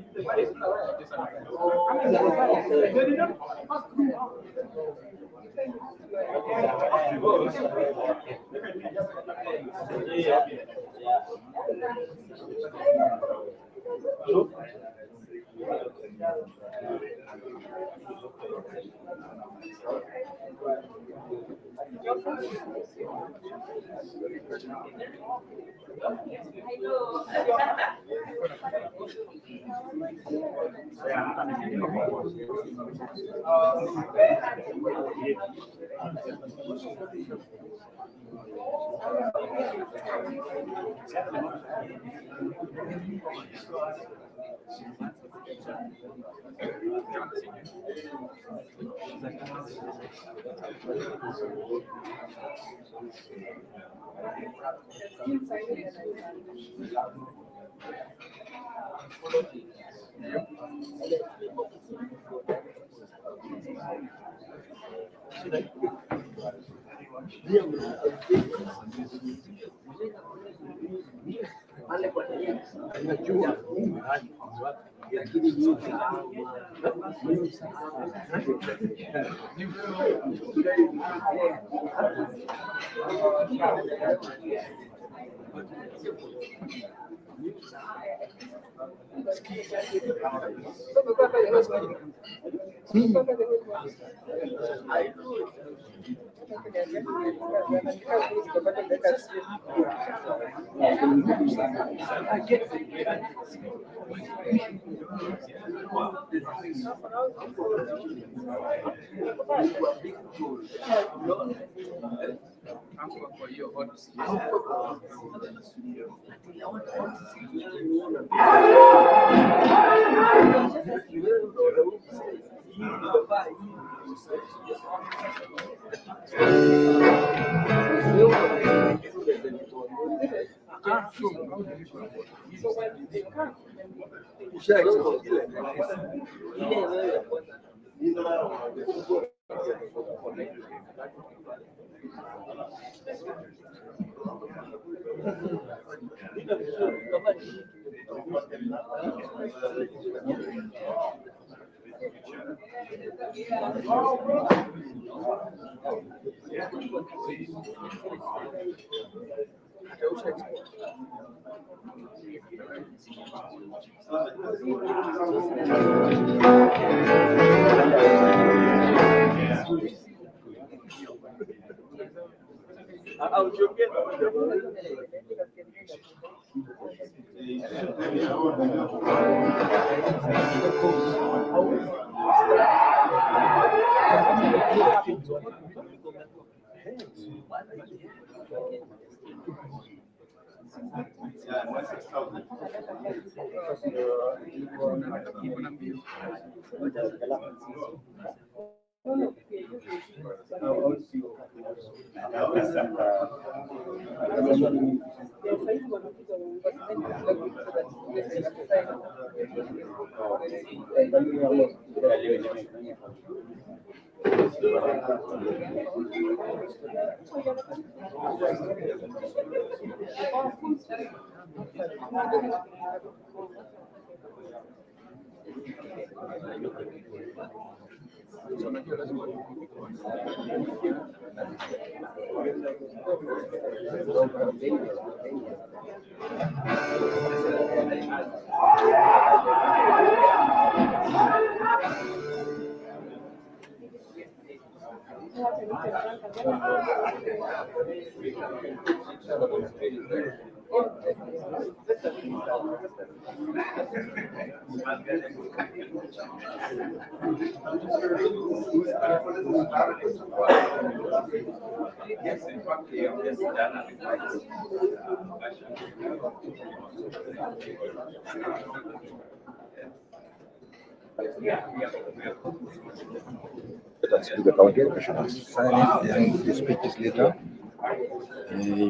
To the county, I should sign it and the speech is later.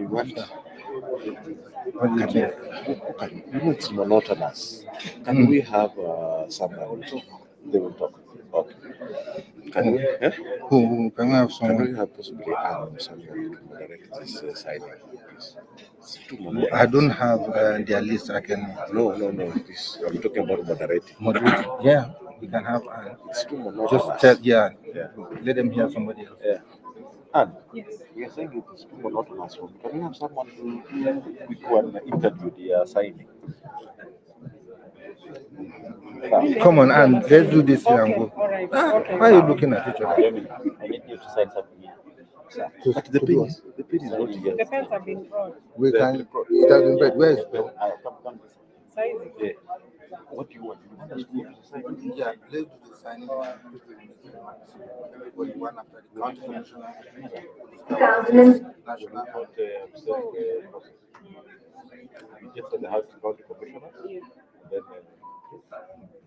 What? Only two. It's monotonous. Can we have someone talk? They will talk. Okay. Can we? Who can we have Can we someone? have possibly someone to moderate this signing? It's too I monotonous. don't have their list. I can No. This, I'm talking about moderating. moderate. Yeah, we can have. It's too monotonous. Just tell. Yeah, Yeah. let them hear somebody else. Yeah. And we are saying it is too monotonous. Can we have someone who an interview the signing? Come on, and let's do this here and go. All right. Okay. Why are you looking at each other? I need you to sign something here. But the pen is not here. The pens have been brought. We can. It has been read. Where is the pen? Come. Size. Yeah. What do you want? You want us to sign? Yeah, let's do the signing. Everybody one after the county commissioner. National. Just for the House County Commissioner. Then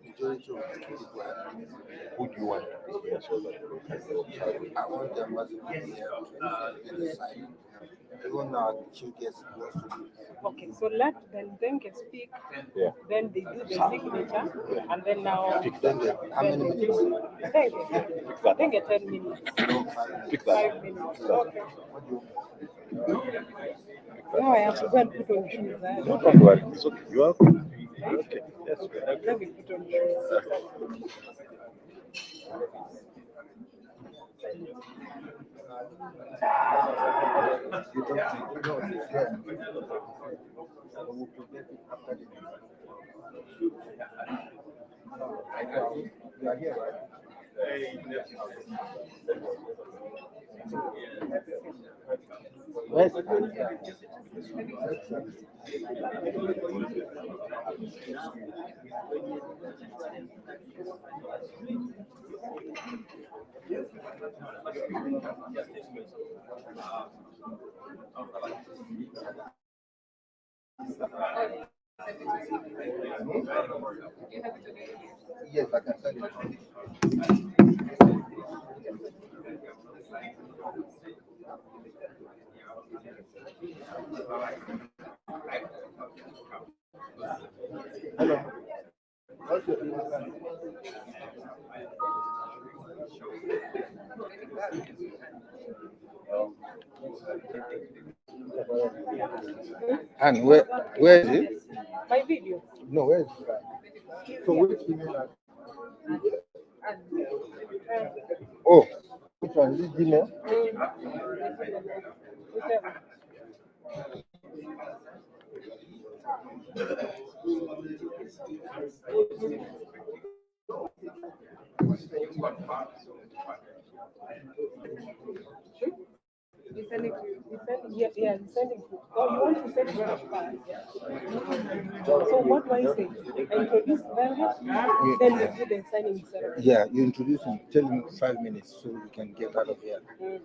Majority of the people are- who do you want to be here so that we can go? I want the ambassador here to get the signing. Even now, chief guest goes to do. Okay, so let them can speak. Yeah. Then they do the signature, and then now. How many minutes? I think it's 10 minutes. Pick that. 5 minutes. Okay. Now I have to go and put on shoes. No, don't worry. It's okay. You are okay. Yes. Let me put on shoes. You are here, right? Yes, I can send it. Hello. What's your email? And where is it? My video. No, where is it? So which email? Oh, which one? This Gmail? Whichever. You send it to, yeah, you send it to, oh, you want to send it to file. So what do I say? I introduce Velvet, then we do the signing ceremony. Yeah, you introduce him. Tell him 5 minutes so we can get out of here. And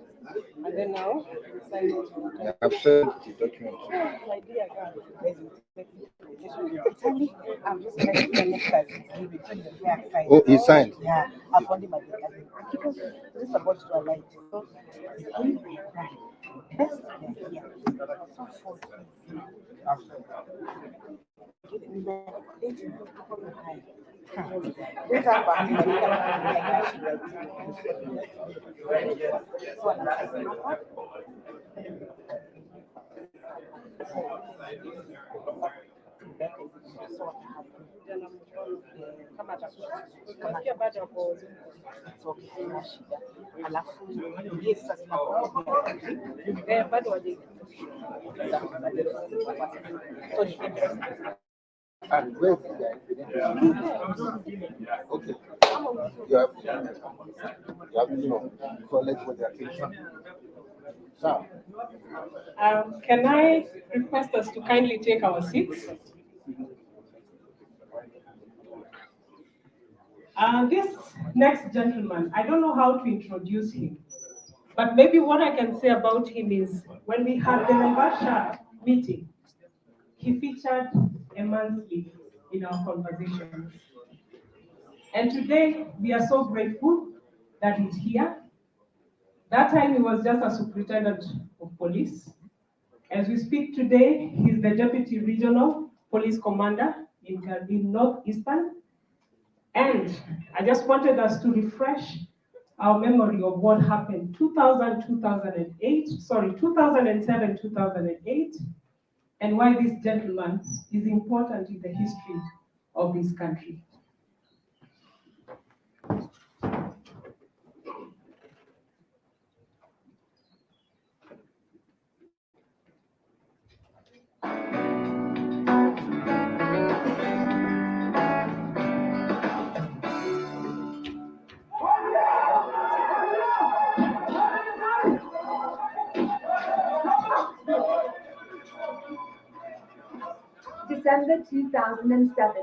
then now, we sign it. Yeah, I've sent the document. My dear God. Actually, I'm just letting the lectures give it to the back side. Oh, he signed. Yeah, I've only my because this is about to alight. So, best here. So, for And where is the okay. You have collect for the attention. Sir. Can I request us to kindly take our seats? This next gentleman, I don't know how to introduce him, but maybe what I can say about him is when we had the Rebasha meeting, he featured immensely in our conversations. And today, we are so grateful that he's here. That time, he was just a superintendent of police. As we speak today, he's the Deputy Regional Police Commander in Northeastern. And I just wanted us to refresh our memory of what happened 2007, 2008, and why this gentleman is important in the history of this country. December 2007.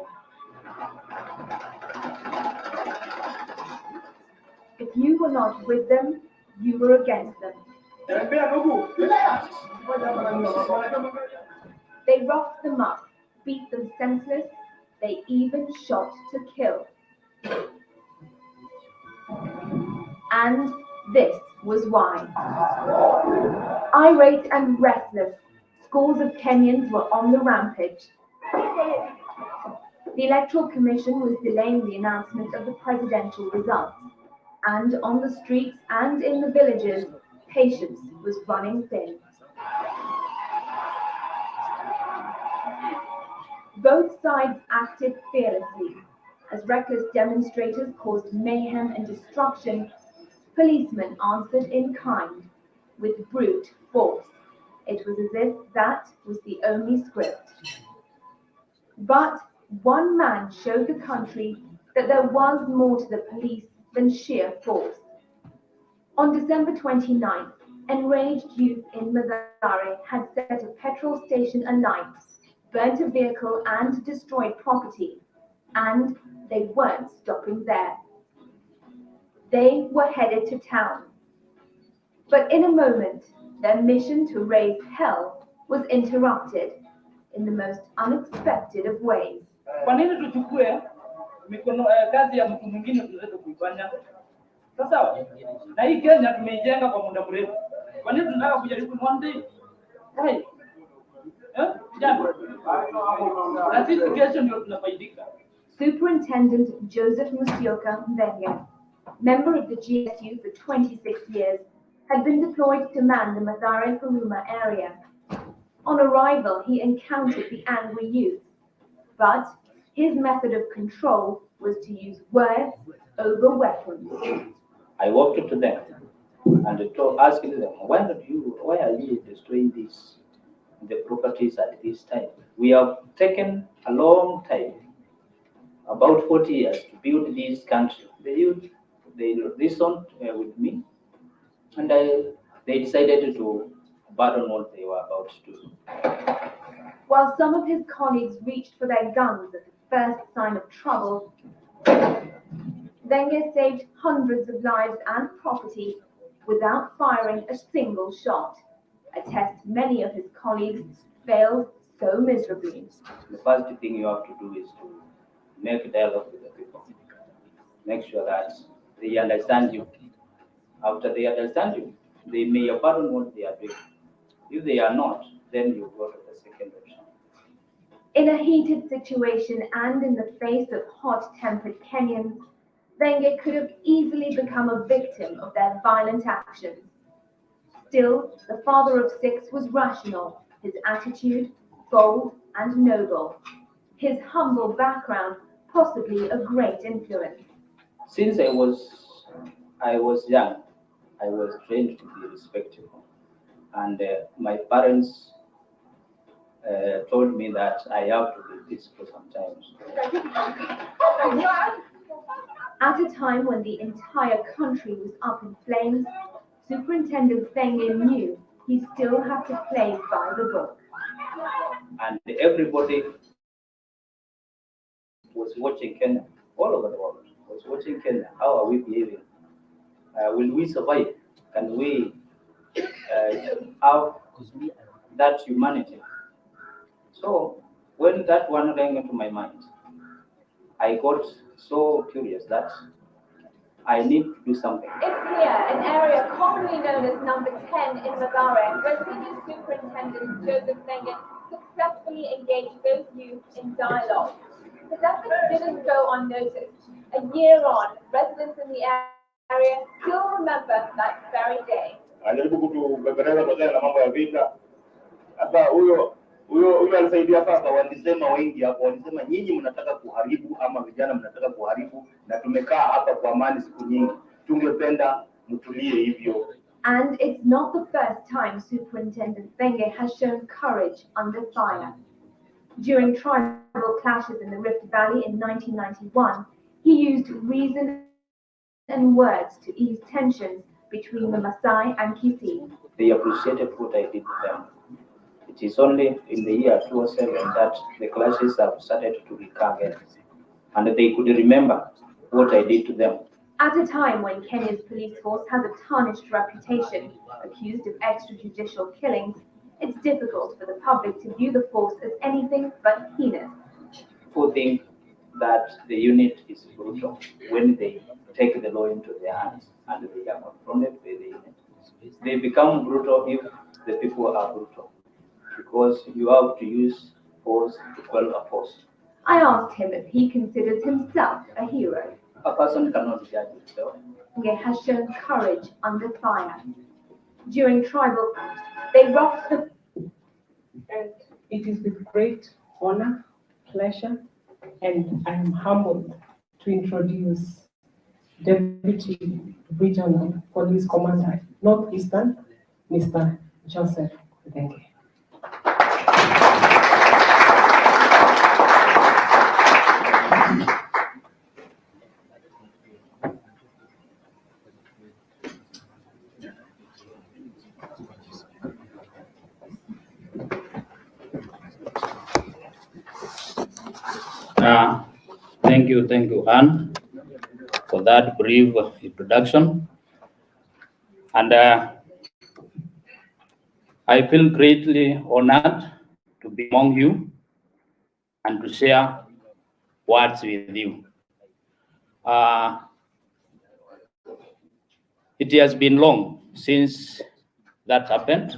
If you were not with them, you were against them. They roughed them up, beat them senseless, they even shot to kill. And this was why. Irate and restless, scores of Kenyans were on the rampage. The Electoral Commission was delaying the announcement of the presidential results, and on the streets and in the villages, patience was running thin. Both sides acted fearlessly. As reckless demonstrators caused mayhem and destruction, policemen answered in kind, with brute force. It was as if that was the only script. But one man showed the country that there was more to the police than sheer force. On December 29th, enraged youth in Mathare had set a petrol station alight, burnt a vehicle and destroyed property, and they weren't stopping there. They were headed to town. But in a moment, their mission to raise hell was interrupted in the most unexpected of ways. Kwa nini tuchukue kazi ya mtu mwingine tuweze kuifanya? Sasa na hii Kenya tumeijenga kwa muda mrefu. Kwa nini tunataka kujaribu one day? Superintendent Joseph Musyoka Mbengue, member of the GSU for 26 years, had been deployed to man the Mathare-Karuma area. On arrival, he encountered the angry youth, but his method of control was to use words over weapons. I walked up to them and asked them, why are you destroying the properties at this time? We have taken a long time, about 40 years, to build this country. The youth, they listened with me, and they decided to abandon what they were about to do. While some of his colleagues reached for their guns at the first sign of trouble, Mbengue saved hundreds of lives and property without firing a single shot, a test many of his colleagues failed so miserably. The first thing you have to do is to make dialogue with the people. Make sure that they understand you. After they understand you, they may abandon what they are doing. If they are not, then you go to the second option. In a heated situation and in the face of hot-tempered Kenyans, Mbengue could have easily become a victim of their violent actions. Still, the father of six was rational, his attitude bold and noble, his humble background possibly a great influence. Since I was young, I was trained to be respectful, and my parents told me that I have to be peaceful sometimes. At a time when the entire country was up in flames, Superintendent Mbengue knew he still had to play by the book. And everybody was watching Kenya, all over the world was watching Kenya. How are we behaving? Will we survive? Can we have that humanity? So when that one rang into my mind, I got so curious that I need to do something. It's here, an area commonly known as number 10 in Mathare, where City Superintendent Joseph Mengen successfully engaged those youth in dialogue. His efforts didn't go unnoticed. A year on, residents in the area still remember that very day. Anajaribu kutubembeleza pamoja na mambo ya vita. Sasa huyo alisaidia sasa, walisema wengi hapo, walisema nyinyi mnataka kuharibu ama vijana mnataka kuharibu, na tumekaa hapa kwa amani siku nyingi, tungependa mtulie hivyo. And it's not the first time Superintendent Benge has shown courage under fire. During tribal clashes in the Rift Valley in 1991, he used reason and words to ease tensions between the Maasai and Kisii. They appreciated what I did to them. It is only in the year 2007 that the clashes have started to recur again, and they could remember what I did to them. At a time when Kenya's police force has a tarnished reputation, accused of extrajudicial killings, it's difficult for the public to view the force as anything but heinous. People think that the unit is brutal when they take the law into their hands and they are confronted by the unit. They become brutal if the people are brutal, because you have to use force to quell a force. I asked him if he considers himself a hero. A person cannot judge himself. Benge has shown courage under fire. During tribal, they rocked the... And it is with great honor, pleasure, and I am humbled to introduce Deputy Regional Police Commander, Northeastern, Mr. Joseph Benge. Thank you, Anne, for that brief introduction. And I feel greatly honored to be among you and to share words with you. It has been long since that happened,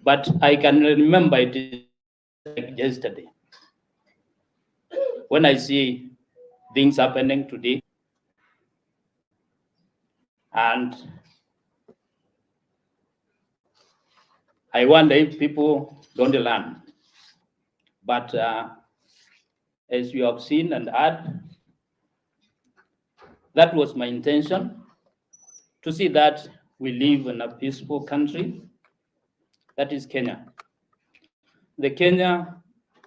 but I can remember it like yesterday. When I see things happening today, and I wonder if people don't learn. But as you have seen and heard, that was my intention, to see that we live in a peaceful country, that is Kenya. The Kenya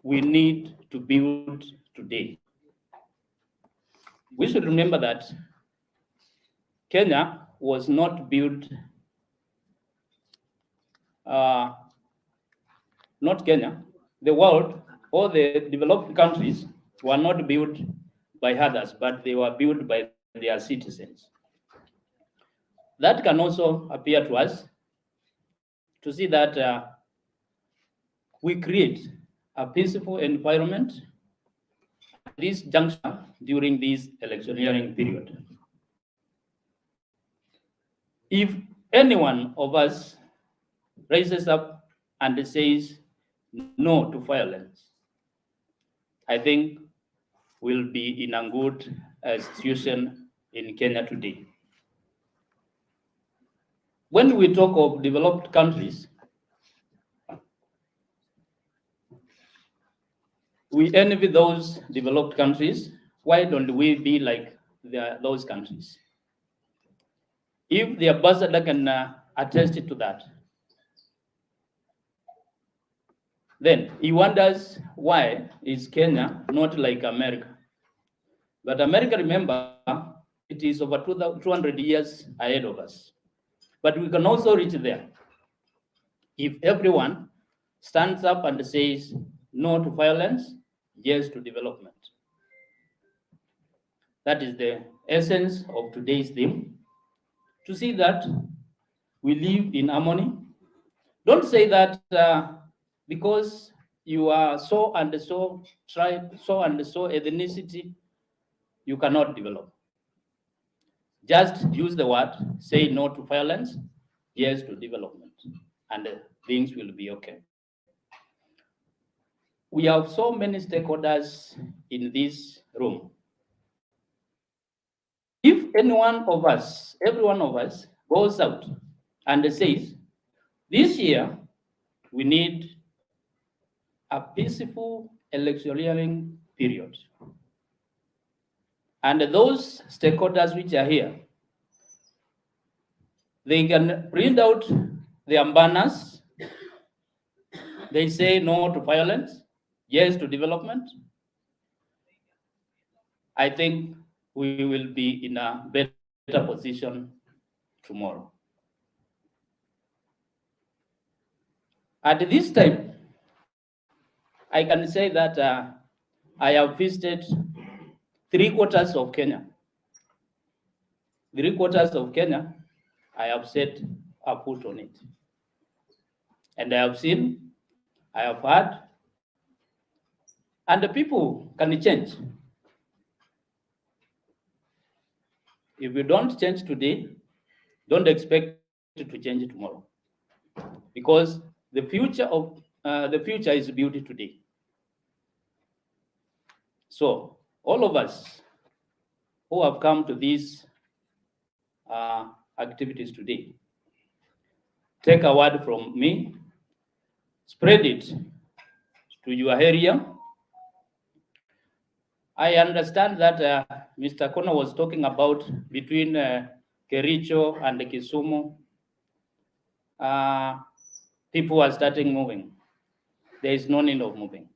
we need to build today. We should remember that Kenya was not built, not Kenya, the world, all the developed countries were not built by others, but they were built by their citizens. That can also appear to us to see that we create a peaceful environment at this juncture during this electioneering period. If any one of us raises up and says no to violence, I think we'll be in a good situation in Kenya today. When we talk of developed countries, we envy those developed countries. Why don't we be like those countries? If the ambassador can attest to that, then he wonders why is Kenya not like America? But America, remember, it is over 200 years ahead of us. But we can also reach there if everyone stands up and says no to violence, yes to development. That is the essence of today's theme, to see that we live in harmony. Don't say that because you are so and so tribe, so and so ethnicity, you cannot develop. Just use the word, say no to violence, yes to development, and things will be okay. We have so many stakeholders in this room. If any one of us, every one of us, goes out and says, this year we need a peaceful electioneering period, and those stakeholders which are here, they can print out their banners. They say no to violence, yes to development. I think we will be in a better position tomorrow. At this time, I can say that I have visited 3/4 of Kenya. 3/4 of Kenya, I have set a foot on it. And I have seen, I have heard, and the people can change. If you don't change today, don't expect it to change tomorrow, because the future is built today. So all of us who have come to these activities today, take a word from me, spread it to your area. I understand that Mr. Kono was talking about between Kericho and Kisumu, people are starting moving. There is no need of moving.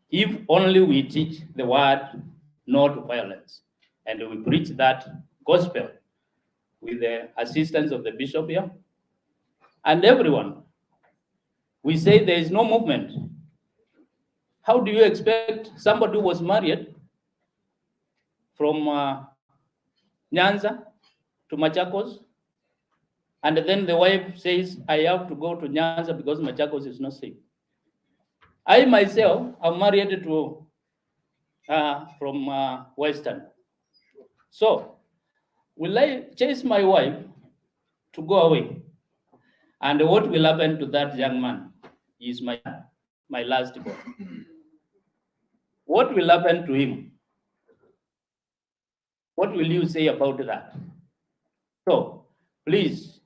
If only we teach the word no to violence, and we preach that gospel with the assistance of the bishop here and everyone, we say there is no movement. How do you expect somebody who was married from Nyanza to Machakos, and then the wife says, I have to go to Nyanza because Machakos is not safe? I myself am married to from Western. So will I chase my wife to go away? And what will happen to that young man? He is my last born. What will happen to him? What will you say about that? So please,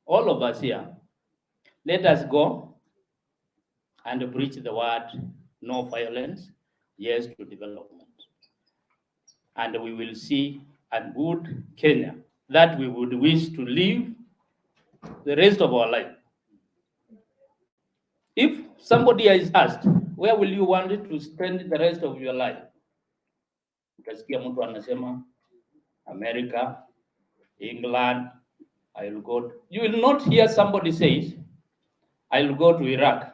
all of us here, let us go and preach the word no violence, yes to development. And we will see a good Kenya that we would wish to live the rest of our life. If somebody is asked, where will you want to spend the rest of your life? Utasikia mtu anasema America, England, I will go. You will not hear somebody say, I will go to Iraq.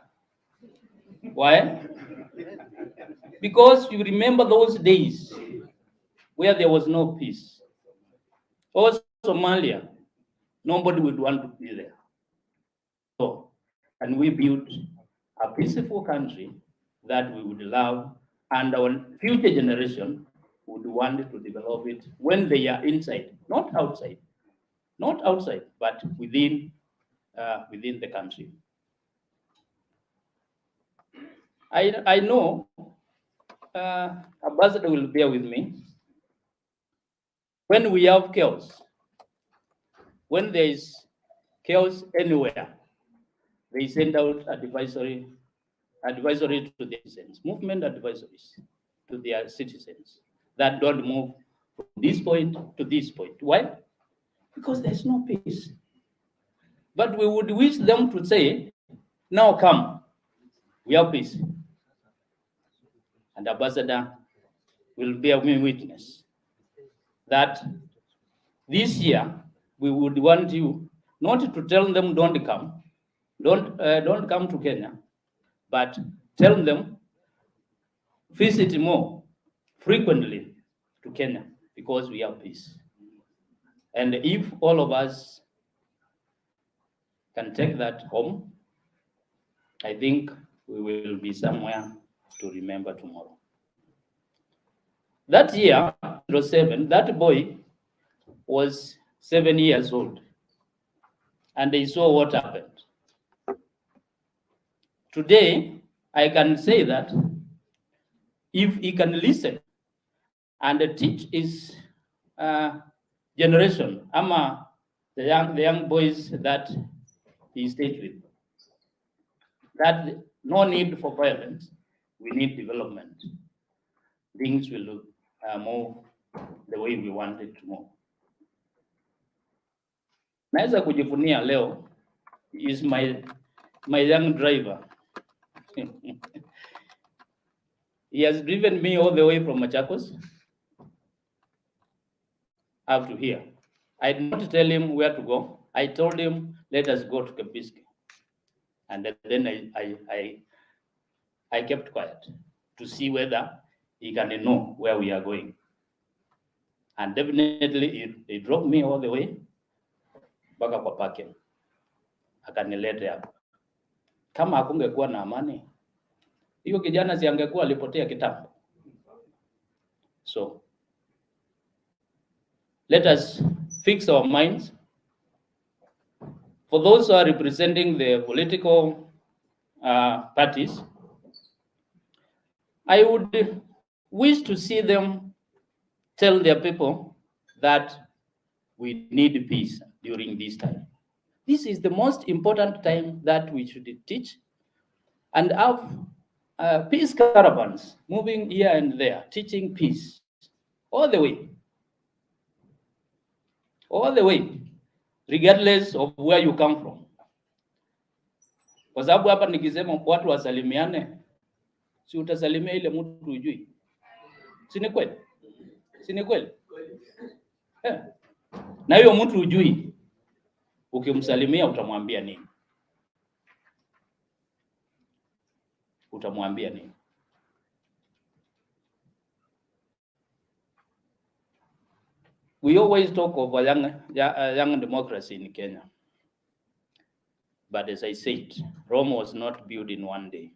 Why? Because you remember those days where there was no peace. Or Somalia, nobody would want to be there. So, and we built a peaceful country that we would love, and our future generation would want to develop it when they are inside, not outside. Not outside, but within the country. I know Ambassador will bear with me. When we have chaos, when there is chaos anywhere, they send out advisory to the citizens, movement advisories to their citizens that don't move from this point to this point. Why? Because there's no peace. But we would wish them to say, now come, we have peace. And Ambassador will bear me witness that this year we would want you not to tell them don't come to Kenya, but tell them visit more frequently to Kenya because we have peace. And if all of us can take that home, I think we will be somewhere to remember tomorrow. That year, 07, that boy was 7 years old, and they saw what happened. Today, I can say that if he can listen and teach his generation, the young boys that he stayed with, that no need for violence, we need development. Things will move the way we want it to move. Naweza kujivunia leo is my young driver. He has driven me all the way from Machakos up to here. I did not tell him where to go. I told him, let us go to Kempiski. And then I kept quiet to see whether he can know where we are going. And definitely he drove me all the way mpaka kwa parking. Akanileta hapa. Kama hakungekuwa na amani, hiyo kijana si angekuwa alipotea kitambo. So let us fix our minds. For those who are representing the political parties, I would wish to see them tell their people that we need peace during this time. This is the most important time that we should teach and have peace caravans moving here and there, teaching peace all the way, regardless of where you come from. Kwa sababu hapa nikisema watu wasalimiane, si utasalimia ile mtu hujui. Si ni kweli? Si ni kweli? Na hiyo mtu hujui, ukimsalimia utamwambia nini? Utamwambia nini? We always talk of a young democracy in Kenya. But as I said, Rome was not built in one day.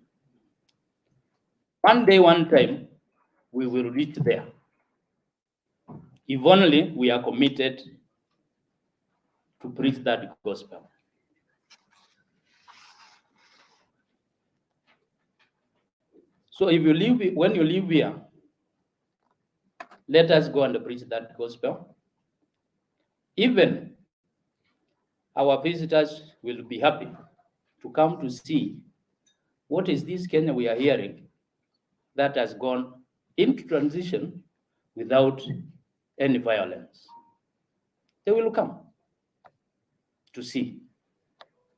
One day, one time, we will reach there. If only we are committed to preach that gospel. So if you live, when you live here, let us go and preach that gospel. Even our visitors will be happy to come to see what is this Kenya we are hearing that has gone into transition without any violence. They will come to see,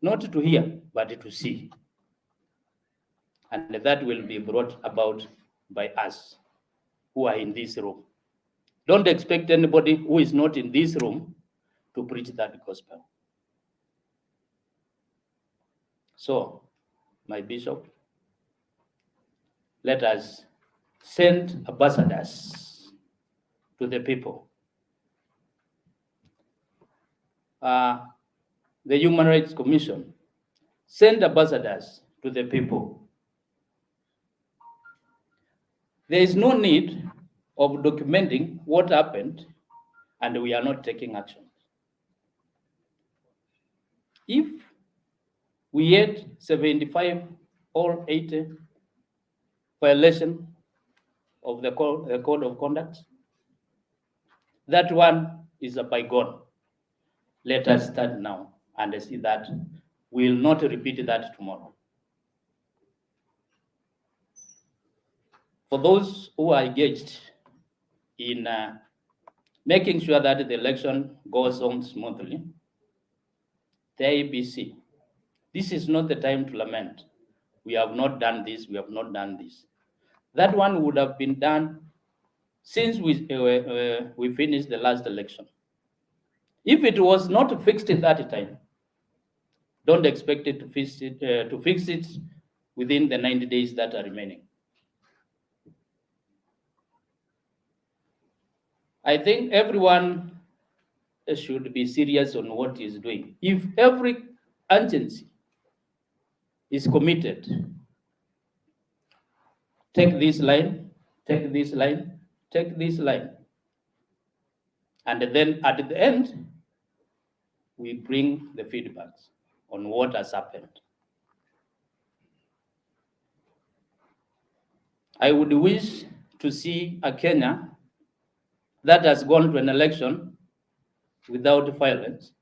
not to hear, but to see. And that will be brought about by us who are in this room. Don't expect anybody who is not in this room to preach that gospel. So, my bishop, let us send ambassadors to the people. The Human Rights Commission, send ambassadors to the people. There is no need of documenting what happened and we are not taking action. If we had 75 or 80 violation of the code of conduct, that one is a bygone. Let us start now and see that we will not repeat that tomorrow. For those who are engaged in making sure that the election goes on smoothly, the IEBC, this is not the time to lament. We have not done this, we have not done this. That one would have been done since we finished the last election. If it was not fixed at that time, don't expect it to fix it within the 90 days that are remaining. I think everyone should be serious on what he's doing. If every agency is committed, take this line, take this line, take this line. And then at the end, we bring the feedbacks on what has happened. I would wish to see a Kenya that has gone to an election without violence,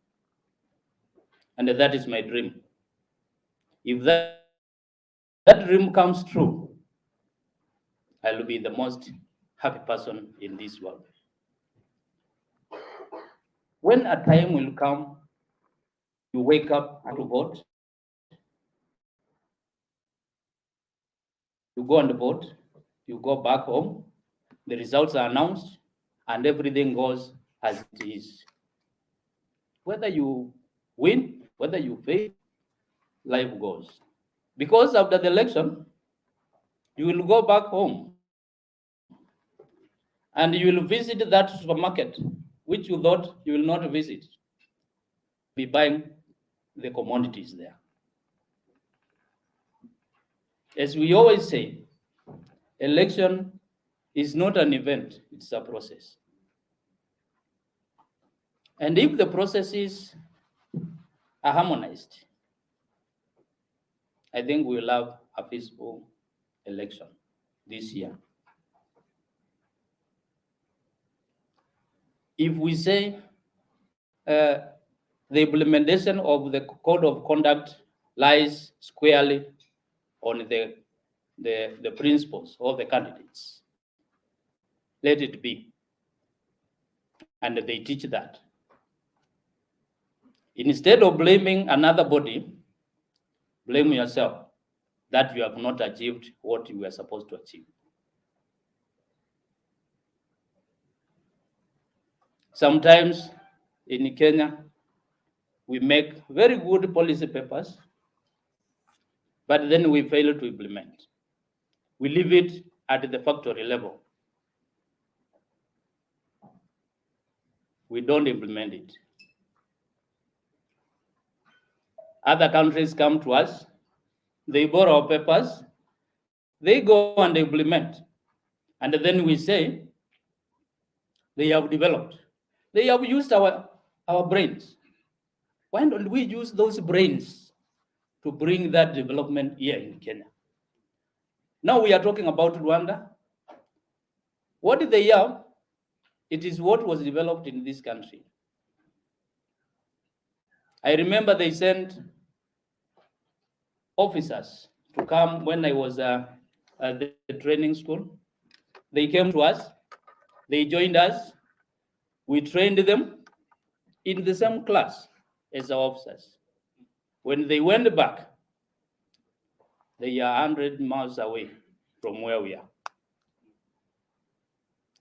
and that is my dream. If that dream comes true, I will be the most happy person in this world. When a time will come, you wake up to vote, you go and vote, you go back home, the results are announced, and everything goes as it is. Whether you win, whether you fail, life goes. Because after the election, you will go back home and you will visit that supermarket, which you thought you will not visit, be buying the commodities there. As we always say, election is not an event, it's a process. And if the processes are harmonized, I think we will have a peaceful election this year. If we say the implementation of the code of conduct lies squarely on the principles of the candidates, let it be. And they teach that. Instead of blaming another body, blame yourself that you have not achieved what you were supposed to achieve. Sometimes in Kenya, we make very good policy papers, but then we fail to implement. We leave it at the factory level. We don't implement it. Other countries come to us, they borrow our papers, they go and implement. And then we say, they have developed. They have used our brains. Why don't we use those brains to bring that development here in Kenya? Now we are talking about Rwanda. What did they have? It is what was developed in this country. I remember they sent officers to come when I was at the training school. They came to us, they joined us, we trained them in the same class as our officers. When they went back, they are 100 miles away from where we are.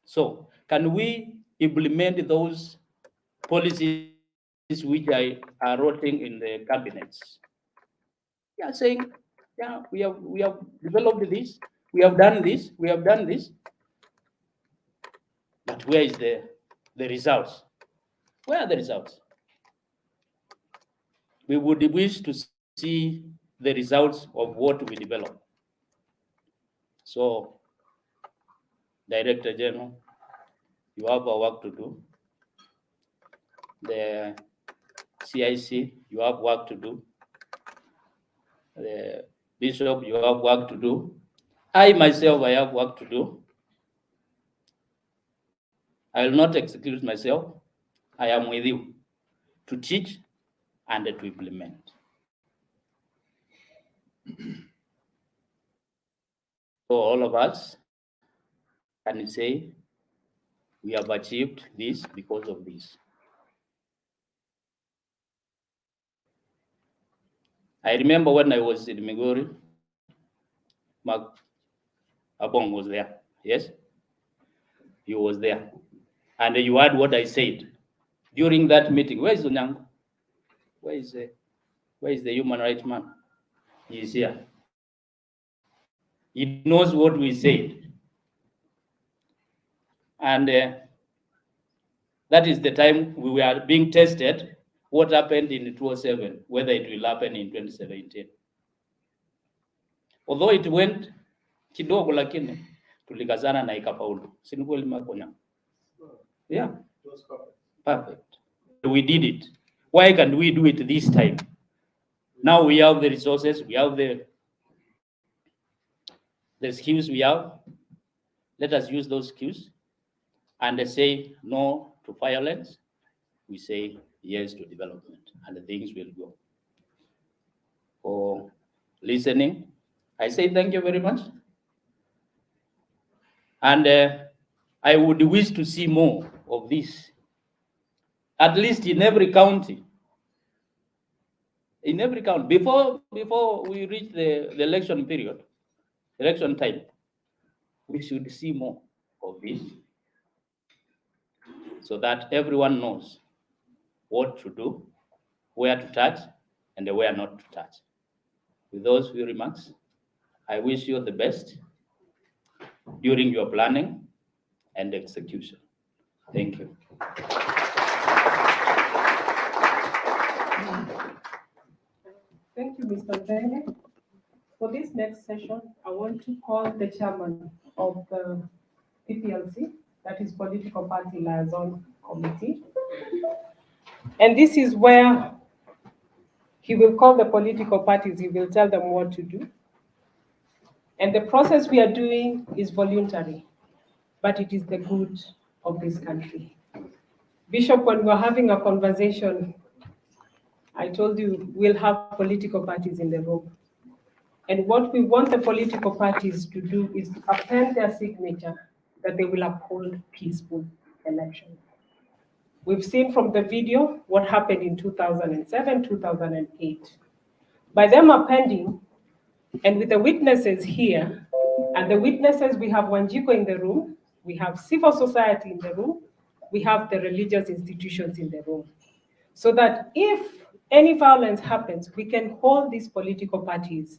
So, can we implement those policies which are rotting in the cabinets? They are saying, yeah, we have developed this, we have done this, we have done this. But where is the results? Where are the results? We would wish to see the results of what we develop. So, Director General, you have a work to do. The CIC, you have work to do. The Bishop, you have work to do. I myself, I have work to do. I will not excuse myself. I am with you to teach and to implement. So all of us can say we have achieved this because of this. I remember when I was in Migori, Mark Abong was there. Yes, he was there. And you heard what I said during that meeting. Where is Onyang? Where is the human rights man? He is here. He knows what we said. And that is the time we were being tested. What happened in 2007, whether it will happen in 2017. Although it went kidogo, lakini tulikazana na ikafaulu. Si kweli Makonya? Yeah. Perfect. We did it. Why can't we do it this time? Now we have the resources, we have the skills we have. Let us use those skills and say no to violence. We say yes to development, and things will go. For listening, I say thank you very much. And I would wish to see more of this, at least in every county. In every county, before we reach the election period, election time, we should see more of this, so that everyone knows what to do, where to touch, and where not to touch. With those few remarks, I wish you the best during your planning and execution. Thank you. Thank you, Mr. Mbele. For this next session, I want to call the chairman of the PPLC, that is Political Party Liaison Committee. And this is where he will call the political parties, he will tell them what to do. And the process we are doing is voluntary, but it is the good of this country. Bishop, when we were having a conversation, I told you we'll have political parties in the room. And what we want the political parties to do is to append their signature that they will uphold peaceful elections. We've seen from the video what happened in 2007, 2008. By them appending, and with the witnesses here, and the witnesses, we have Wanjiko in the room, we have civil society in the room, we have the religious institutions in the room. So that if any violence happens, we can hold these political parties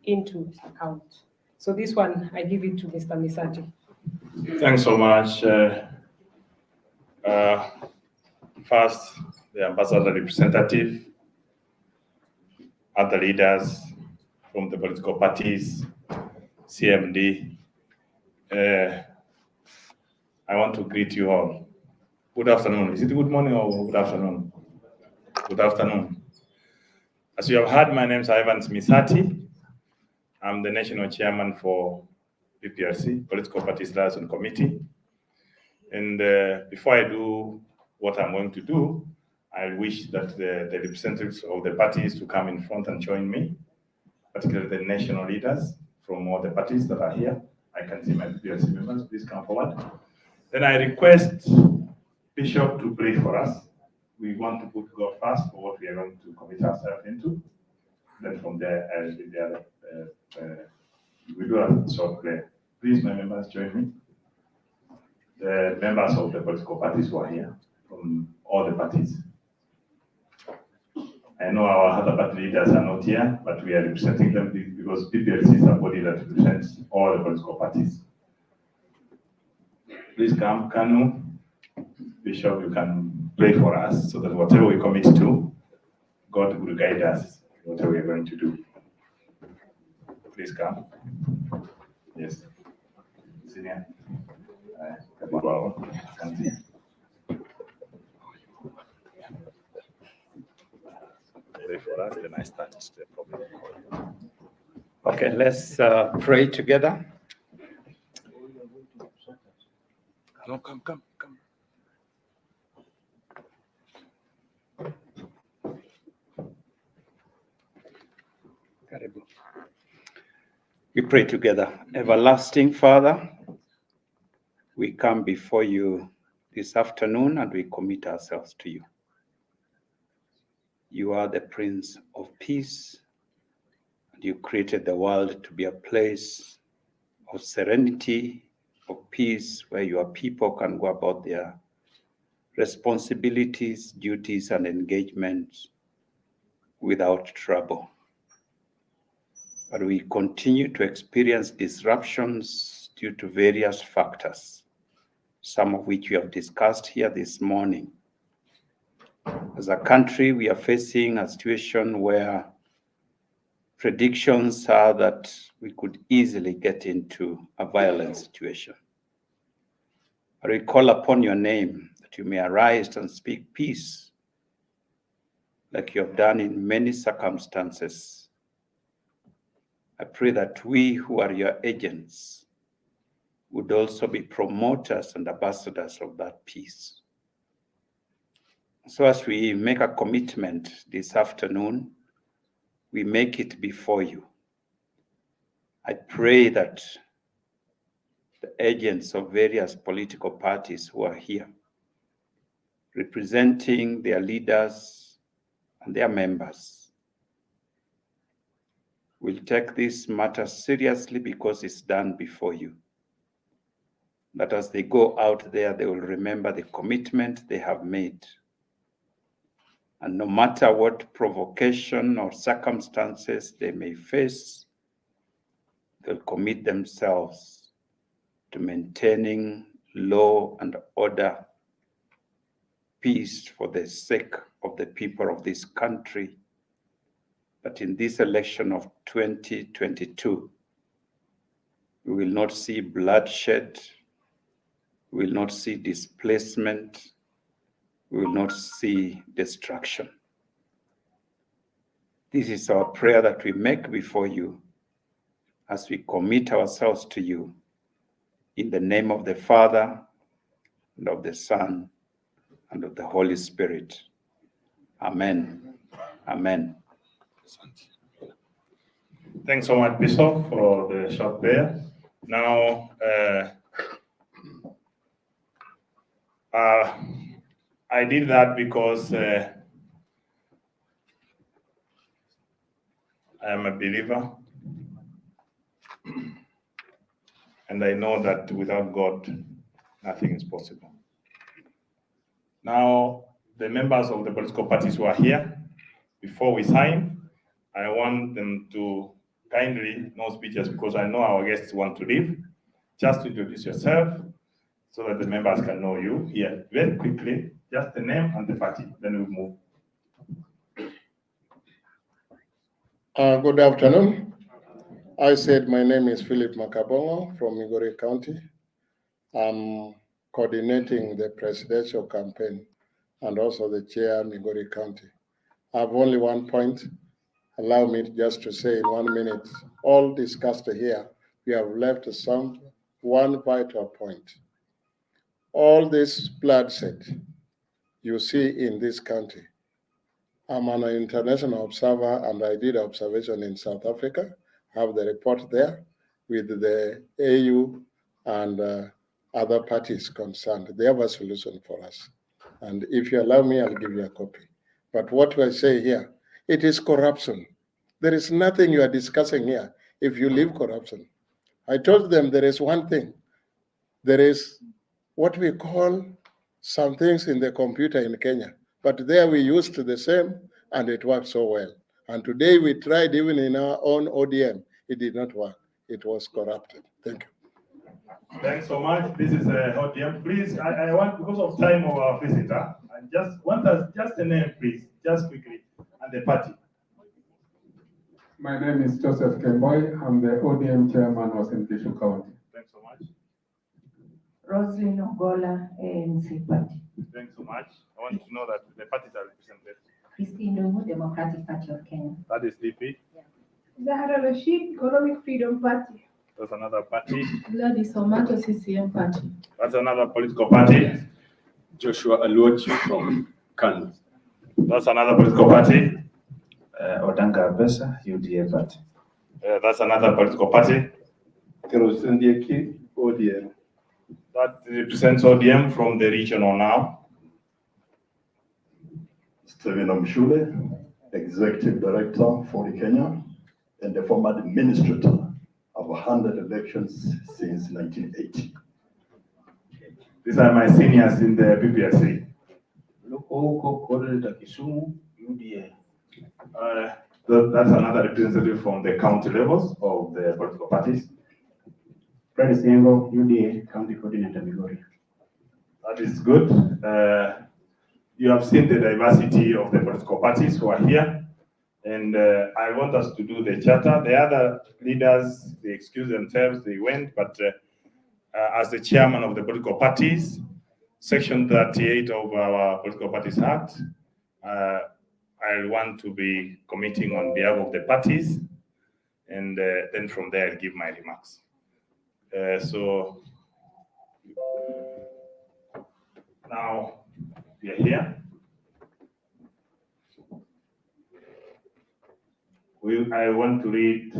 into account. So this one, I give it to Mr. Misati. Thanks so much. First, the ambassador representative, other leaders from the political parties, CMD. I want to greet you all. Good afternoon. Is it good morning or good afternoon? Good afternoon. As you have heard, my name is Ivan Misati. I'm the national chairman for PPRC, Political Parties Liaison Committee. And before I do what I'm going to do, I wish that the representatives of the parties to come in front and join me, particularly the national leaders from all the parties that are here. I can see my PPRC members, please come forward. Then I request Bishop to pray for us. We want to put God first for what we are going to commit ourselves into. Then from there, we do a short prayer. Please, my members, join me. The members of the political parties who are here, from all the parties. I know our other party leaders are not here, but we are representing them because PPLC is a body that represents all the political parties. Please come, Kanu. Bishop, you can pray for us so that whatever we commit to, God will guide us, whatever we are going to do. Please come. Yes. Senior. Pray for us, then I start the problem. Okay, let's pray together. No, come. We pray together. Everlasting Father, we come before you this afternoon and we commit ourselves to you. You are the Prince of Peace, and you created the world to be a place of serenity, of peace, where your people can go about their responsibilities, duties, and engagements without trouble. But we continue to experience disruptions due to various factors, some of which we have discussed here this morning. As a country, we are facing a situation where predictions are that we could easily get into a violent situation. But we call upon your name that you may arise and speak peace like you have done in many circumstances. I pray that we who are your agents would also be promoters and ambassadors of that peace. So as we make a commitment this afternoon, we make it before you. I pray that the agents of various political parties who are here, representing their leaders and their members, will take this matter seriously because it's done before you. That as they go out there, they will remember the commitment they have made. And no matter what provocation or circumstances they may face, they'll commit themselves to maintaining law and order, peace for the sake of the people of this country. But in this election of 2022, we will not see bloodshed, we will not see displacement, we will not see destruction. This is our prayer that we make before you as we commit ourselves to you in the name of the Father, and of the Son, and of the Holy Spirit. Amen. Amen. Thanks so much, Bishop, for the short prayer. Now, I did that because I am a believer, and I know that without God, nothing is possible. Now, the members of the political parties who are here, before we sign, I want them to kindly, no speeches because I know our guests want to leave, just introduce yourself so that the members can know you here very quickly, just the name and the party, then we move. Good afternoon. I said my name is Philip Makabongo from Migori County. I'm coordinating the presidential campaign and also the chair of Migori County. I have only one point. Allow me just to say in 1 minute, all discussed here, we have left one vital point. All this bloodshed you see in this country, I'm an international observer and I did observation in South Africa. I have the report there with the AU and other parties concerned. They have a solution for us. And if you allow me, I'll give you a copy. But what I say here, it is corruption. There is nothing you are discussing here if you leave corruption. I told them there is one thing. There is what we call some things in the computer in Kenya, but there we used the same and it worked so well. And today we tried even in our own ODM, it did not work. It was corrupted. Thank you. Thanks so much. This is ODM. Please, I want, because of time of our visitor, I just want us, just a name, please, just quickly, and the party. My name is Joseph Kemboy. I'm the ODM chairman of St. Bishop County. Thanks so much. Roslyn Ogola, ANC Party. Thanks so much. I want to know that the parties are represented. Christine Dungu, Democratic Party of Kenya. That is DP. Zahra Rashid, Economic Freedom Party. That's another party. Gladys Omato, CCM Party. That's another political party. Joshua Aluochi from Kano. That's another political party. Odanga Abesa, UDA Party. That's another political party. Kerosendieki, ODM. That represents ODM from the regional now. Stephen Omshule, Executive Director for the Kenya and the former administrator of 100 elections since 1980. These are my seniors in the PPSC. Loko Coordinator Kisumu, UDA. That's another representative from the county levels of the political parties. Fred Sengo, UDA, County Coordinator Migori. That is good. You have seen the diversity of the political parties who are here. And I want us to do the charter. The other leaders, they excused themselves, they went, but as the chairman of the political parties, Section 38 of our Political Parties Act, I'll want to be committing on behalf of the parties, and then from there I'll give my remarks. So now we are here. I want to read,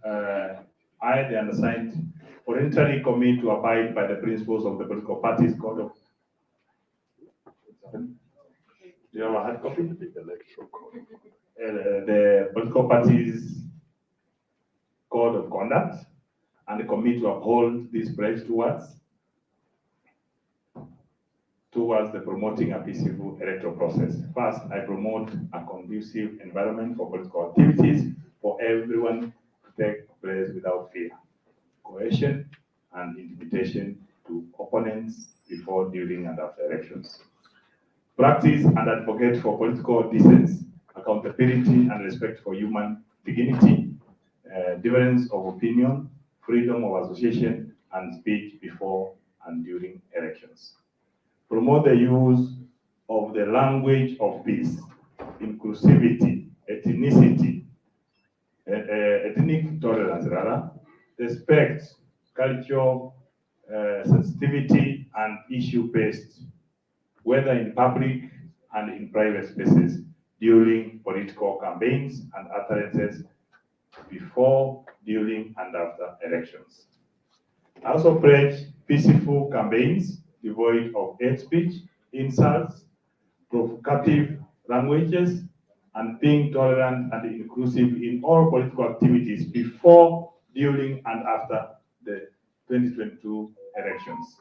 I, the undersigned, voluntarily commit to abide by the principles of the political parties code of. Do you have a hard copy? The political parties code of conduct, and commit to uphold this pledge towards the promoting a peaceful electoral process. First, I promote a conducive environment for political activities for everyone to take place without fear, coercion, and intimidation to opponents before, during, and after elections. Practice and advocate for political decency, accountability, and respect for human dignity, difference of opinion, freedom of association, and speech before and during elections. Promote the use of the language of peace, inclusivity, ethnicity, ethnic tolerance, respect, cultural sensitivity, and issue-based, whether in public and in private spaces, during political campaigns and utterances before, during, and after elections. I also pledge peaceful campaigns devoid of hate speech, insults, provocative languages, and being tolerant and inclusive in all political activities before, during, and after the 2022 elections.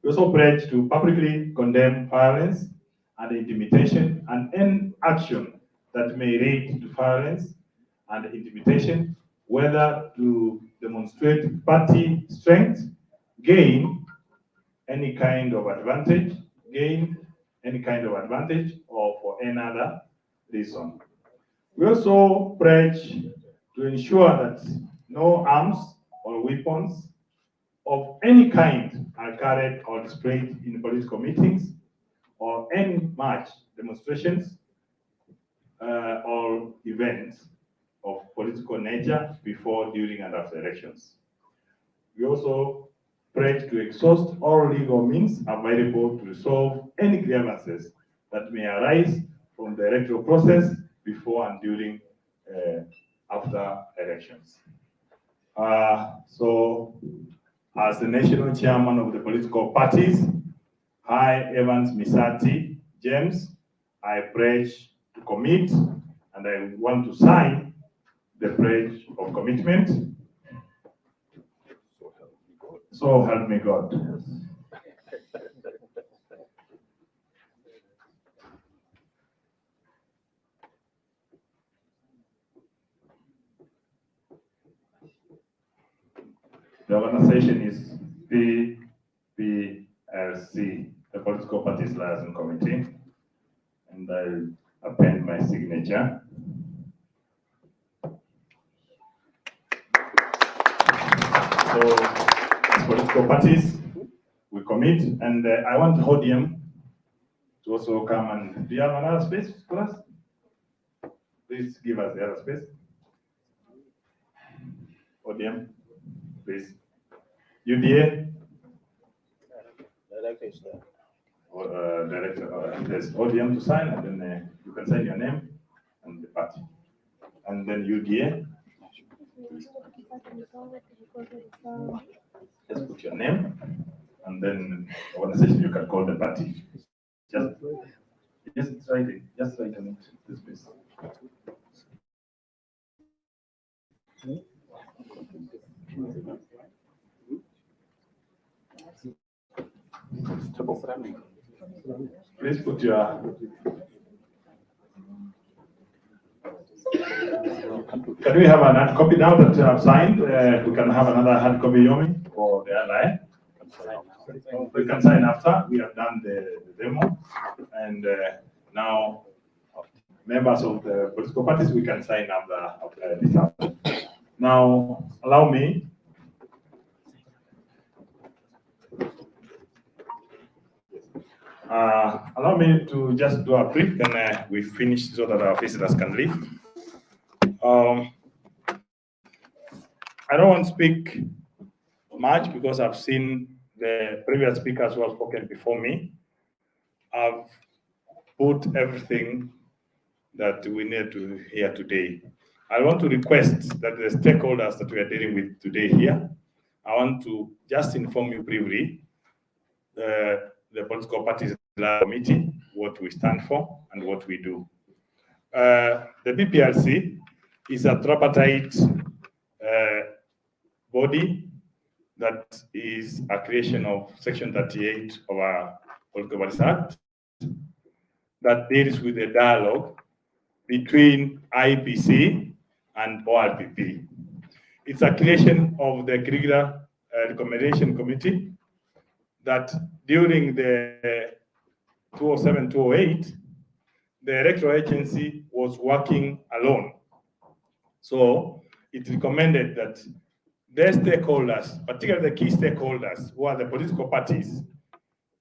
We also pledge to publicly condemn violence and intimidation and any action that may lead to violence and intimidation, whether to demonstrate party strength, gain any kind of advantage, or for any other reason. We also pledge to ensure that no arms or weapons of any kind are carried or displayed in political meetings or any march, demonstrations, or events of political nature before, during, and after elections. We also pledge to exhaust all legal means available to resolve any grievances that may arise from the electoral process before and during after elections. So, as the national chairman of the political parties, I, Evans Misati James, I pledge to commit, and I want to sign the pledge of commitment. So help me God. The organization is PPLC, the Political Parties Liaison Committee, and I'll append my signature. So, as political parties, we commit, and I want Hodium to also come and. Do you have another space for us? Please give us the other space. Hodium, please. UDA? Director is there. Director, there's Hodium to sign, and then you can sign your name and the party. And then UDA. Just put your name, and then organization you can call the party. Just write it. Just write on this space. Please put your. Can we have an hard copy now that you have signed? We can have another hard copy, Yomi, for the ally. We can sign after we have done the demo, and now members of the political parties we can sign after this. Now, allow me. Allow me to just do a brief, then we finish so that our visitors can leave. I don't want to speak much because I've seen the previous speakers who have spoken before me. I've put everything that we need to hear today. I want to request that the stakeholders that we are dealing with today here, I want to just inform you briefly the political parties committee, what we stand for and what we do. The PPRC is a tripartite body that is a creation of Section 38 of our Political Parties Act that deals with the dialogue between IPC and ORPP. It's a creation of the Curricular Recommendation Committee that during the 2007-2008, the electoral agency was working alone. So it recommended that their stakeholders, particularly the key stakeholders, who are the political parties,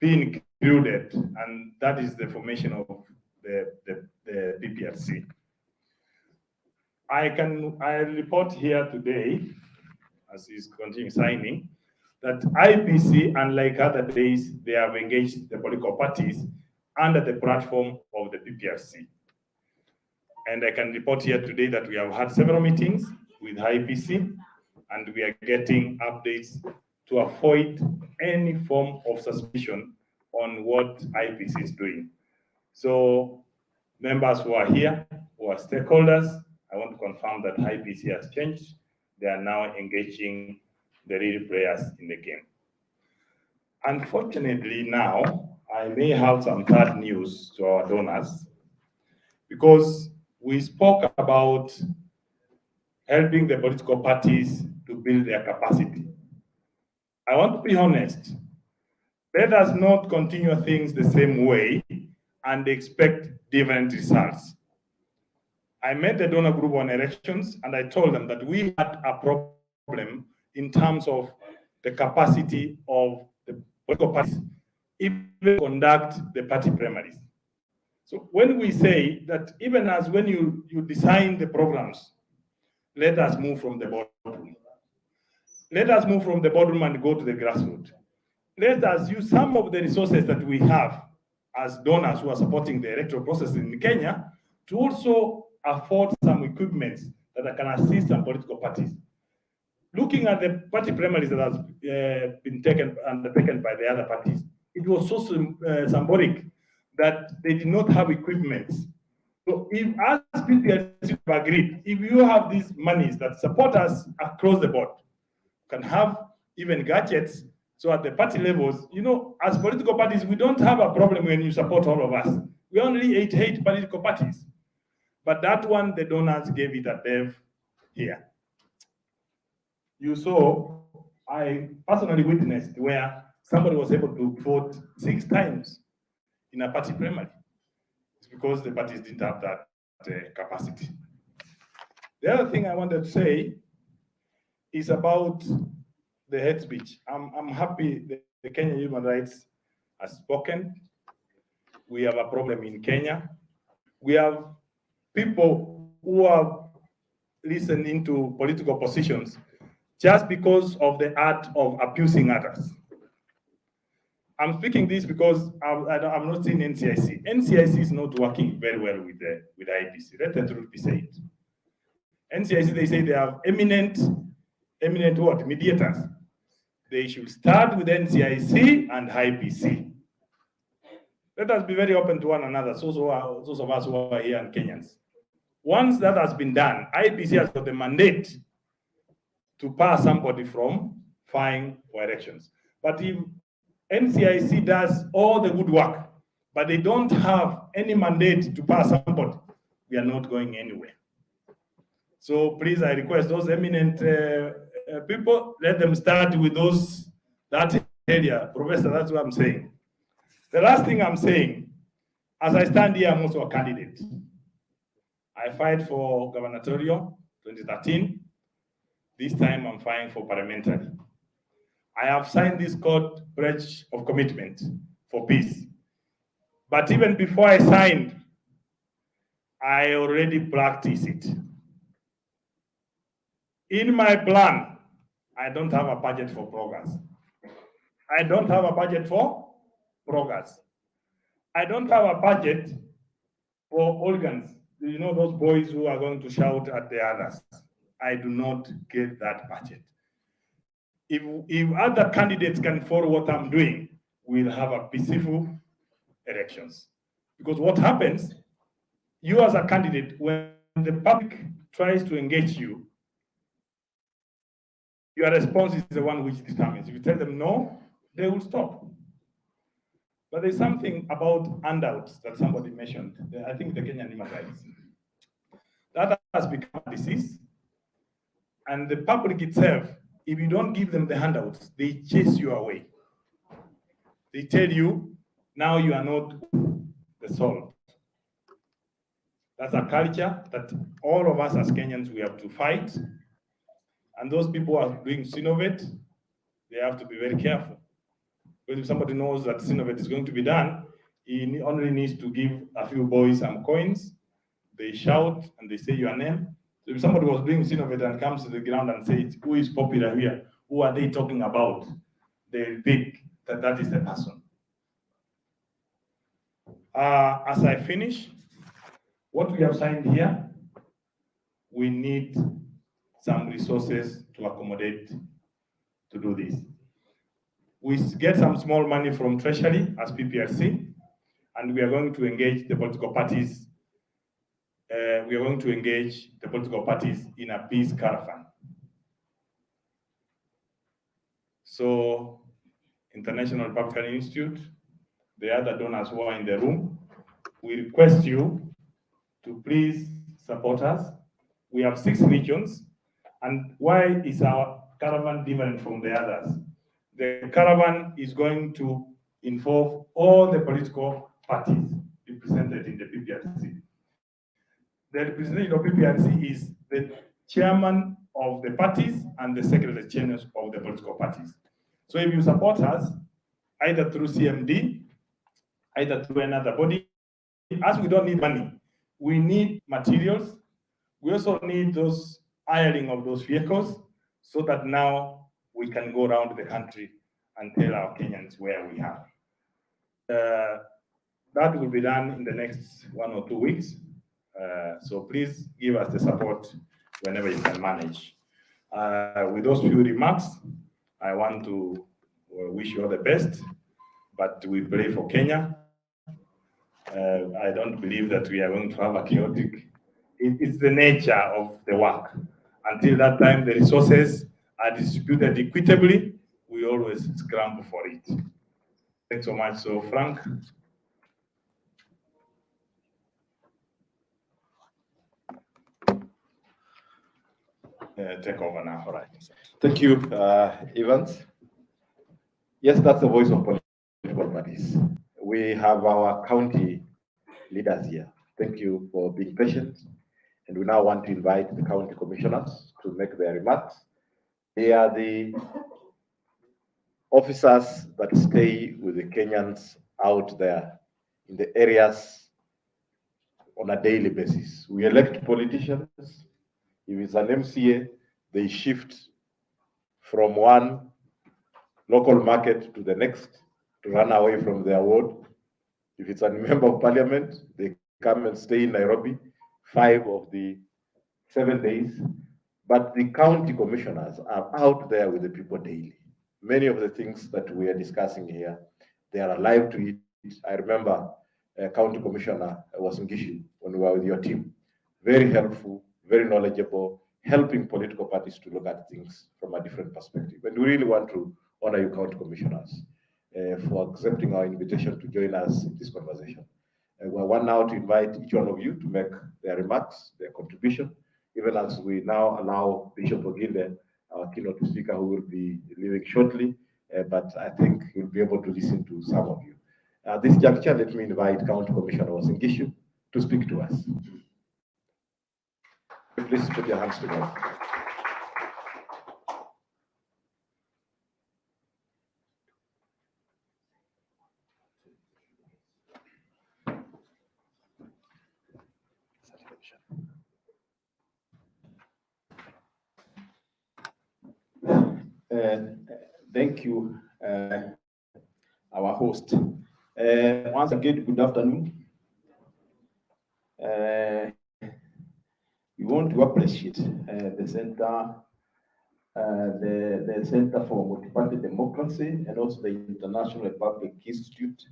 be included, and that is the formation of the PPRC. I report here today, as is continuing signing, that IPC, unlike other days, they have engaged the political parties under the platform of the PPRC. And I can report here today that we have had several meetings with IPC, and we are getting updates to avoid any form of suspicion on what IPC is doing. So members who are here, who are stakeholders, I want to confirm that IPC has changed. They are now engaging the real players in the game. Unfortunately now, I may have some bad news to our donors, because we spoke about helping the political parties to build their capacity. I want to be honest. Let us not continue things the same way and expect different results. I met the donor group on elections, and I told them that we had a problem in terms of the capacity of the political parties even conduct the party primaries. So when we say that even as when you design the programs, let us move from the boardroom. Let us move from the boardroom and go to the grassroots. Let us use some of the resources that we have as donors who are supporting the electoral process in Kenya to also afford some equipment that can assist some political parties. Looking at the party primaries that has been undertaken by the other parties, it was so symbolic that they did not have equipment. So if as PPRC have agreed, if you have these monies that support us across the board, can have even gadgets. So at the party levels, you know, as political parties, we don't have a problem when you support all of us. We only 88 political parties. But that one, the donors gave it a dev here. You saw, I personally witnessed where somebody was able to vote 6 times in a party primary. It's because the parties didn't have that capacity. The other thing I wanted to say is about the hate speech. I'm happy the Kenya Human Rights has spoken. We have a problem in Kenya. We have people who are listening to political positions just because of the art of abusing others. I'm speaking this because I'm not seeing NCIC. NCIC is not working very well with IPC. Let the truth be said. NCIC, they say they have eminent what? Mediators. They should start with NCIC and IPC. Let us be very open to one another, those of us who are here and Kenyans. Once that has been done, IPC has got the mandate to pass somebody from fine for elections. But if NCIC does all the good work, but they don't have any mandate to pass somebody, we are not going anywhere. So please, I request those eminent people, let them start with that area. Professor, that's what I'm saying. The last thing I'm saying, as I stand here, I'm also a candidate. I fight for gubernatorial 2013. This time I'm fighting for parliamentary. I have signed this court pledge of commitment for peace. But even before I signed, I already practiced it. In my plan, I don't have a budget for progress. I don't have a budget for progress. I don't have a budget for organs. You know those boys who are going to shout at the others. I do not get that budget. If other candidates can follow what I'm doing, we'll have a peaceful elections. Because what happens, you as a candidate, when the public tries to engage you, your response is the one which determines. If you tell them no, they will stop. But there's something about handouts that somebody mentioned. I think the Kenyan immigrants. That has become a disease. And the public itself, if you don't give them the handouts, they chase you away. They tell you, now you are not the salt. That's a culture that all of us as Kenyans, we have to fight. And those people who are doing Sinovet, they have to be very careful. Because if somebody knows that Sinovet is going to be done, he only needs to give a few boys some coins. They shout and they say your name. So if somebody was doing Sinovet and comes to the ground and says, who is popular here? Who are they talking about? They think that that is the person. As I finish, what we have signed here, we need some resources to accommodate to do this. We get some small money from Treasury as PPRC, and we are going to engage the political parties. We are going to engage the political parties in a peace caravan. So, International Republican Institute, the other donors who are in the room, we request you to please support us. We have 6 regions, and why is our caravan different from the others? The caravan is going to involve all the political parties represented in the PPRC. The representative of PPRC is the chairman of the parties and the secretary general of the political parties. So if you support us, either through CMD, either through another body, as we don't need money, we need materials. We also need those hiring of those vehicles so that now we can go around the country and tell our Kenyans where we are. That will be done in the next 1 or 2 weeks. So please give us the support whenever you can manage. With those few remarks, I want to wish you all the best, but we pray for Kenya. I don't believe that we are going to have a chaotic. It's the nature of the work. Until that time, the resources are distributed equitably. We always scramble for it. Thanks so much. So, Frank. Take over now. All right. Thank you, Evans. Yes, that's the voice of political parties. We have our county leaders here. Thank you for being patient. And we now want to invite the county commissioners to make their remarks. They are the officers that stay with the Kenyans out there in the areas on a daily basis. We elect politicians. If it's an MCA, they shift from one local market to the next to run away from their ward. If it's a member of parliament, they come and stay in Nairobi 5 of the 7 days. But the county commissioners are out there with the people daily. Many of the things that we are discussing here, they are alive to it. I remember County Commissioner Wasingishu when we were with your team. Very helpful, very knowledgeable, helping political parties to look at things from a different perspective. And we really want to honor you, County Commissioners, for accepting our invitation to join us in this conversation. We want now to invite each one of you to make their remarks, their contribution, even as we now allow Bishop Oginde, our keynote speaker, who will be leaving shortly, but I think you'll be able to listen to some of you. At this juncture, let me invite County Commissioner Wasingishu to speak to us. Please put your hands together. Thank you, our host. Once again, good afternoon. We want to appreciate the Center, the Center for Multi-Party Democracy, and also the International Republic Institute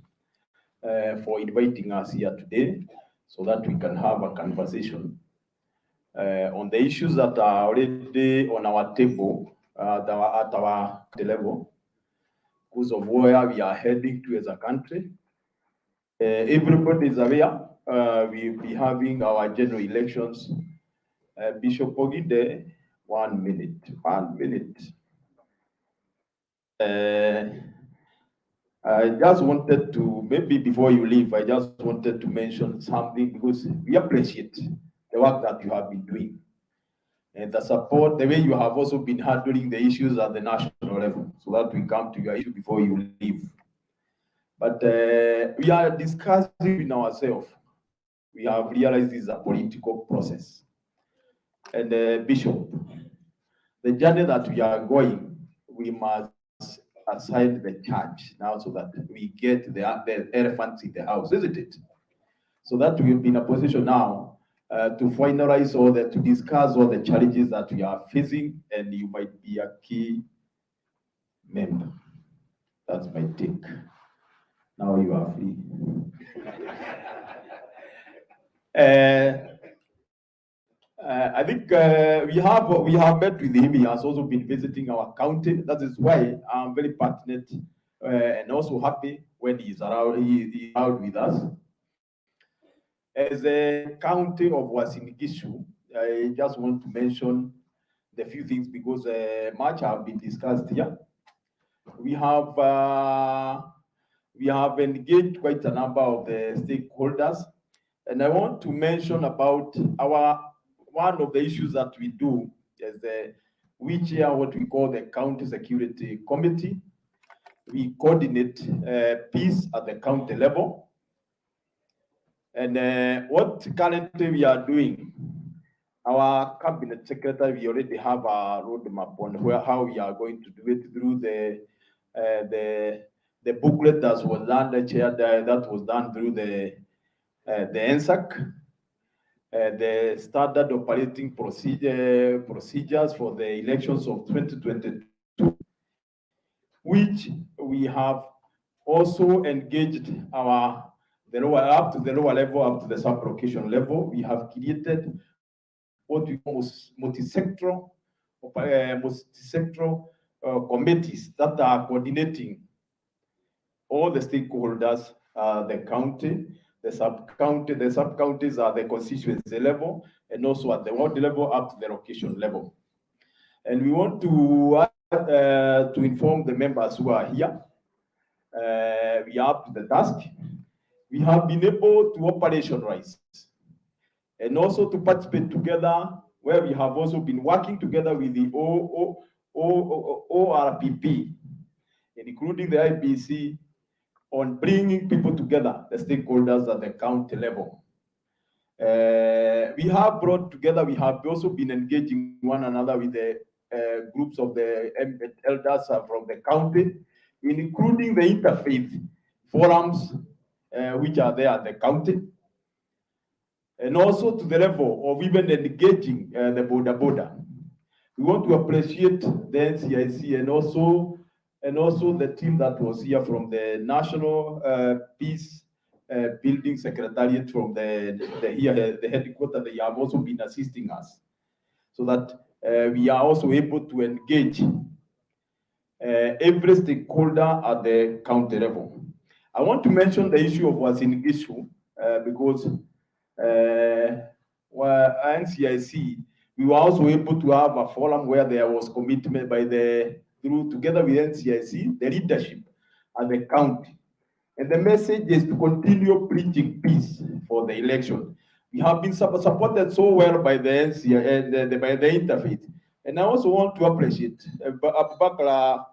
for inviting us here today, so that we can have a conversation on the issues that are already on our table, that are at our level, because of where we are heading to as a country. Everybody is aware we'll be having our general elections. Bishop Ogide, 1 minute, 1 minute. I just wanted to, maybe before you leave, I just wanted to mention something, because we appreciate the work that you have been doing and the support, the way you have also been handling the issues at the national level, so that we come to your issue before you leave. But we are discussing in ourselves. We have realized this is a political process. And Bishop, the journey that we are going, we must assign the church now, so that we get the elephants in the house, isn't it? So that we'll be in a position now to finalize to discuss all the challenges that we are facing, and you might be a key member. That's my take. Now you are free. I think we have met with him. He has also been visiting our county. That is why I'm very passionate and also happy when he's around. He's out with us. As a county of Uasin Gishu, I just want to mention the few things, because much have been discussed here. We have engaged quite a number of the stakeholders, and I want to mention about one of the issues that we do is we chair what we call the County Security Committee. We coordinate peace at the county level. And what currently we are doing, our cabinet secretary, we already have a roadmap on how we are going to do it through the booklet that was done, that was done through the NSAC. The standard operating procedures for the elections of 2022, which we have also engaged up to the lower level, up to the sub-location level. We have created what we call multi-sectoral committees that are coordinating all the stakeholders, the county, the sub-counties are the constituency level, and also at the ward level up to the location level. And we want to inform the members who are here. We are up to the task. We have been able to operationalize and also to participate together, where we have also been working together with the ORPP, including the IBC, on bringing people together, the stakeholders at the county level. We have brought together, we have also been engaging one another with the groups of the elders from the county, including the interfaith forums, which are there at the county, and also to the level of even engaging the border. We want to appreciate the NCIC and also the team that was here from the National Peace Building Secretariat from the headquarters. They have also been assisting us, so that we are also able to engage every stakeholder at the county level. I want to mention the issue of Uasin Gishu because NCIC, we were also able to have a forum where there was commitment by together with NCIC, the leadership at the county. And the message is to continue preaching peace for the election. We have been supported so well by the NCIC, by the interfaith. And I also want to appreciate Abubakar.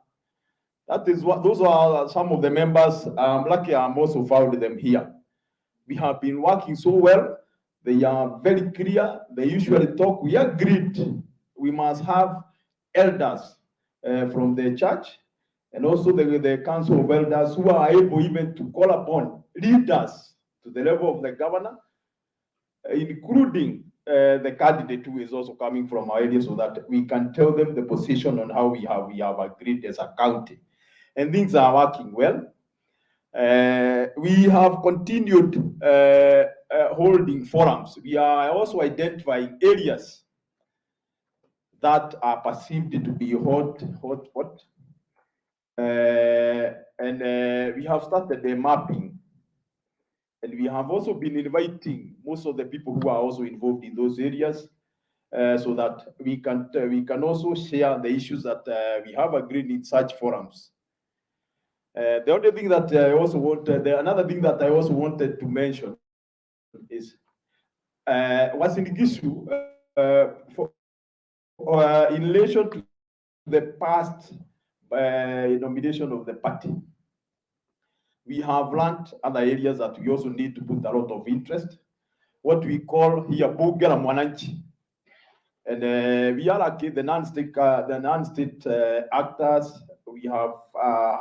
Those are some of the members. I'm lucky I'm also found them here. We have been working so well. They are very clear. They usually talk. We agreed we must have elders from the church and also the council of elders who are able even to call upon leaders to the level of the governor, including the candidate who is also coming from our area, so that we can tell them the position on how we have agreed as a county. And things are working well. We have continued holding forums. We are also identifying areas that are perceived to be hot. And we have started the mapping. And we have also been inviting most of the people who are also involved in those areas so that we can also share the issues that we have agreed in such forums. The other thing that I also wanted, another thing that I also wanted to mention is what's in the issue in relation to the past nomination of the party. We have learned other areas that we also need to put a lot of interest, what we call here Bunge la Mwananchi. And we are like the non-state actors. We have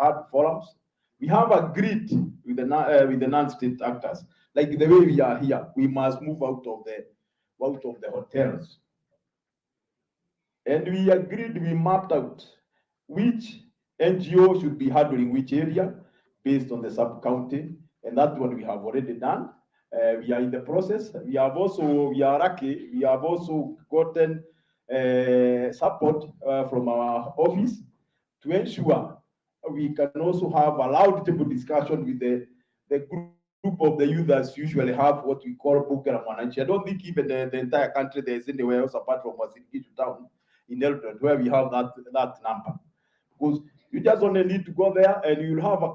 had forums. We have agreed with the non-state actors, like the way we are here. We must move out of the hotels, and we agreed. We mapped out which NGO should be handling which area based on the sub-county, and that one we have already done. We are in the process. We are lucky. We have also gotten support from our office to ensure we can also have a round table discussion with the group of the youth that usually have what we call Bunge la Mwananchi. I don't think even the entire country there is anywhere else apart from Wasingishu town in Eldoret where we have that number. Because you just only need to go there and you'll have a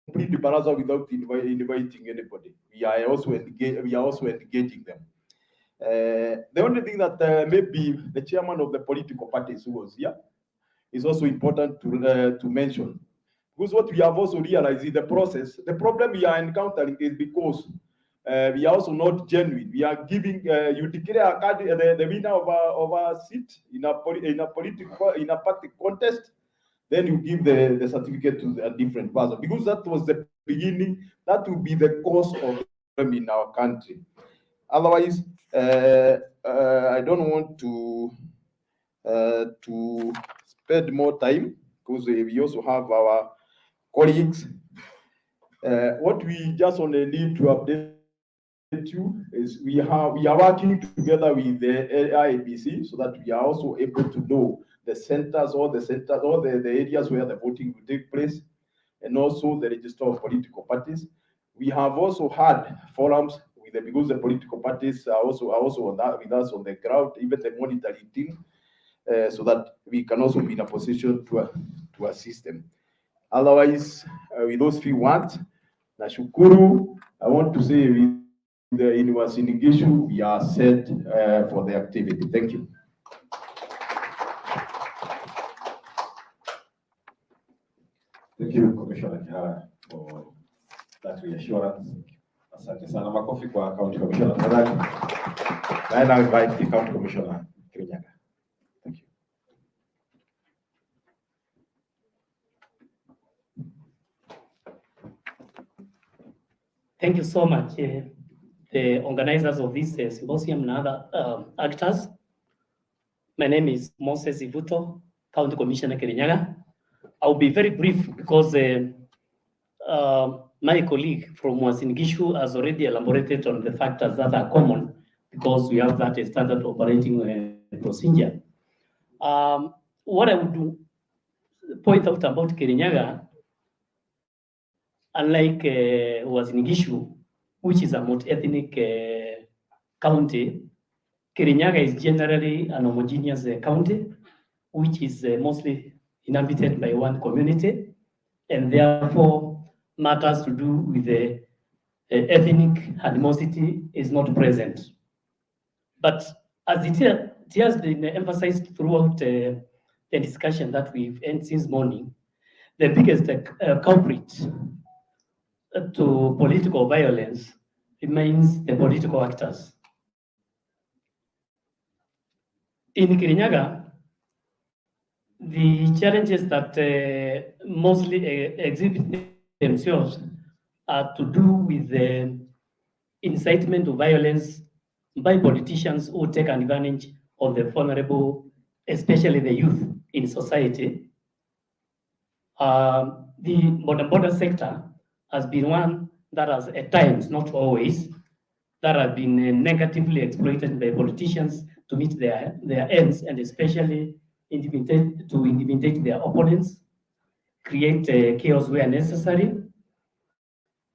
complete baraza without inviting anybody. We are also engaging them. The only thing that maybe the chairman of the political parties who was here is also important to mention, because what we have also realized in the process, the problem we are encountering is because we are also not genuine. We are giving you declare the winner of a seat in a party contest, then you give the certificate to a different person, because that was the beginning. That will be the cause of them in our country. Otherwise, I don't want to spend more time, because we also have our colleagues. What we just only need to update you is we are working together with the IEBC so that we are also able to know the centers, all the areas where the voting will take place, and also the register of political parties. We have also had forums because the political parties are also on that with us on the ground, even the monitoring team, so that we can also be in a position to assist them. Otherwise, with those few words, nashukuru. I want to say with the University we are set for the activity. Thank you. Thank you, Commissioner Kihara, for that reassurance. Asante sana. Makofi kwa County Commissioner. I now invite the County Commissioner, Kirinyaga. Thank you. Thank you so much, the organizers of this symposium and other actors. My name is Moses Ivuto, County Commissioner Kirinyaga. I'll be very brief because my colleague from Uasin Gishu has already elaborated on the factors that are common because we have that standard operating procedure. What I would point out about Kirinyaga, unlike Uasin Gishu, which is a multi-ethnic county, Kirinyaga is generally an homogeneous county, which is mostly inhabited by one community, and therefore matters to do with the ethnic animosity is not present. But as it has been emphasized throughout the discussion that we've had since morning, the biggest culprit to political violence remains the political actors. In Kirinyaga, the challenges that mostly exhibit themselves are to do with the incitement to violence by politicians who take advantage of the vulnerable, especially the youth in society. The border sector has been one that has at times, not always, that have been negatively exploited by politicians to meet their ends, and especially to intimidate their opponents, create chaos where necessary.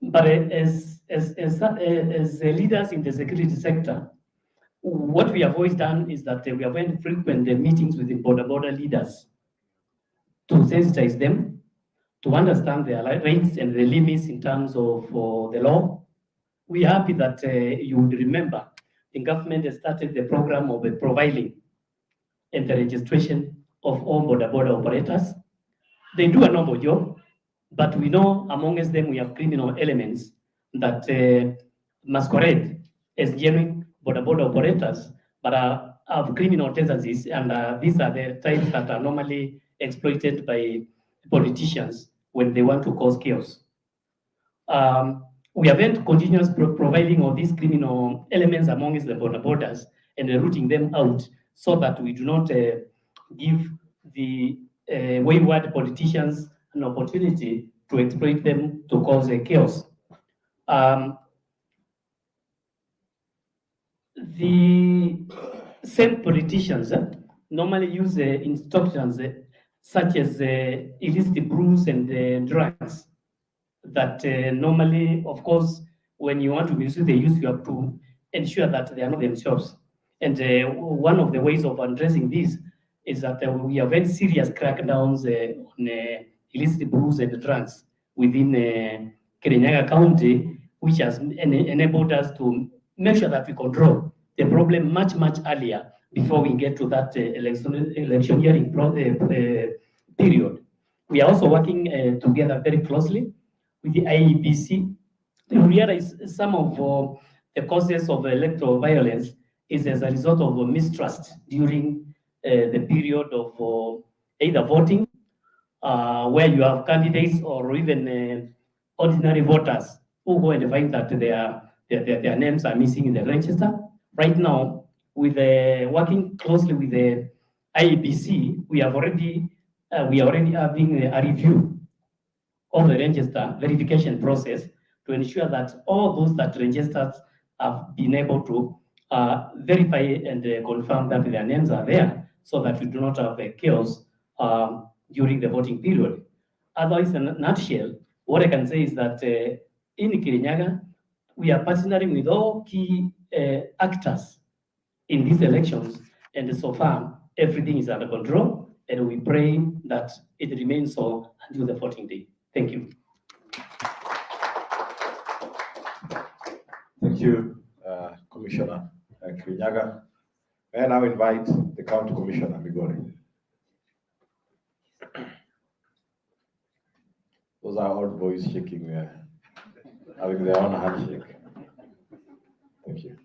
But as leaders in the security sector, what we have always done is that we have had frequent meetings with the border leaders to sensitize them, to understand their rights and the limits in terms of the law. We are happy that you would remember the government has started the program of profiling and the registration of all border operators. They do a noble job, but we know amongst them we have criminal elements that masquerade as genuine border operators, but have criminal tendencies, and these are the types that are normally exploited by politicians when they want to cause chaos. We have been continuous providing of these criminal elements amongst the borders and rooting them out so that we do not give the wayward politicians an opportunity to exploit them to cause chaos. The same politicians normally use instructions such as illicit brews and drugs that normally, of course, when you want to misuse the youth, you have to ensure that they are not themselves. And one of the ways of addressing this is that we have very serious crackdowns on illicit brews and drugs within Kirinyaga County, which has enabled us to make sure that we control the problem much earlier before we get to that electioneering period. We are also working together very closely with the IEBC. We realize some of the causes of electoral violence is as a result of mistrust during the period of either voting, where you have candidates or even ordinary voters who go and find that their names are missing in the register. Right now, with working closely with the IEBC, we are already having a review of the register verification process to ensure that all those that registered have been able to verify and confirm that their names are there, so that we do not have chaos during the voting period. Otherwise, in a nutshell, what I can say is that in Kirinyaga, we are partnering with all key actors in these elections, and so far everything is under control, and we pray that it remains so until the voting day. Thank you. Thank you, Commissioner Kirinyaga. May I now invite the County Commissioner, Migori. Those are old boys shaking, having their own handshake. Thank you.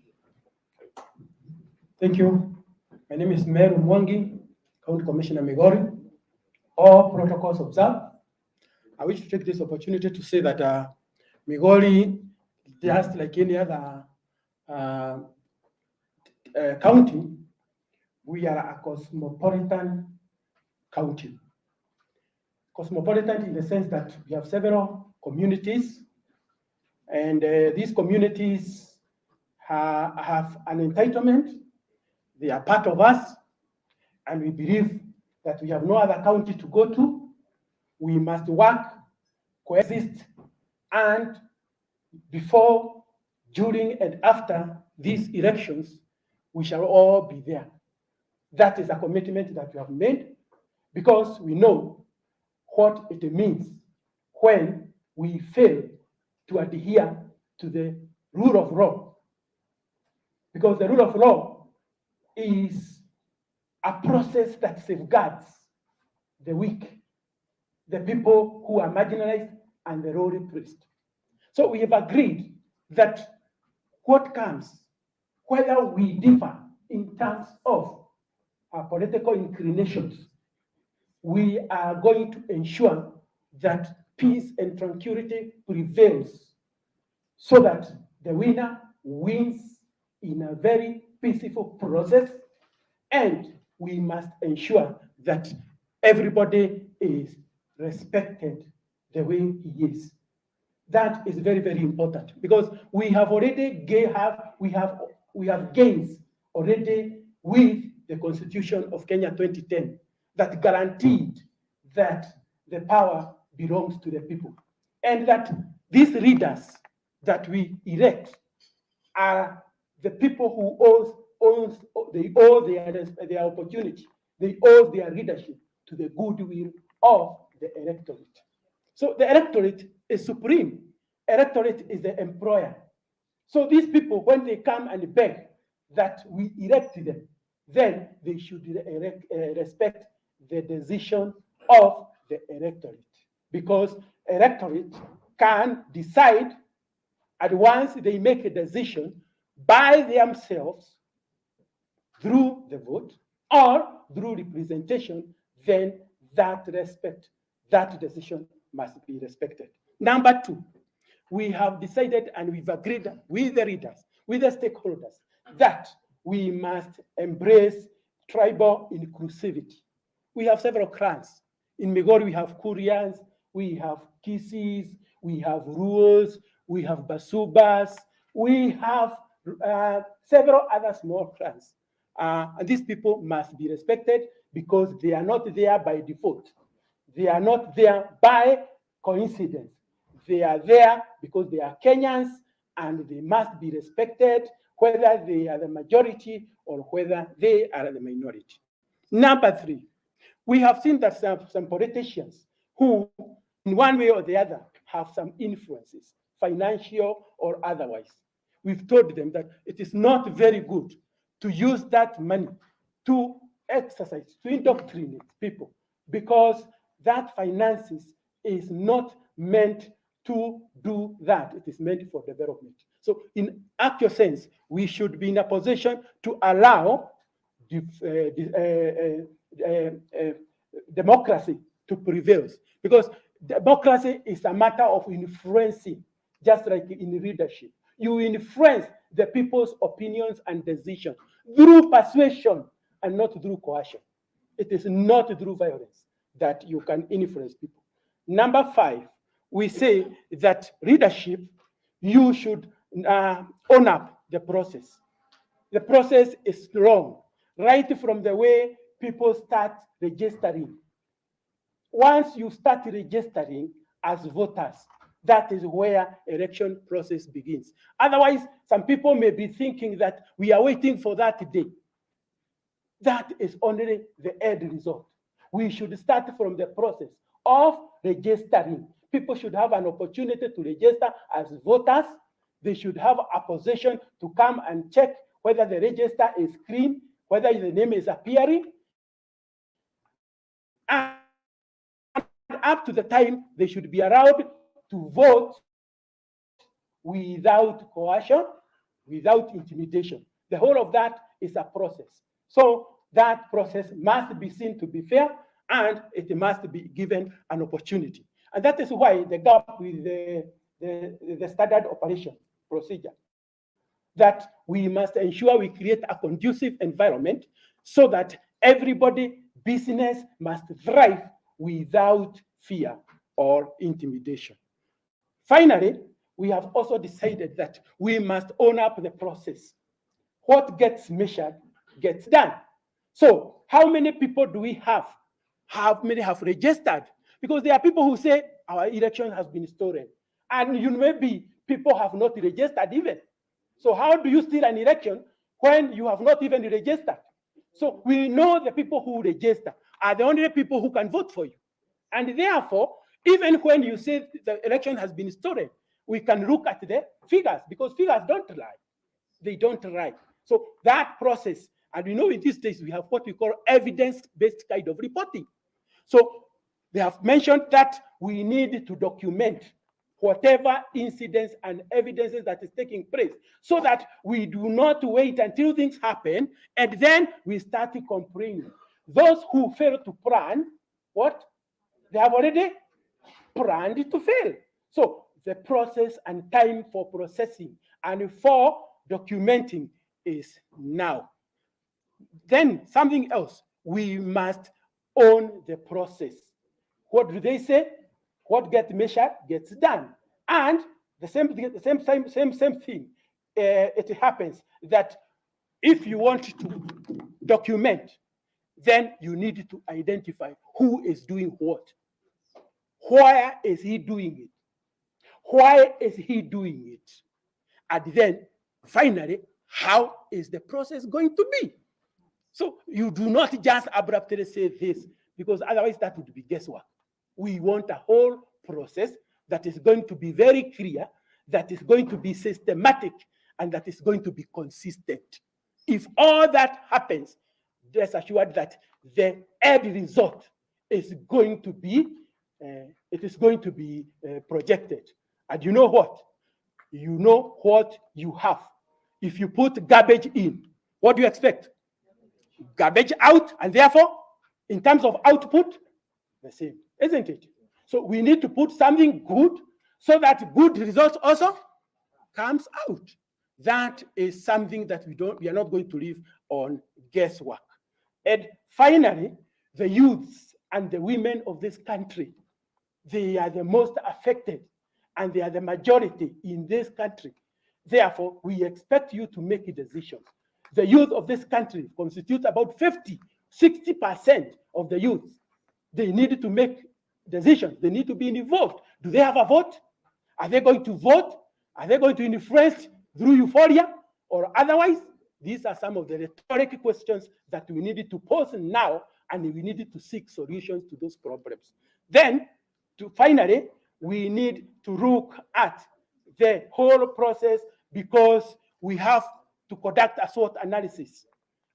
Thank you. My name is Meru Mwangi, County Commissioner Migori. All protocols observed. I wish to take this opportunity to say that Migori, just like any other county, we are a cosmopolitan county. Cosmopolitan in the sense that we have several communities, and these communities have an entitlement. They are part of us, and we believe that we have no other county to go to. We must work, coexist, and before, during, and after these elections, we shall all be there. That is a commitment that we have made, because we know what it means when we fail to adhere to the rule of law. Because the rule of law is a process that safeguards the weak, the people who are marginalized, and the lowly oppressed. So we have agreed that what comes, whether we differ in terms of our political inclinations, we are going to ensure that peace and tranquility prevails so that the winner wins in a very peaceful process, and we must ensure that everybody is respected the way he is. That is very, very important because we have already we have gains already with the Constitution of Kenya 2010 that guaranteed that the power belongs to the people, and that these leaders that we elect are the people who they owe their opportunity, they owe their leadership to the goodwill of the electorate. So the electorate is supreme. Electorate is the employer. So these people, when they come and beg that we elect them, then they should respect the decision of the electorate, because electorate can decide at once they make a decision by themselves through the vote or through representation, then that decision must be respected. Number two, we have decided and we've agreed with the readers, with the stakeholders, that we must embrace tribal inclusivity. We have several clans. In Migori, we have Kurians, we have Kisis, we have Ruos, we have Basubas, we have several other small clans. And these people must be respected because they are not there by default. They are not there by coincidence. They are there because they are Kenyans and they must be respected, whether they are the majority or whether they are the minority. Number three, we have seen that some politicians who, in one way or the other, have some influences, financial or otherwise. We've told them that it is not very good to use that money to exercise, to indoctrinate people, because that finances is not meant to do that. It is meant for development. So in actual sense, we should be in a position to allow democracy to prevail, because democracy is a matter of influencing, just like in leadership. You influence the people's opinions and decisions through persuasion and not through coercion. It is not through violence that you can influence people. Number five, we say that leadership, you should own up the process. The process is long, right from the way people start registering. Once you start registering as voters, that is where election process begins. Otherwise, some people may be thinking that we are waiting for that day. That is only the end result. We should start from the process of registering. People should have an opportunity to register as voters. They should have a position to come and check whether the register is clean, whether the name is appearing. And up to the time, they should be allowed to vote without coercion, without intimidation. The whole of that is a process. So that process must be seen to be fair, and it must be given an opportunity. And that is why the gap with the standard operation procedure, that we must ensure we create a conducive environment so that everybody, business must thrive without fear or intimidation. Finally, we have also decided that we must own up the process. What gets measured gets done. So how many people do we have? How many have registered? Because there are people who say our election has been stolen. And maybe people have not registered even. So how do you steal an election when you have not even registered? So we know the people who register are the only people who can vote for you. And therefore, even when you say the election has been stolen, we can look at the figures, because figures don't lie. They don't lie. So that process, and we know in these days we have what we call evidence-based kind of reporting. So they have mentioned that we need to document whatever incidents and evidences that is taking place, so that we do not wait until things happen and then we start complaining. Those who fail to plan, what? They have already planned to fail. So the process and time for processing and for documenting is now. Then something else, we must own the process. What do they say? What gets measured gets done. And the same thing. It happens that if you want to document, then you need to identify who is doing what. Where is he doing it? Why is he doing it? And then finally, how is the process going to be? So you do not just abruptly say this, because otherwise that would be guesswork. We want a whole process that is going to be very clear, that is going to be systematic, and that is going to be consistent. If all that happens, rest assured that the end result is going to be projected. And you know what? You know what you have. If you put garbage in, what do you expect? Garbage out, and therefore, in terms of output, the same, isn't it? So we need to put something good so that good results also comes out. That is something that we are not going to live on guesswork. And finally, the youths and the women of this country, they are the most affected and they are the majority in this country. Therefore, we expect you to make decisions. The youth of this country constitute about 50–60% of the youth. They need to make decisions. They need to be involved. Do they have a vote? Are they going to vote? Are they going to influence through euphoria or otherwise? These are some of the rhetorical questions that we needed to pose now, and we needed to seek solutions to those problems. Then, finally, we need to look at the whole process, because we have to conduct a SWOT analysis.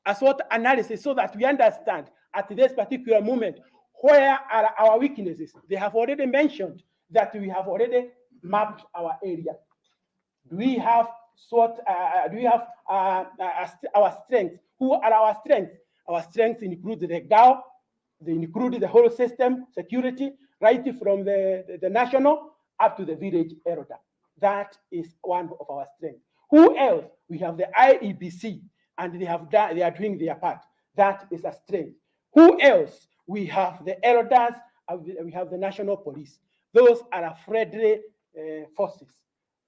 A SWOT analysis so that we understand at this particular moment where are our weaknesses. They have already mentioned that we have already mapped our area. Do we have SWOT? Do we have our strengths? Who are our strengths? Our strengths include the GAO, they include the whole system, security, right from the national up to the village elder. That is one of our strengths. Who else? We have the IEBC, and they are doing their part. That is a strength. Who else? We have the elders, we have the national police. Those are friendly forces.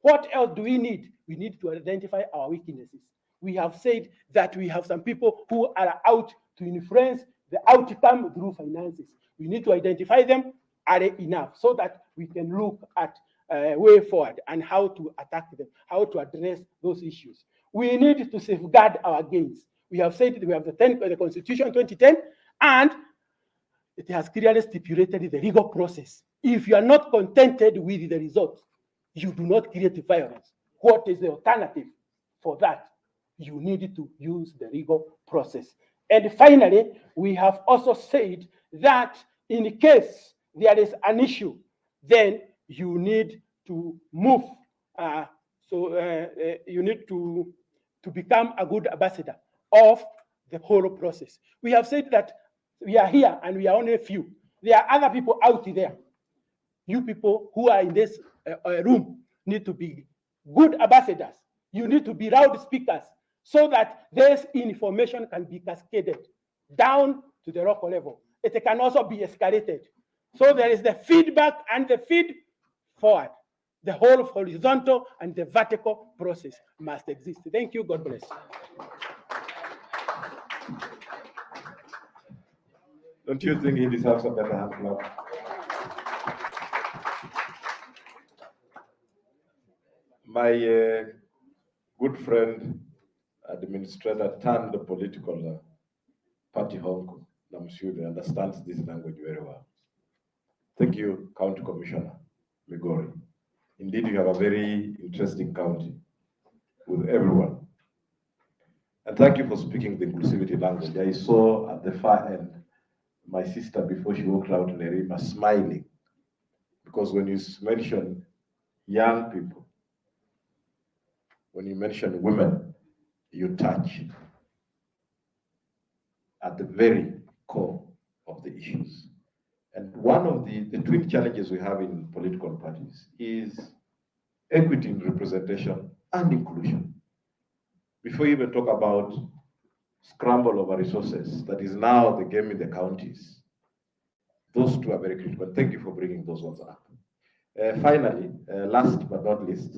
What else do we need? We need to identify our weaknesses. We have said that we have some people who are out to influence the outcome through finances. We need to identify them early enough so that we can look at way forward and how to attack them, how to address those issues. We need to safeguard our gains. We have said that we have the Constitution 2010, and it has clearly stipulated the legal process. If you are not contented with the results, you do not create violence. What is the alternative for that? You need to use the legal process. And finally, we have also said that in case there is an issue, then you need to move. You need to become a good ambassador of the whole process. We have said that we are here and we are only a few. There are other people out there. You people who are in this room need to be good ambassadors. You need to be loudspeakers so that this information can be cascaded down to the local level. It can also be escalated. So there is the feedback and the feed forward. The whole horizontal and the vertical process must exist. Thank you. God bless. Don't you think he deserves a better hand clap? My good friend, administrator turned the political party honk, Namshude, understands this language very well. Thank you, County Commissioner Migori. Indeed, you have a very interesting county with everyone. And thank you for speaking the inclusivity language. I saw at the far end my sister before she walked out in the river smiling, because when you mention young people. When you mention women, you touch at the very core of the issues. And one of the twin challenges we have in political parties is equity in representation and inclusion. Before you even talk about scramble over resources, that is now the game in the counties, those two are very critical. Thank you for bringing those ones up. Finally, last but not least,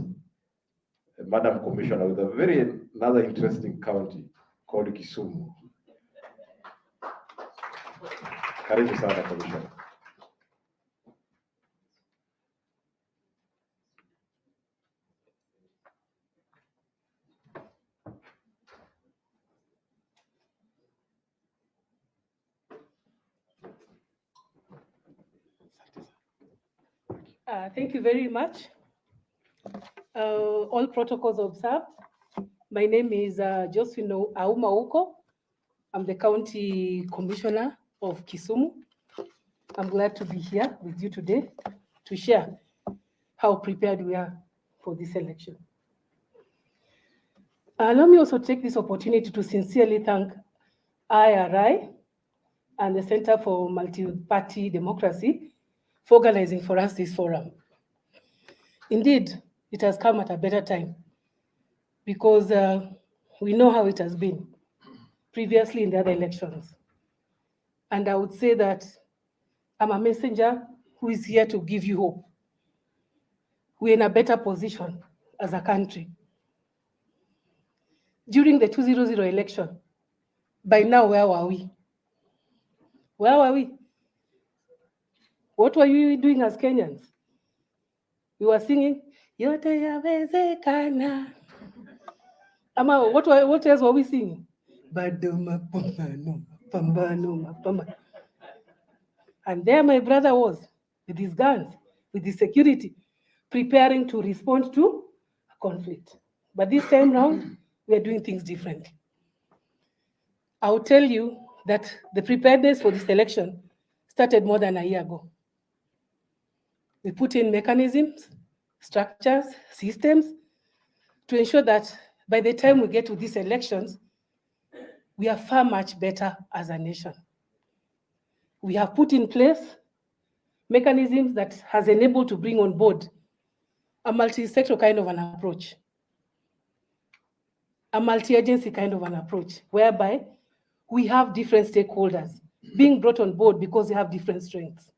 Madam Commissioner, with another interesting county called Kisumu. Karibu sana, Commissioner. Thank you very much. All protocols observed. My name is Josephine Auma Uko. I'm the County Commissioner of Kisumu. I'm glad to be here with you today to share how prepared we are for this election. Let me also take this opportunity to sincerely thank IRI and the Center for Multi-Party Democracy for organizing for us this forum. Indeed, it has come at a better time because we know how it has been previously in the other elections. And I would say that I'm a messenger who is here to give you hope. We're in a better position as a country. During the 2000 election, by now, where were we? Where were we? What were you doing as Kenyans? We were singing, Yote yawezekana. Ama, what else were we singing? Bado mapambano, mapambano. And there my brother was, with his guns, with his security, preparing to respond to a conflict. But this time round, we are doing things differently. I'll tell you that the preparedness for this election started more than a year ago. We put in mechanisms, structures, systems to ensure that by the time we get to these elections, we are far much better as a nation. We have put in place mechanisms that has enabled to bring on board a multi-sector kind of an approach, a multi-agency kind of an approach, whereby we have different stakeholders being brought on board because they have different strengths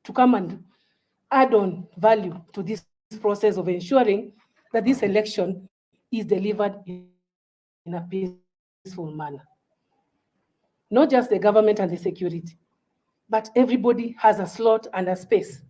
to come and add on value to this process of ensuring that this election is delivered in a peaceful manner. Not just the government and the security, but everybody has a slot and a space.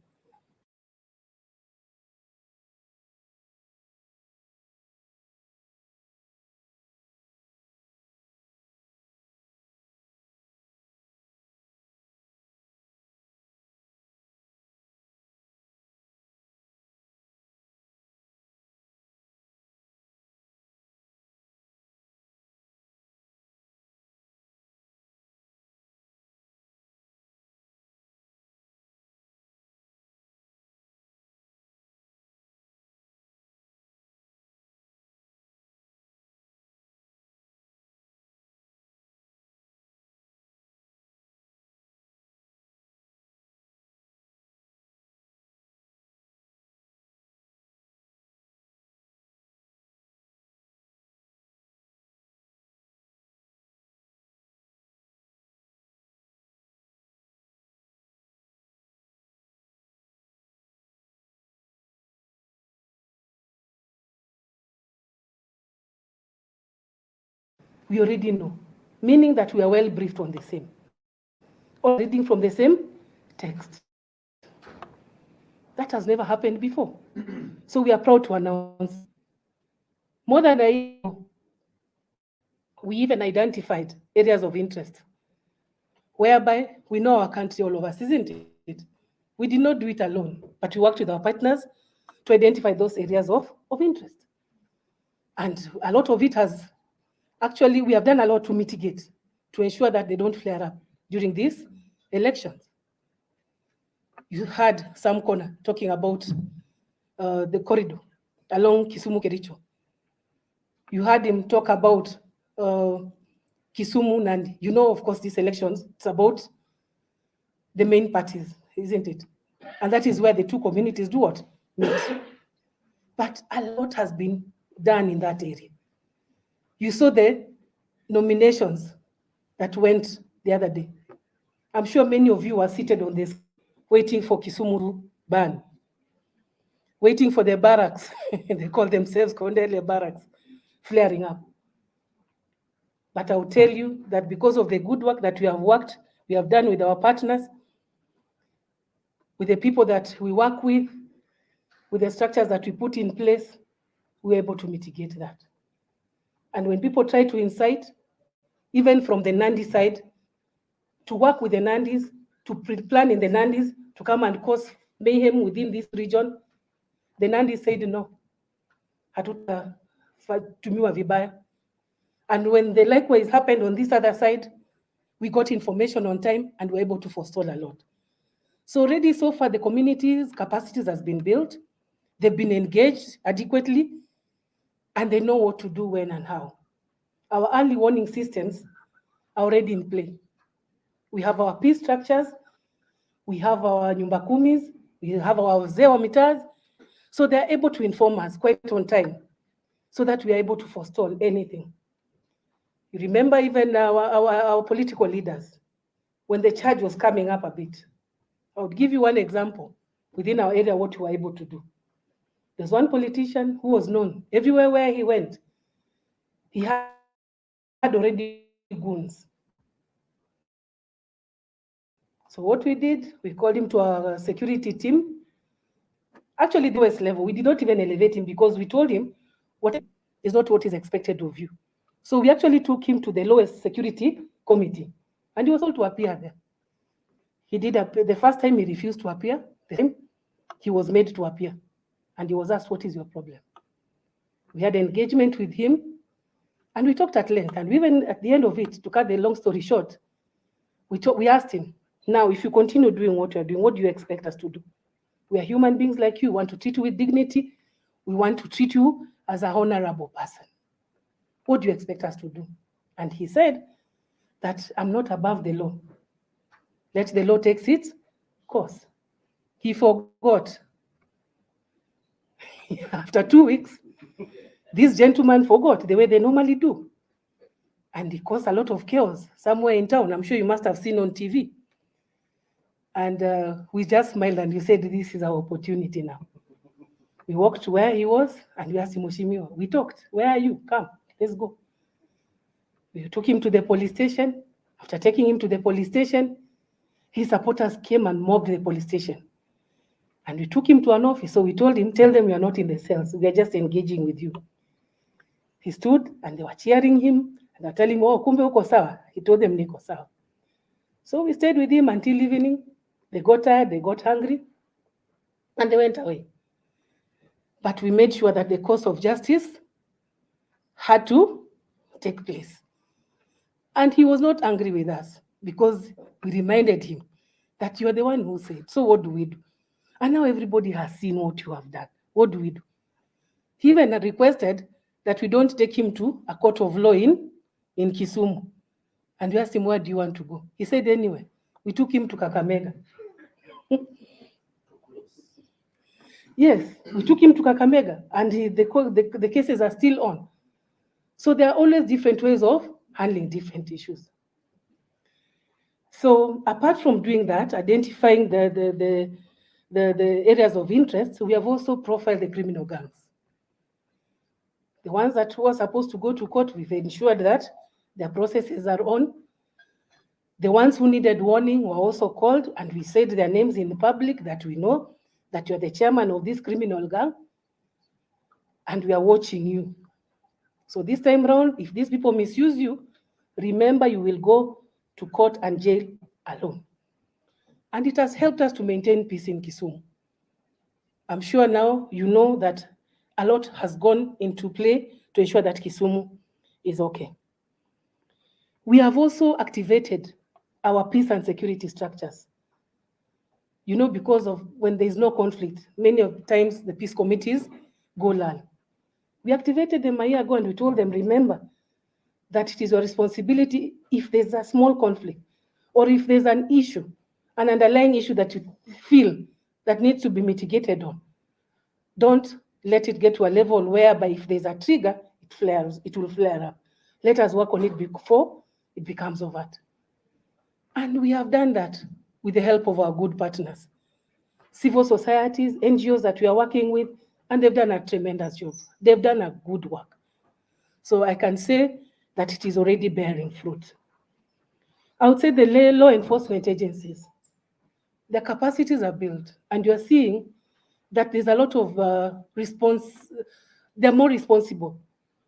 We already know, meaning that we are well briefed on the same, or reading from the same text. That has never happened before. So we are proud to announce, more than a year ago, we even identified areas of interest, whereby we know our country all of us, isn't it? We did not do it alone, but we worked with our partners to identify those areas of interest. And a lot of it has, actually, we have done a lot to mitigate, to ensure that they don't flare up during these elections. You heard Sam Connor talking about the corridor along Kisumu-Kericho. You heard him talk about Kisumu, and you know, of course, these elections, it's about the main parties, isn't it? And that is where the two communities do what? Meet. But a lot has been done in that area. You saw the nominations that went the other day. I'm sure many of you are seated on this, waiting for Kisumu ban, waiting for the barracks, they call themselves Kondele barracks, flaring up. But I'll tell you that because of the good work that we have done with our partners, with the people that we work with the structures that we put in place, we're able to mitigate that. And when people try to incite, even from the Nandi side, to work with the Nandis, to pre-plan in the Nandis, to come and cause mayhem within this region, the Nandis said no. Hatutatumiwa vibaya. And when the likewise happened on this other side, we got information on time and were able to forestall a lot. So already so far, the community's capacities has been built. They've been engaged adequately, and they know what to do when and how. Our early warning systems are already in play. We have our peace structures, we have our nyumba kumis, we have our wazee wa mitaa, so they're able to inform us quite on time, so that we are able to forestall anything. You remember even our political leaders, when the charge was coming up a bit. I would give you one example within our area, what we were able to do. There's one politician who was known everywhere where he went. He had already goons. So what we did, we called him to our security team. Actually, the lowest level, we did not even elevate him because we told him what is not what is expected of you. So we actually took him to the lowest security committee, and he was told to appear there. He did appear. The first time he refused to appear, then he was made to appear, and he was asked, "What is your problem?" We had engagement with him, and we talked at length. And even at the end of it, to cut the long story short, we asked him, "Now, if you continue doing what you're doing, what do you expect us to do? We are human beings like you. We want to treat you with dignity. We want to treat you as an honorable person. What do you expect us to do?" And he said that, "I'm not above the law. Let the law take its course." He forgot. After 2 weeks, this gentleman forgot the way they normally do. And it caused a lot of chaos somewhere in town. I'm sure you must have seen on TV. And we just smiled and we said, "This is our opportunity now." We walked to where he was and we asked him, "Mheshimiwa," we talked, "Where are you? Come, let's go." We took him to the police station. After taking him to the police station, his supporters came and mobbed the police station. And we took him to an office. So we told him, "Tell them we are not in the cells. We are just engaging with you." He stood and they were cheering him. And they're telling him, "Oh, kumbe uko sawa." He told them, "Niko sawa." So we stayed with him until evening. They got tired, they got hungry, and they went away. But we made sure that the course of justice had to take place. And he was not angry with us because we reminded him that you are the one who said, "So what do we do?" And now everybody has seen what you have done. What do we do? He even requested that we don't take him to a court of law in Kisumu. And we asked him, "Where do you want to go?" He said, "Anyway." We took him to Kakamega. Yes, we took him to Kakamega, and the cases are still on. So there are always different ways of handling different issues. So apart from doing that, identifying the areas of interest, we have also profiled the criminal gangs. The ones that were supposed to go to court, we've ensured that their processes are on. The ones who needed warning were also called, and we said their names in the public, that we know that you're the chairman of this criminal gang, and we are watching you. So this time around, if these people misuse you, remember you will go to court and jail alone. And it has helped us to maintain peace in Kisumu. I'm sure now you know that a lot has gone into play to ensure that Kisumu is okay. We have also activated our peace and security structures. you know, because of when there's no conflict, many of the times the peace committees go lull. We activated them a year ago and we told them, remember that it is your responsibility if there's a small conflict or if there's an issue, an underlying issue that you feel that needs to be mitigated on. Don't let it get to a level whereby if there's a trigger, it will flare up. Let us work on it before it becomes overt. And we have done that with the help of our good partners, civil societies, NGOs that we are working with, and they've done a tremendous job. They've done a good work. So I can say that it is already bearing fruit. I would say the law enforcement agencies, their capacities are built, and you're seeing that there's a lot of response. They're more responsible,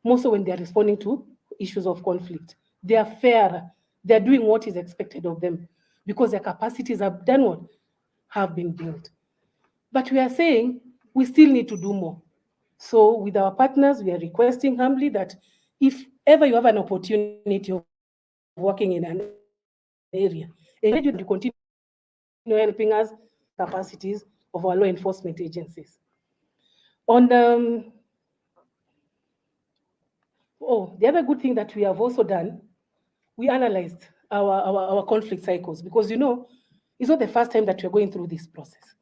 more so when they're responding to issues of conflict. They are fairer. They're doing what is expected of them because their capacities have done what have been built. But we are saying we still need to do more. So with our partners, we are requesting humbly that if ever you have an opportunity of working in an area, encourage you to continue helping us capacities of our law enforcement agencies. On the other good thing that we have also done, we analyzed our conflict cycles because, you know, it's not the first time that we're going through this process.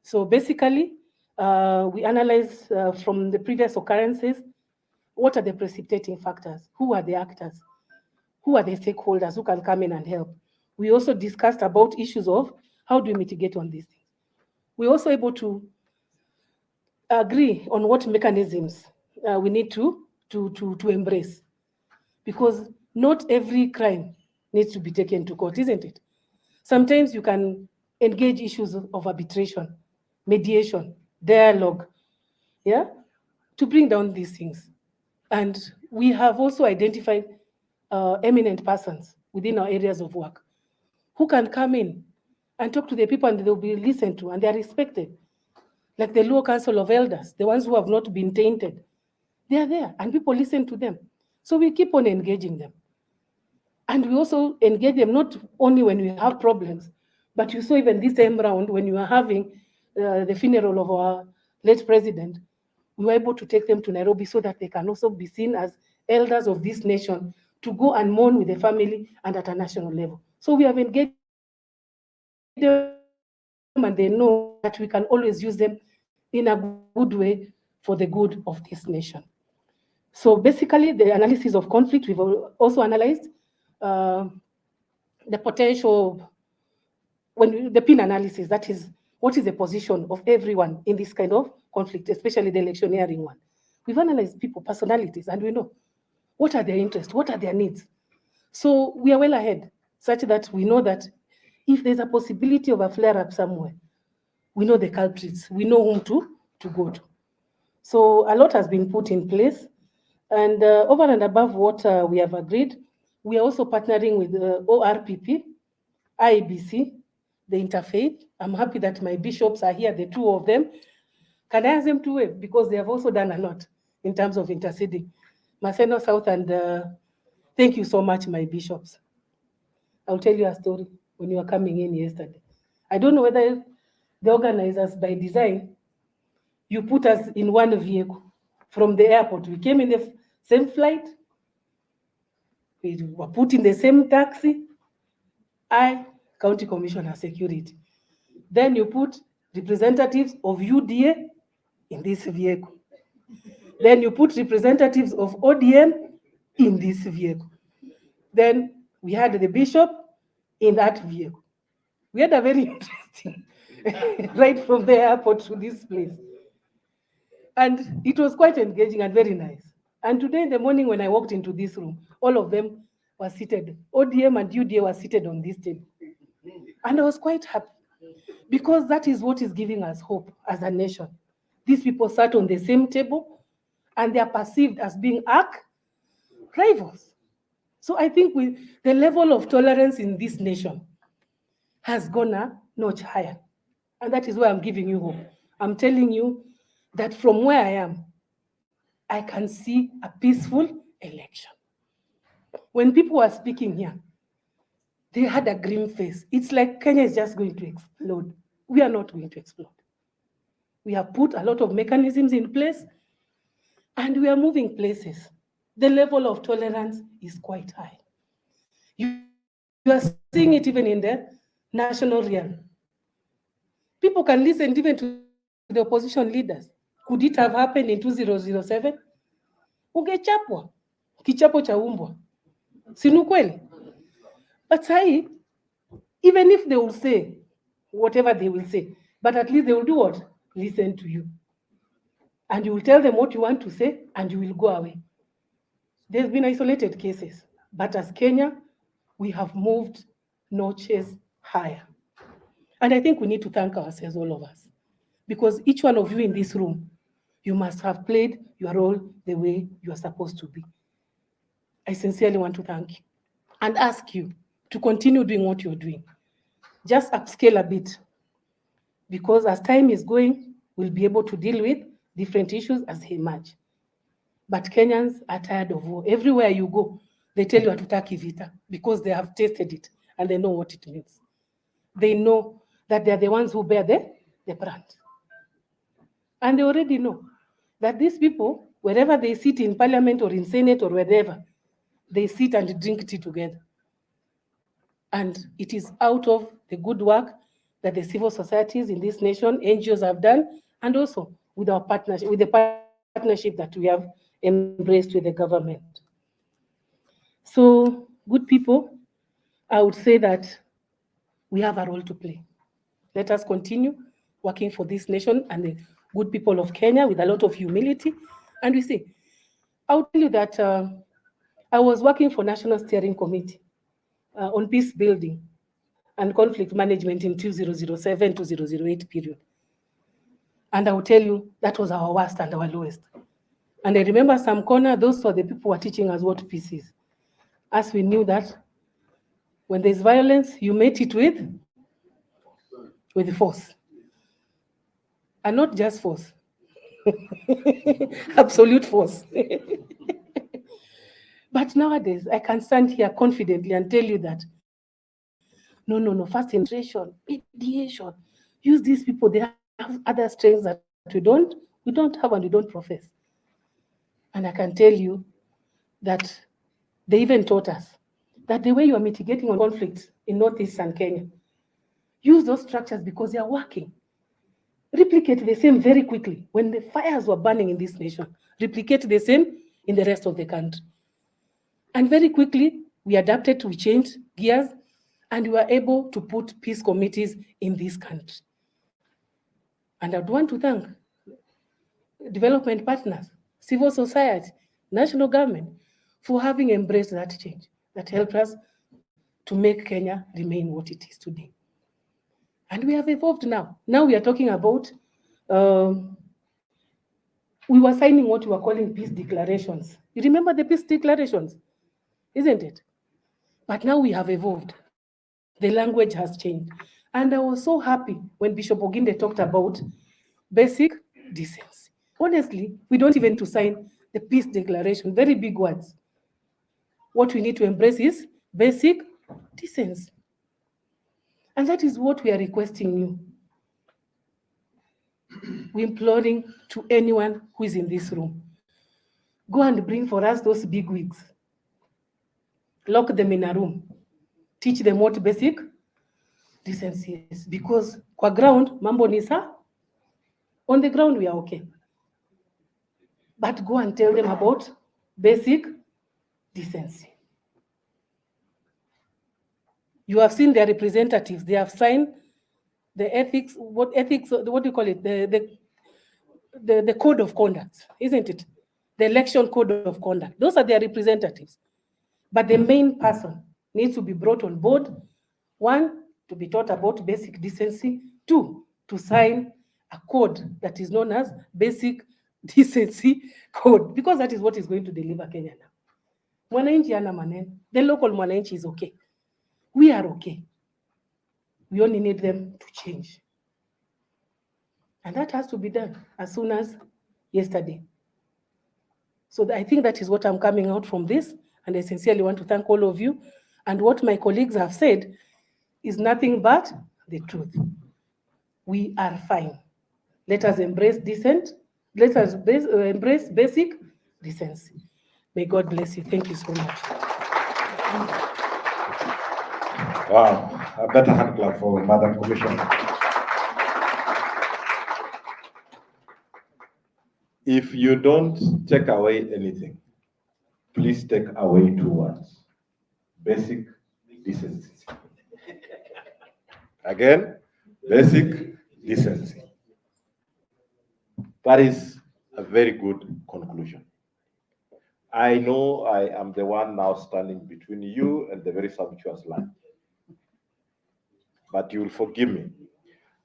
So basically, we analyzed from the previous occurrences, what are the precipitating factors? Who are the actors? Who are the stakeholders who can come in and help? We also discussed about issues of how do we mitigate on these things. We're also able to agree on what mechanisms we need to embrace, because not every crime needs to be taken to court, isn't it? Sometimes you can engage issues of arbitration, mediation, dialogue, yeah, to bring down these things. And we have also identified eminent persons within our areas of work who can come in and talk to the people and they'll be listened to and they're respected. Like the Law Council of Elders, the ones who have not been tainted. They are there and people listen to them. So we keep on engaging them. And we also engage them not only when we have problems, but you saw even this time round when you are having the funeral of our late president, we were able to take them to Nairobi so that they can also be seen as elders of this nation to go and mourn with the family and at a national level. So we have engaged them and they know that we can always use them in a good way for the good of this nation. So basically the analysis of conflict, we've also analyzed the potential, the pin analysis, that is, what is the position of everyone in this kind of conflict, especially the electioneering one. We've analyzed people, personalities, and we know what are their interests, what are their needs. So we are well ahead, such that we know that if there's a possibility of a flare-up somewhere, we know the culprits, we know whom to go to. So a lot has been put in place. And over and above what we have agreed, we are also partnering with ORPP, IEBC, the Interfaith. I'm happy that my bishops are here, the two of them. Can I ask them to wave? Because they have also done a lot in terms of interceding. Maseno South, and thank you so much, my bishops. I'll tell you a story when you were coming in yesterday. I don't know whether the organizers, by design, you put us in one vehicle from the airport. We came in the same flight. We were put in the same taxi. I, County Commissioner Security. Then you put representatives of UDA in this vehicle. Then you put representatives of ODM in this vehicle. Then we had the bishop in that vehicle. We had a very interesting, right from the airport to this place. And it was quite engaging and very nice. And today in the morning when I walked into this room, all of them were seated. ODM and UDA were seated on this table. And I was quite happy because that is what is giving us hope as a nation. These people sat on the same table and they are perceived as being arch rivals. So I think the level of tolerance in this nation has gone a notch higher. And that is why I'm giving you hope. I'm telling you that from where I am, I can see a peaceful election. When people were speaking here, they had a grim face. It's like Kenya is just going to explode. we are not going to explode. We have put a lot of mechanisms in place and we are moving places. The level of tolerance is quite high. You are seeing it even in the national realm. People can listen even to the opposition leaders. Could it have happened in 2007? Ungechapwa, kichapo cha umbwa. Sinu kweli? But say, even if they will say whatever they will say, but at least they will do what? Listen to you. And you will tell them what you want to say and you will go away. There's been isolated cases, but as Kenya, we have moved notches higher. And I think we need to thank ourselves, all of us, because each one of you in this room, you must have played your role the way you are supposed to be. I sincerely want to thank you and ask you to continue doing what you're doing. Just upscale a bit, because as time is going, we'll be able to deal with different issues as they emerge. But Kenyans are tired of war. Everywhere you go, they tell you hatutaki vita because they have tasted it and they know what it means. They know that they're the ones who bear the brunt. And they already know that these people, wherever they sit in parliament or in Senate or wherever, they sit and drink tea together. And it is out of the good work that the civil societies in this nation, NGOs have done, and also with our partnership, with the partnership that we have embraced with the government. So, good people, I would say that we have a role to play. Let us continue working for this nation and the good people of Kenya with a lot of humility. And we see, I'll tell you that I was working for National Steering Committee on peace building and conflict management in 2007-2008 period. And I will tell you, that was our worst and our lowest. And I remember some corner, those were the people who were teaching us what peace is. As we knew that when there's violence, you meet it with force. And not just force, absolute force. But nowadays, I can stand here confidently and tell you that, no, first integration, mediation, use these people, they have other strengths that we don't have and we don't profess. And I can tell you that they even taught us that the way you are mitigating on conflicts in northeastern Kenya, use those structures because they are working. Replicate the same very quickly. When the fires were burning in this nation, replicate the same in the rest of the country. And very quickly, we adapted, we changed gears, and we were able to put peace committees in this country. And I'd want to thank development partners, civil society, national government, for having embraced that change that helped us to make Kenya remain what it is today. And we have evolved now. Now we are talking about, we were signing what we were calling peace declarations. You remember the peace declarations, isn't it? But now we have evolved. The language has changed. And I was so happy when Bishop Oginde talked about basic decency. Honestly, we don't even to sign the peace declaration, very big words. What we need to embrace is basic decency. And that is what we are requesting you. We're imploring to anyone who is in this room, go and bring for us those big wigs. Lock them in a room. Teach them what basic decency is. Because kwa ground, mambo ni sa. On the ground, we are okay. But go and tell them about basic decency. You have seen their representatives. They have signed the ethics, what do you call it? The code of conduct, isn't it? The election code of conduct. Those are their representatives. But the main person needs to be brought on board. One, to be taught about basic decency. Two, to sign a code that is known as basic decency code, because that is what is going to deliver Kenya now. Mwananchi hana maneno. The local mwananchi is okay. We are okay. We only need them to change. And that has to be done as soon as yesterday. So I think that is what I'm coming out from this. And I sincerely want to thank all of you. And what my colleagues have said is nothing but the truth. we are fine. Let us embrace dissent. Let us embrace basic decency. May God bless you. Thank you so much. Wow, a better hand clap for Madam Commissioner. If you don't take away anything, please take away 2 words. Basic decency. Again, basic decency. That is a very good conclusion. I know I am the one now standing between you and the very sumptuous land. But you will forgive me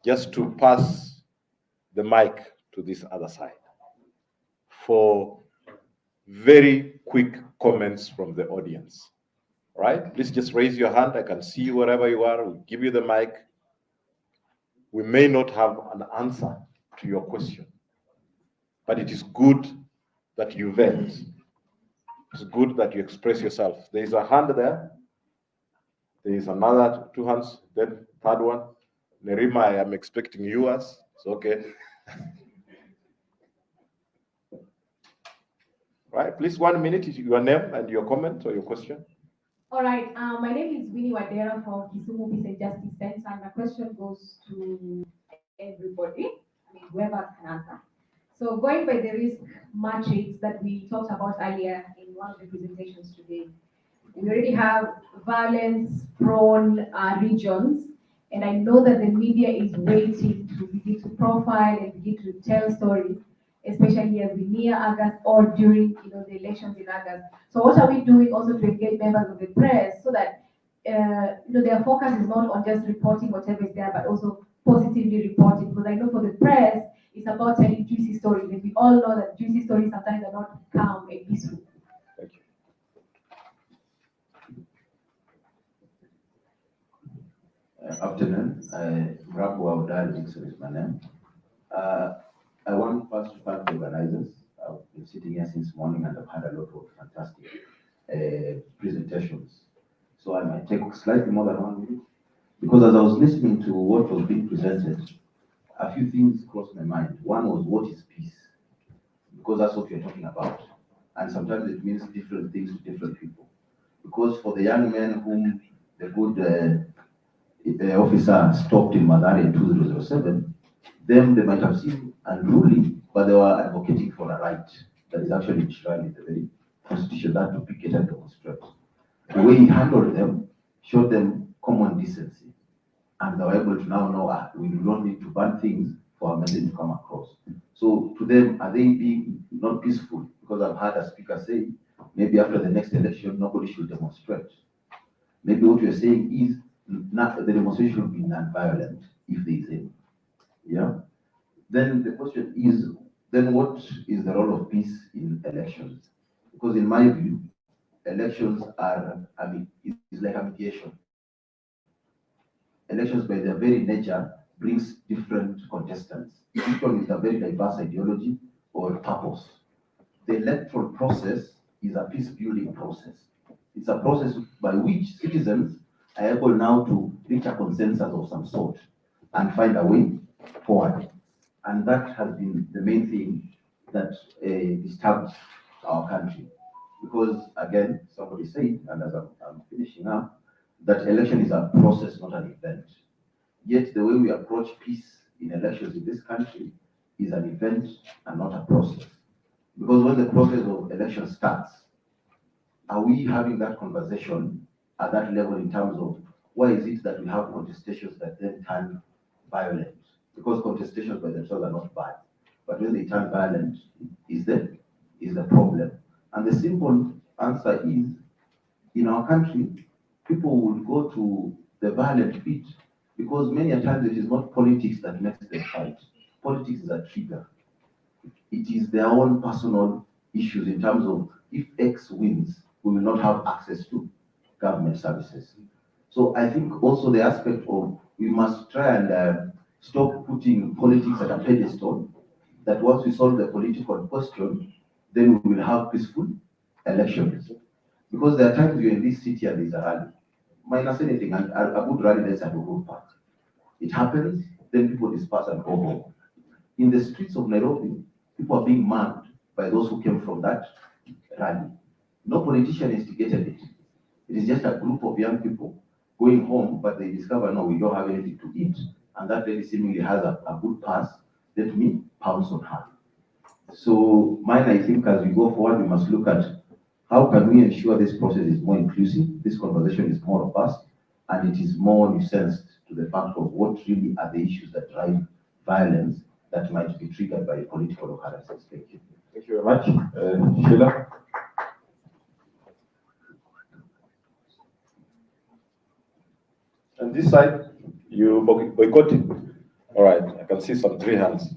just to pass the mic to this other side for very quick comments from the audience. All right? Please just raise your hand. I can see you wherever you are. We'll give you the mic. We may not have an answer to your question, but it is good that you vent. It's good that you express yourself. There is a hand there. There is another 2 hands, then third one. Nerima, I am expecting yours. It's okay. Right, please, 1 minute, your name and your comment or your question. All right, my name is Winnie Wadera from Kisumu Peace and Justice Center, and my question goes to everybody, whoever can answer. So going by the risk matrix that we talked about earlier in one of the presentations today, we already have violence-prone regions, and I know that the media is waiting to begin to profile and begin to tell stories, especially as we near August or during the elections in August. So what are we doing also to engage members of the press so that their focus is not on just reporting whatever is there, but also positively reporting? Because I know for the press, it's about telling juicy stories, and we all know that juicy stories sometimes are not calm and peaceful. Thank you. Afternoon, Mraku Audal Dixon is my name. I want first to thank the organizers. I've been sitting here since morning and I've had a lot of fantastic presentations. So I might take slightly more than 1 minute, because as I was listening to what was being presented, a few things crossed my mind. One was, what is peace? Because that's what we're talking about. And sometimes it means different things to different people. Because for the young men whom the good officer stopped in Madari in 2007, them they might have seen unruly, but they were advocating for a right that is actually enshrined in the very constitution, that to picket and demonstrate. The way he handled them showed them common decency, and they were able to now know we do not need to ban things for our message to come across. So to them, are they being not peaceful? Because I've heard a speaker say, maybe after the next election, nobody should demonstrate. Maybe what you're saying is the demonstration should be non-violent, if there is any. Yeah. Then the question is, then what is the role of peace in elections? Because in my view, elections are, it's like a mediation. Elections by their very nature brings different contestants. Each one is a very diverse ideology or purpose. The electoral process is a peace-building process. It's a process by which citizens are able now to reach a consensus of some sort and find a way forward. And that has been the main thing that disturbs our country. Because again, somebody said, and as I'm finishing up, that election is a process, not an event. Yet the way we approach peace in elections in this country is an event and not a process. Because when the process of election starts, are we having that conversation at that level in terms of why is it that we have contestations that then turn violent? Because contestations by themselves are not bad, but when they turn violent, is the problem. And the simple answer is, in our country, people will go to the violent bit because many a times it is not politics that makes them fight. Politics is a trigger. It is their own personal issues in terms of if X wins, we will not have access to government services. So I think also the aspect of we must try and stop putting politics at a pedestal, that once we solve the political question, then we will have peaceful elections. Because there are times you're in this city and there's a rally, minus anything, and a good rally, let's have a good part. It happens, then people disperse and go home. In the streets of Nairobi, people are being mugged by those who came from that rally. No politician instigated it. It is just a group of young people going home, but they discover, no, we don't have anything to eat. And that lady seemingly has a good pass. Let me pounce on her. So mine, I think, as we go forward, we must look at how can we ensure this process is more inclusive, this conversation is more robust, and it is more nuanced to the fact of what really are the issues that drive violence that might be triggered by political occurrences. Thank you. Thank you very much. Sheila? And this side, you boycotting. All right, I can see some 3 hands.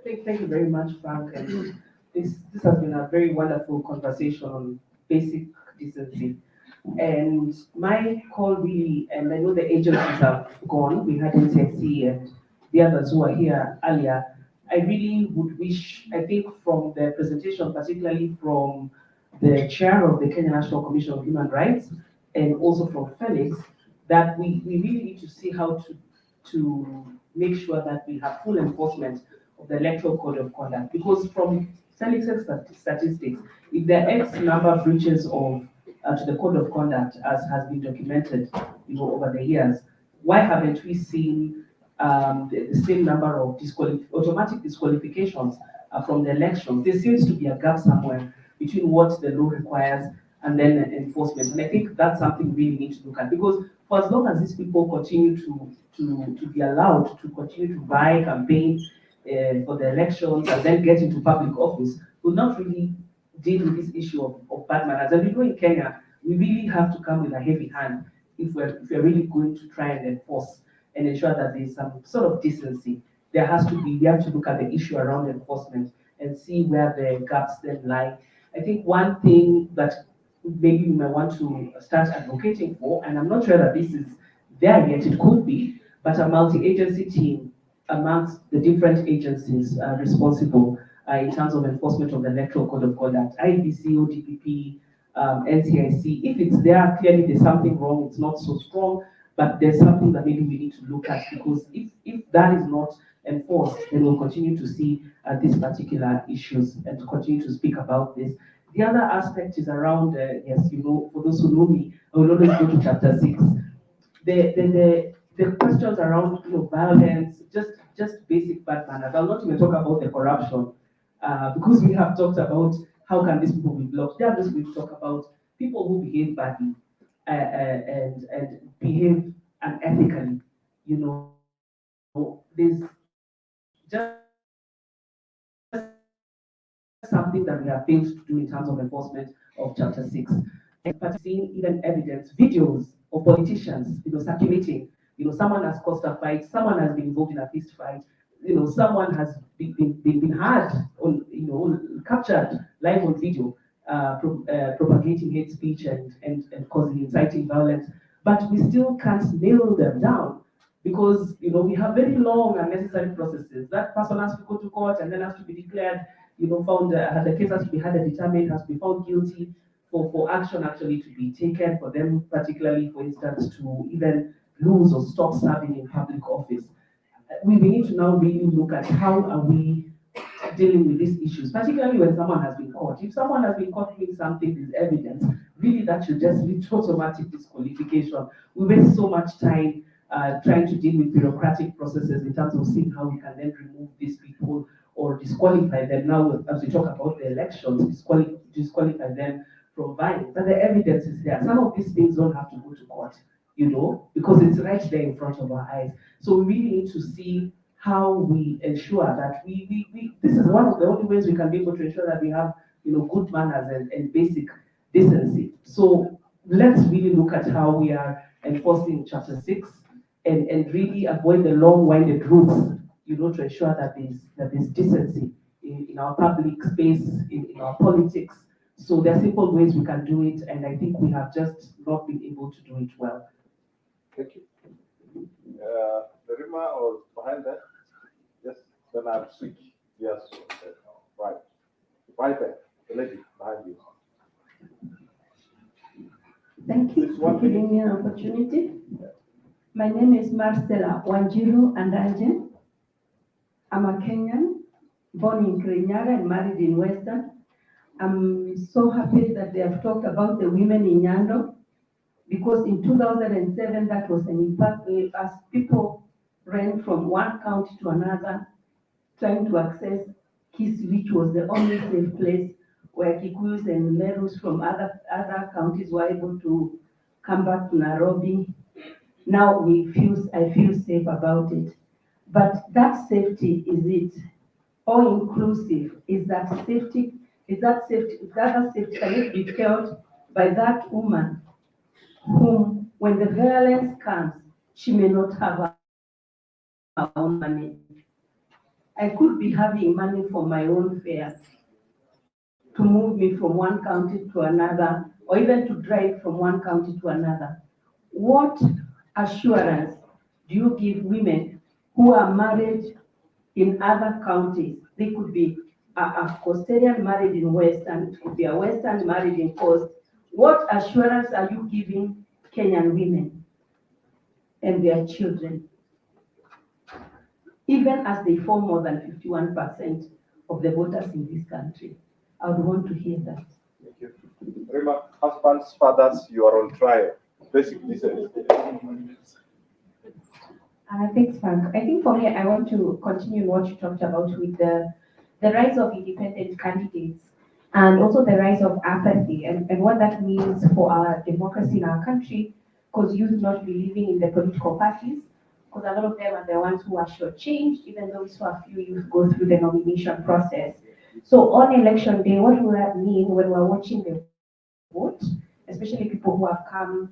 Thank you very much, Frank. And this has been a very wonderful conversation on basic decency. And my call really, and I know the agencies have gone, we had Decency and the others who are here earlier. I really would wish, I think from the presentation, particularly from the chair of the Kenya National Commission on Human Rights, and also from Felix, that we really need to see how to make sure that we have full enforcement of the Electoral Code of Conduct. Because from Felix's statistics, if there are X number of breaches of to the Code of Conduct, as has been documented, over the years, why haven't we seen the same number of automatic disqualifications from the elections? There seems to be a gap somewhere between what the law requires and then enforcement. And I think that's something we really need to look at, because for as long as these people continue to be allowed to continue to buy, campaign for the elections and then get into public office, will not really deal with this issue of bad manners. And we know in Kenya, we really have to come with a heavy hand if we're really going to try and enforce and ensure that there's some sort of decency. We have to look at the issue around enforcement and see where the gaps then lie. I think one thing that maybe we might want to start advocating for, and I'm not sure that this is there yet, it could be, but a multi-agency team amongst the different agencies responsible in terms of enforcement of the Electoral Code of Conduct, IBC, ODPP, NCIC. If it's there, clearly there's something wrong, it's not so strong, but there's something that maybe we need to look at, because if that is not enforced, then we'll continue to see these particular issues and to continue to speak about this. The other aspect is around, yes, for those who know me, I will always go to chapter 6. The questions around violence, just basic bad manners. I'll not even talk about the corruption, because we have talked about how can these people be blocked. They are just going to talk about people who behave badly and behave unethically. There's just something that we have failed to do in terms of enforcement of Chapter 6. But seeing even evidence, videos of politicians, circulating. Someone has caused a fight, someone has been involved in a fist fight, someone has been had on, captured live on video, propagating hate speech and causing, inciting violence, but we still can't nail them down, because we have very long and necessary processes. That person has to go to court and then has to be declared, found, the case has to be had and determined, has to be found guilty for action actually to be taken for them, particularly, for instance, to even lose or stop serving in public office. We need to now really look at how are we dealing with these issues, particularly when someone has been caught. If someone has been caught doing something with evidence, really that should just lead to automatic disqualification. We waste so much time trying to deal with bureaucratic processes in terms of seeing how we can then remove these people or disqualify them. Now, as we talk about the elections, disqualify them from violence. But the evidence is there. Some of these things don't have to go to court, because it's right there in front of our eyes. So we really need to see how we ensure that this is one of the only ways we can be able to ensure that we have good manners and basic decency. So let's really look at how we are enforcing Chapter 6 and really avoid the long-winded routes, to ensure that there's decency in our public space, in our politics. So there are simple ways we can do it, and I think we have just not been able to do it well. Thank you. Rima, or behind that? Yes, then I'll switch. Yes, right. Right there, the lady behind you. Thank you for giving me an opportunity. My name is Marcela Wanjiru Andanje. I'm a Kenyan, born in Kirinyaga and married in Western. I'm so happy that they have talked about the women in Nyando, because in 2007, that was an impact as people ran from one county to another, trying to access Kisii, which was the only safe place where Kikuyus and Merus from other counties were able to come back to Nairobi. Now I feel safe about it. But that safety, is it all inclusive? Is that safety, that other safety, can it be felt by that woman whom, when the violence comes, she may not have her own money? I could be having money for my own fare to move me from one county to another, or even to drive from one county to another. What assurance do you give women who are married in other counties? They could be a Coastalian married in Western, it could be a Western married in Coast. What assurance are you giving Kenyan women and their children, even as they form more than 51% of the voters in this country? I would want to hear that. Thank you. Remember, husbands, fathers, you are on trial. Basic decency. Thanks, Frank. I think for me, I want to continue what you talked about with the rise of independent candidates and also the rise of apathy and what that means for our democracy in our country, because youth not believing in the political parties, because a lot of them are the ones who are shortchanged, even though we saw a few youth go through the nomination process. So on election day, what will that mean when we're watching the vote, especially people who have come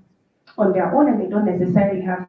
on their own and they don't necessarily have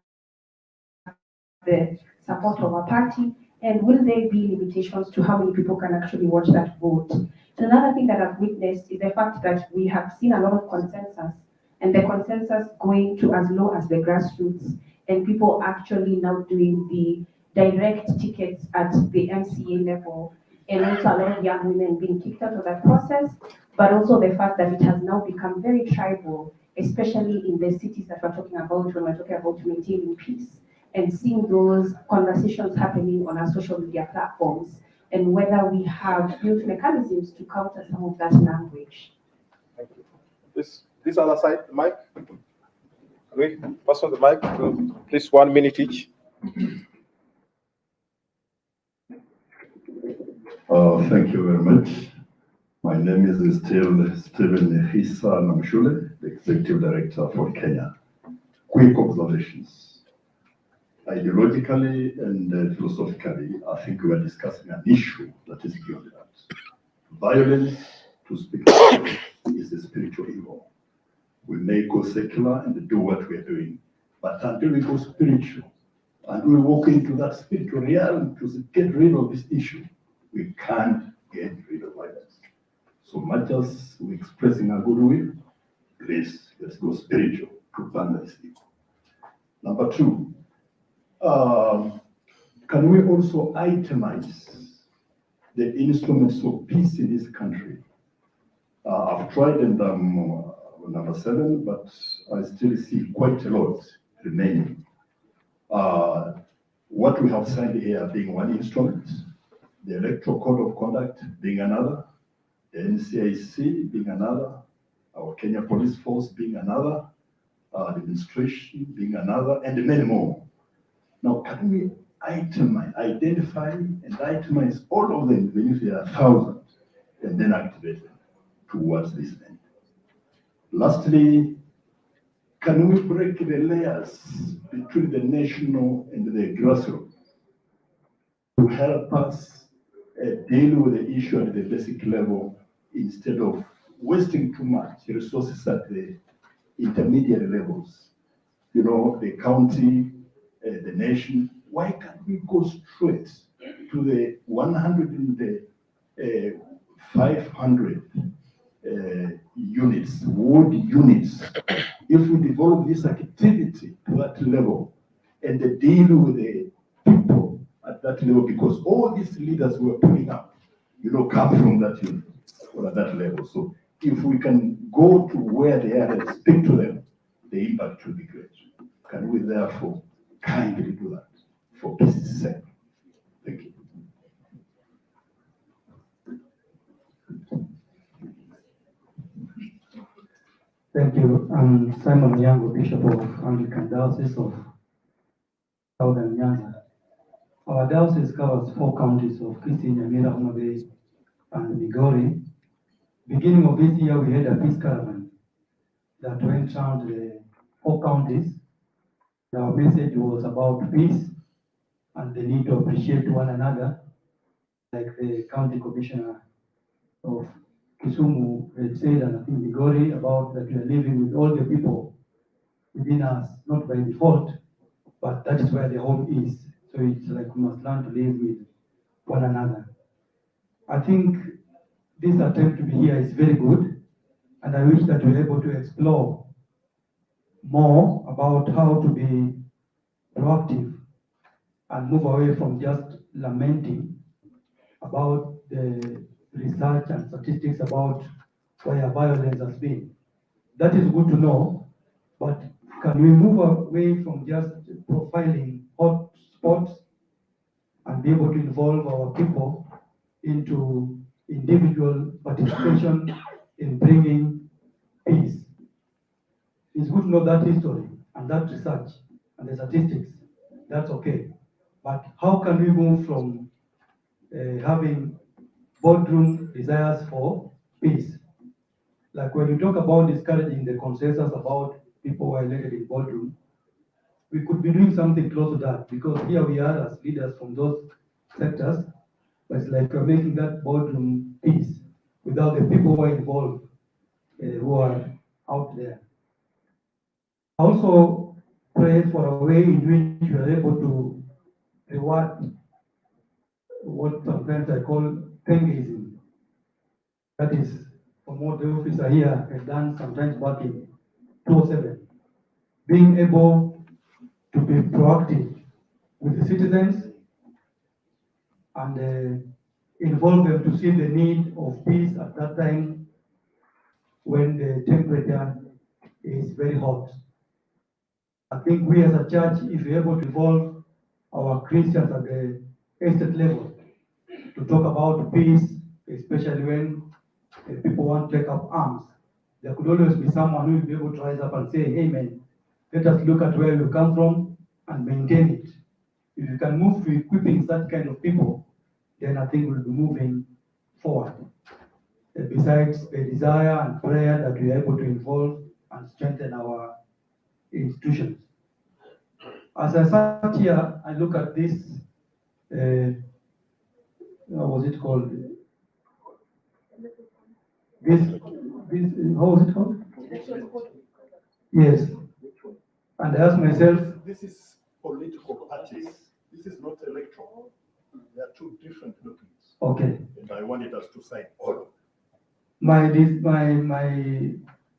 the support of a party? And will there be limitations to how many people can actually watch that vote? And another thing that I've witnessed is the fact that we have seen a lot of consensus, and the consensus going to as low as the grassroots, and people actually now doing the direct tickets at the MCA level, and also a lot of young women being kicked out of that process, but also the fact that it has now become very tribal, especially in the cities that we're talking about when we're talking about maintaining peace, and seeing those conversations happening on our social media platforms, and whether we have built mechanisms to counter some of that language. Thank you. This other side, the mic. Can we pass on the mic to please 1 minute each? Thank you very much. My name is still Stephen Hisa Namshule, the Executive Director for Kenya. Quick observations. Ideologically and philosophically, I think we are discussing an issue that is beyond that. Violence, to speak is a spiritual evil. We may go secular and do what we are doing, but until we go spiritual and we walk into that spiritual realm to get rid of this issue, we can't get rid of violence. So much as we're expressing our goodwill, please, let's go spiritual to ban this evil. Number two, can we also itemize the instruments of peace in this country? I've tried and I'm number 7, but I still see quite a lot remaining. What we have signed here being one instrument, the Electoral Code of Conduct being another, the NCIC being another, our Kenya Police Force being another, the administration being another, and many more. Now, can we identify and itemize all of them, even if there are thousands, and then activate them towards this end? Lastly, can we break the layers between the national and the grassroots to help us deal with the issue at the basic level instead of wasting too much resources at the intermediate levels? You know, the county, the nation. Why can't we go straight to the 100 and the 500 units, ward units? If we develop this activity to that level and deal with the people at that level, because all these leaders we're putting up, you know, come from that unit or at that level. So if we can go to where they are and speak to them, the impact will be great. Can we therefore kindly do that for peace's sake. Thank you. Thank you. I'm Simon Yango, Bishop of Anglican Diocese of Southern Nyanza. Our diocese covers 4 counties of Kisii, Nyamira, Homa Bay, and Migori. Beginning of this year, we had a peace caravan that went around the 4 counties. Our message was about peace and the need to appreciate one another, like the county commissioner of Kisumu had said, and I think Migori, about that we are living with all the people within us, not by default, but that is where the home is. So it's like we must learn to live with one another. I think this attempt to be here is very good, and I wish that we're able to explore more about how to be proactive and move away from just lamenting about the research and statistics about where violence has been. That is good to know, but can we move away from just profiling hot spots and be able to involve our people into individual participation in bringing peace? It's good to know that history and that research and the statistics. That's okay. But how can we move from having boardroom desires for peace? Like when you talk about discouraging the consensus about people who are elected in boardroom, we could be doing something close to that, because here we are as leaders from those sectors, but it's like we're making that boardroom peace without the people who are involved, who are out there. Also, pray for a way in which we are able to reward what sometimes I call pengism. That is, from what the officer here has done sometimes back in 2007, being able to be proactive with the citizens and involve them to see the need of peace at that time when the temperature is very hot. I think we as a church, if we're able to involve our Christians at the estate level to talk about peace, especially when people want to take up arms, there could always be someone who will be able to rise up and say, hey man, let us look at where we come from and maintain it. If you can move to equipping such kind of people, then I think we'll be moving forward. Besides the desire and prayer that we are able to involve and strengthen our institutions. As I sat here, I look at this, what was it called? This, how was it called? Yes. And I asked myself, This is political parties. This is not electoral. They are 2 different documents. okay. And I wanted us to sign all of them. My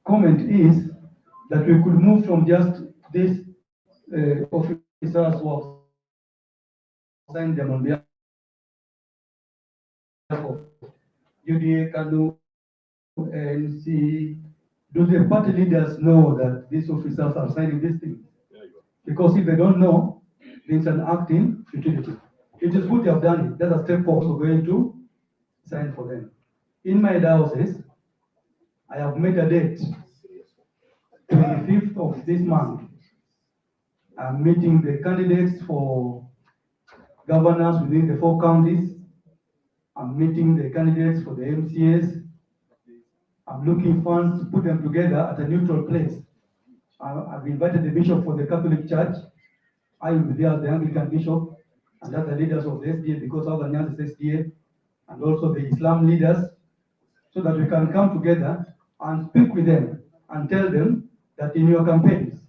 comment is that we could move from just this officers who have signed them on behalf of UDA, KANU, NC. Do the party leaders know that these officers are signing these things? Because if they don't know, it's an act in futility. It is good they have done it. That's a step forward. We're going to sign for them. In my diocese, I have made a date, 25th of this month. I'm meeting the candidates for governors within the 4 counties. I'm meeting the candidates for the MCAs. I'm looking funds to put them together at a neutral place. I've invited the bishop for the Catholic Church. I will be there as the Anglican bishop, and other leaders of the SDA, because Southern Nyanza is SDA, and also the Islam leaders, so that we can come together and speak with them and tell them that in your campaigns,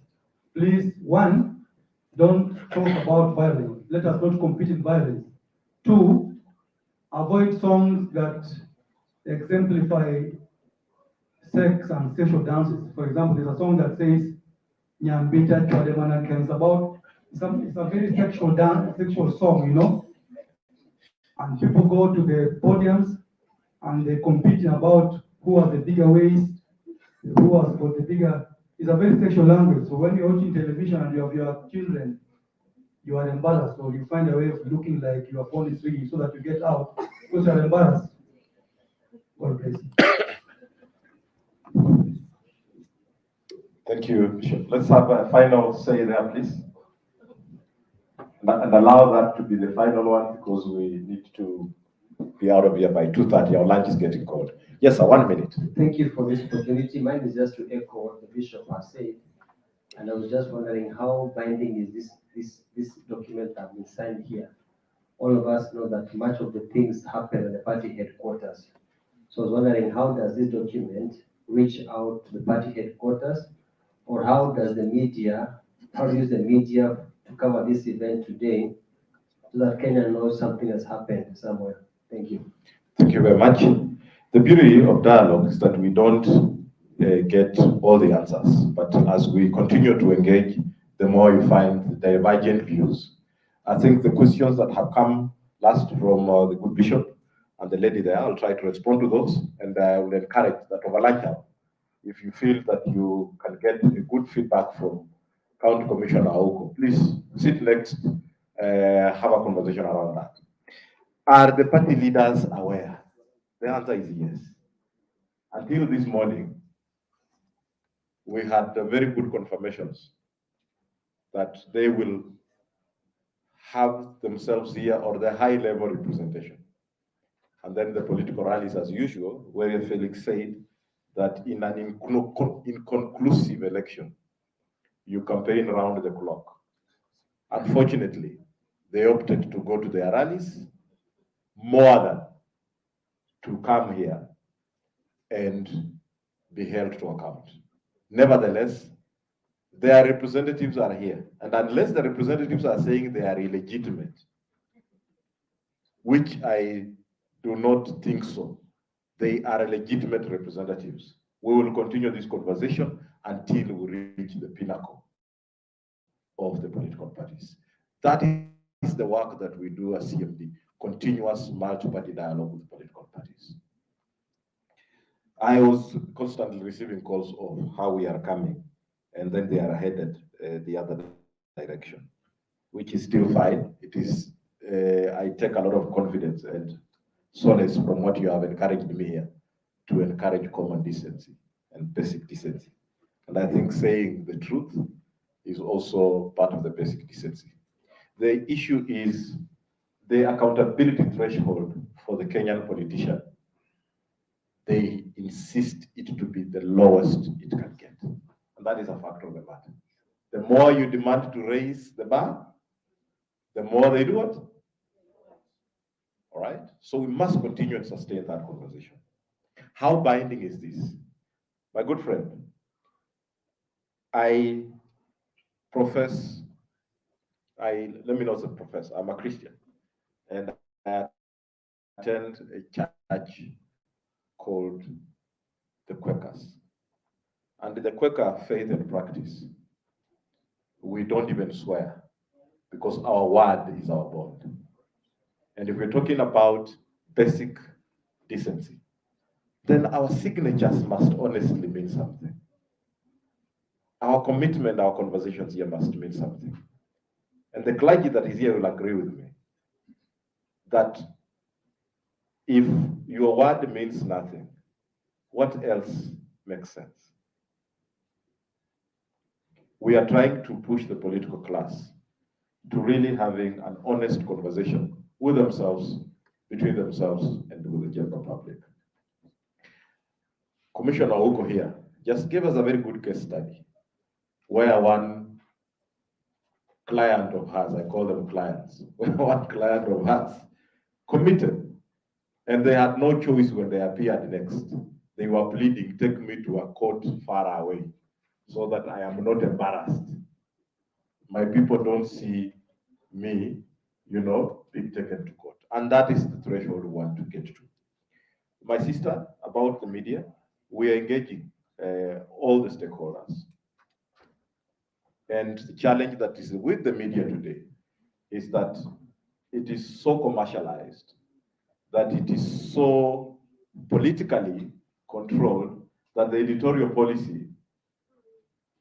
please, 1, don't talk about violence. Let us not compete in violence. 2, avoid songs that exemplify sex and sexual dances. For example, there's a song that says, Nyambita Chwademana Ken. It's a very sexual dance, sexual song, you know. And people go to the podiums and they compete about who has the bigger waist, who has got the bigger. It's a very sexual language. So when you're watching television and you have your children you are embarrassed, or you find a way of looking like your phone is ringing so that you get out because you are embarrassed. God bless you. Thank you, Bishop. Let's have a final say there, please. And allow that to be the final one because we need to be out of here by 2:30. Our lunch is getting cold. Yes, sir, 1 minute. Thank you for this opportunity. Mine is just to echo what the Bishop has said. And I was just wondering how binding is this document that has been signed here. All of us know that much of the things happen at the party headquarters. So I was wondering, how does this document reach out to the party headquarters? Or how does the media, how do you use the media to cover this event today so that Kenya knows something has happened somewhere? Thank you. Thank you very much. The beauty of dialogue is that we don't get all the answers, but as we continue to engage, the more you find divergent views. I think the questions that have come last from the good bishop and the lady there, I'll try to respond to those, and I will encourage that over lunchtime, if you feel that you can get a good feedback from County Commissioner Auko, please sit next, have a conversation around that. Are the party leaders aware? The answer is yes. Until this morning, we had very good confirmations that they will have themselves here or the high-level representation. And then the political rallies as usual, where Felix said that in an inconclusive election, you campaign around the clock. Unfortunately, they opted to go to their rallies more than to come here and be held to account. Nevertheless, their representatives are here. And unless the representatives are saying they are illegitimate, which I do not think so, they are legitimate representatives. We will continue this conversation until we reach the pinnacle of the political parties. That is the work that we do as CMD, continuous multi-party dialogue with political parties. I was constantly receiving calls of how we are coming, and then they are headed the other direction, which is still fine. It is, I take a lot of confidence and solace from what you have encouraged me here to encourage common decency and basic decency. And I think saying the truth is also part of the basic decency. The issue is the accountability threshold for the Kenyan politician. They insist it to be the lowest it can get. And that is a fact of the matter. The more you demand to raise the bar, the more they do it. All right? So we must continue and sustain that conversation. How binding is this? My good friend, let me not say profess, I'm a Christian. And I attend a church called the Quakers. And the Quaker faith and practice, we don't even swear because our word is our bond. And if we're talking about basic decency, then our signatures must honestly mean something. Our commitment, our conversations here must mean something. And the clergy that is here will agree with me that if your word means nothing, what else makes sense? We are trying to push the political class to really having an honest conversation with themselves, between themselves, and with the general public. Commissioner Oko here just gave us a very good case study where one client of hers, I call them clients, one client of hers committed, and they had no choice when they appeared next. They were pleading, take me to a court far away so that I am not embarrassed. My people don't see me, being taken to court. And that is the threshold we want to get to. My sister, about the media, we are engaging all the stakeholders. And the challenge that is with the media today is that it is so commercialized, that it is so politically controlled, that the editorial policy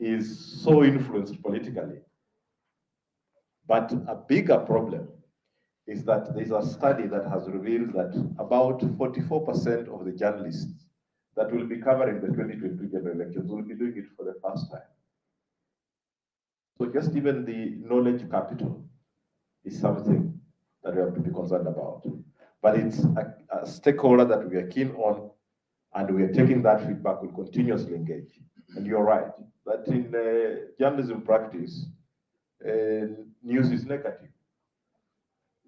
is so influenced politically But a bigger problem is that there's a study that has revealed that about 44% of the journalists that will be covering the 2022 general elections will be doing it for the first time. So just even the knowledge capital is something that we have to be concerned about. But it's a stakeholder that we are keen on, and we are taking that feedback, we'll continuously engage. And you're right, that in journalism practice, news is negative.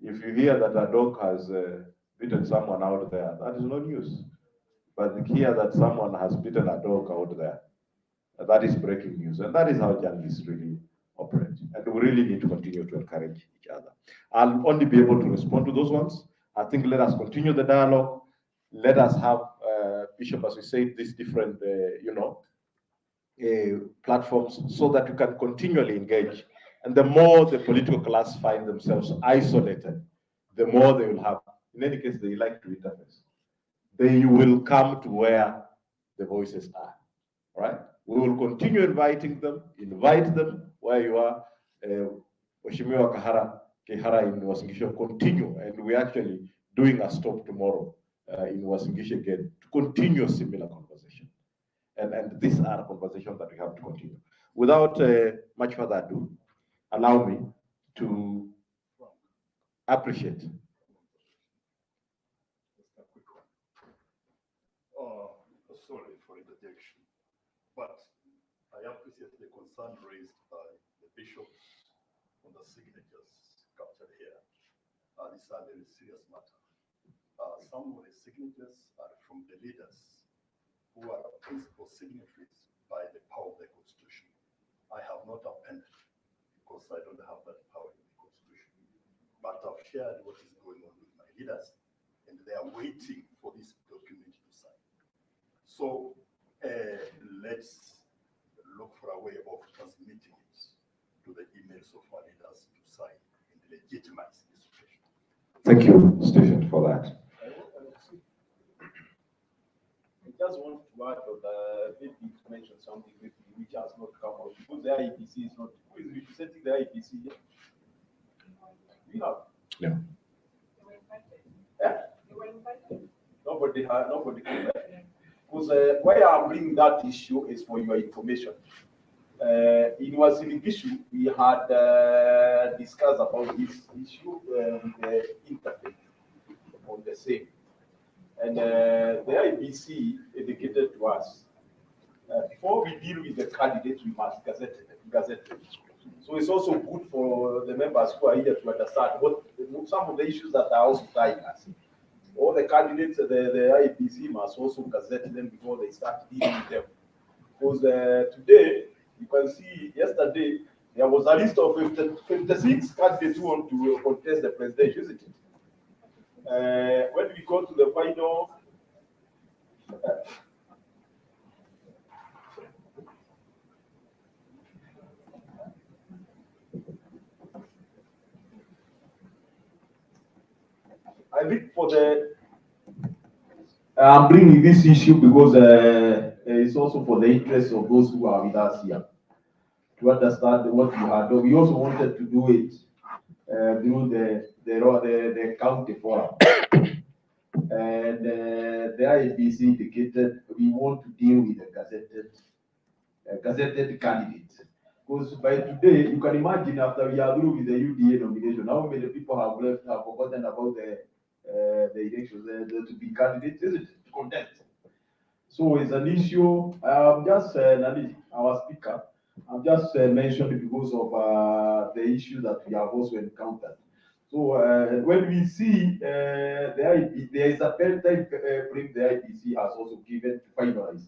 If you hear that a dog has bitten someone out there, that is no news. But hear that someone has bitten a dog out there, that is breaking news. And that is how journalists really operate. And we really need to continue to encourage each other. I'll only be able to respond to those ones. I think let us continue the dialogue. Let us have, Bishop, as we say, these different, platforms so that we can continually engage. And the more the political class find themselves isolated, the more they will have. In any case, they like to interface. They will come to where the voices are, right? We will continue inviting them, invite them where you are. Oshimiwa Kehara in Wasingisho, continue. And we're actually doing a stop tomorrow in Wasingisho again to continue a similar conversation. And these are conversations that we have to continue. Without much further ado, allow me to appreciate. Sorry for interjection, but I appreciate the concern raised by the bishops on the signatures captured here. This is a very serious matter. Some of the signatures are from the leaders who are principal signatories by the power of the Constitution. I have not appended because I don't have that power in the Constitution. But I've shared what is going on with my leaders, and they are waiting for this document to sign. So let's look for a way of transmitting it to the emails of our leaders to sign and legitimize this situation. Thank you, Stephen, for that. I just want to add that maybe to mention something which has not come out, because the IEPC is not, who is representing the IEPC here? We have. Yeah. Nobody came back. Because why I'm bringing that issue is for your information. In Wasiligishu, we had discussed about this issue with the interfaith on the same. And the IBC indicated to us, before we deal with the candidates, we must gazette it. So it's also good for the members who are here to understand some of the issues that are also tying us. All the candidates, the IPC must also gazette them before they start dealing with them. Because today, you can see yesterday, there was a list of 56 candidates who want to contest the presidential, isn't it? When we go to the final, I think for the, I'm bringing this issue because it's also for the interest of those who are with us here to understand what we had. We also wanted to do it through the county forum. And the IEBC indicated we want to deal with the gazetted candidates. Because by today, you can imagine after we are through with the UDA nomination, how many people have left, have forgotten about the elections, to be candidates, isn't it? To contest. So it's an issue. Just Nali, our speaker, I'm just mentioning because of the issue that we have also encountered. So when we see the IP, there is a time frame the IPC has also given to finalize.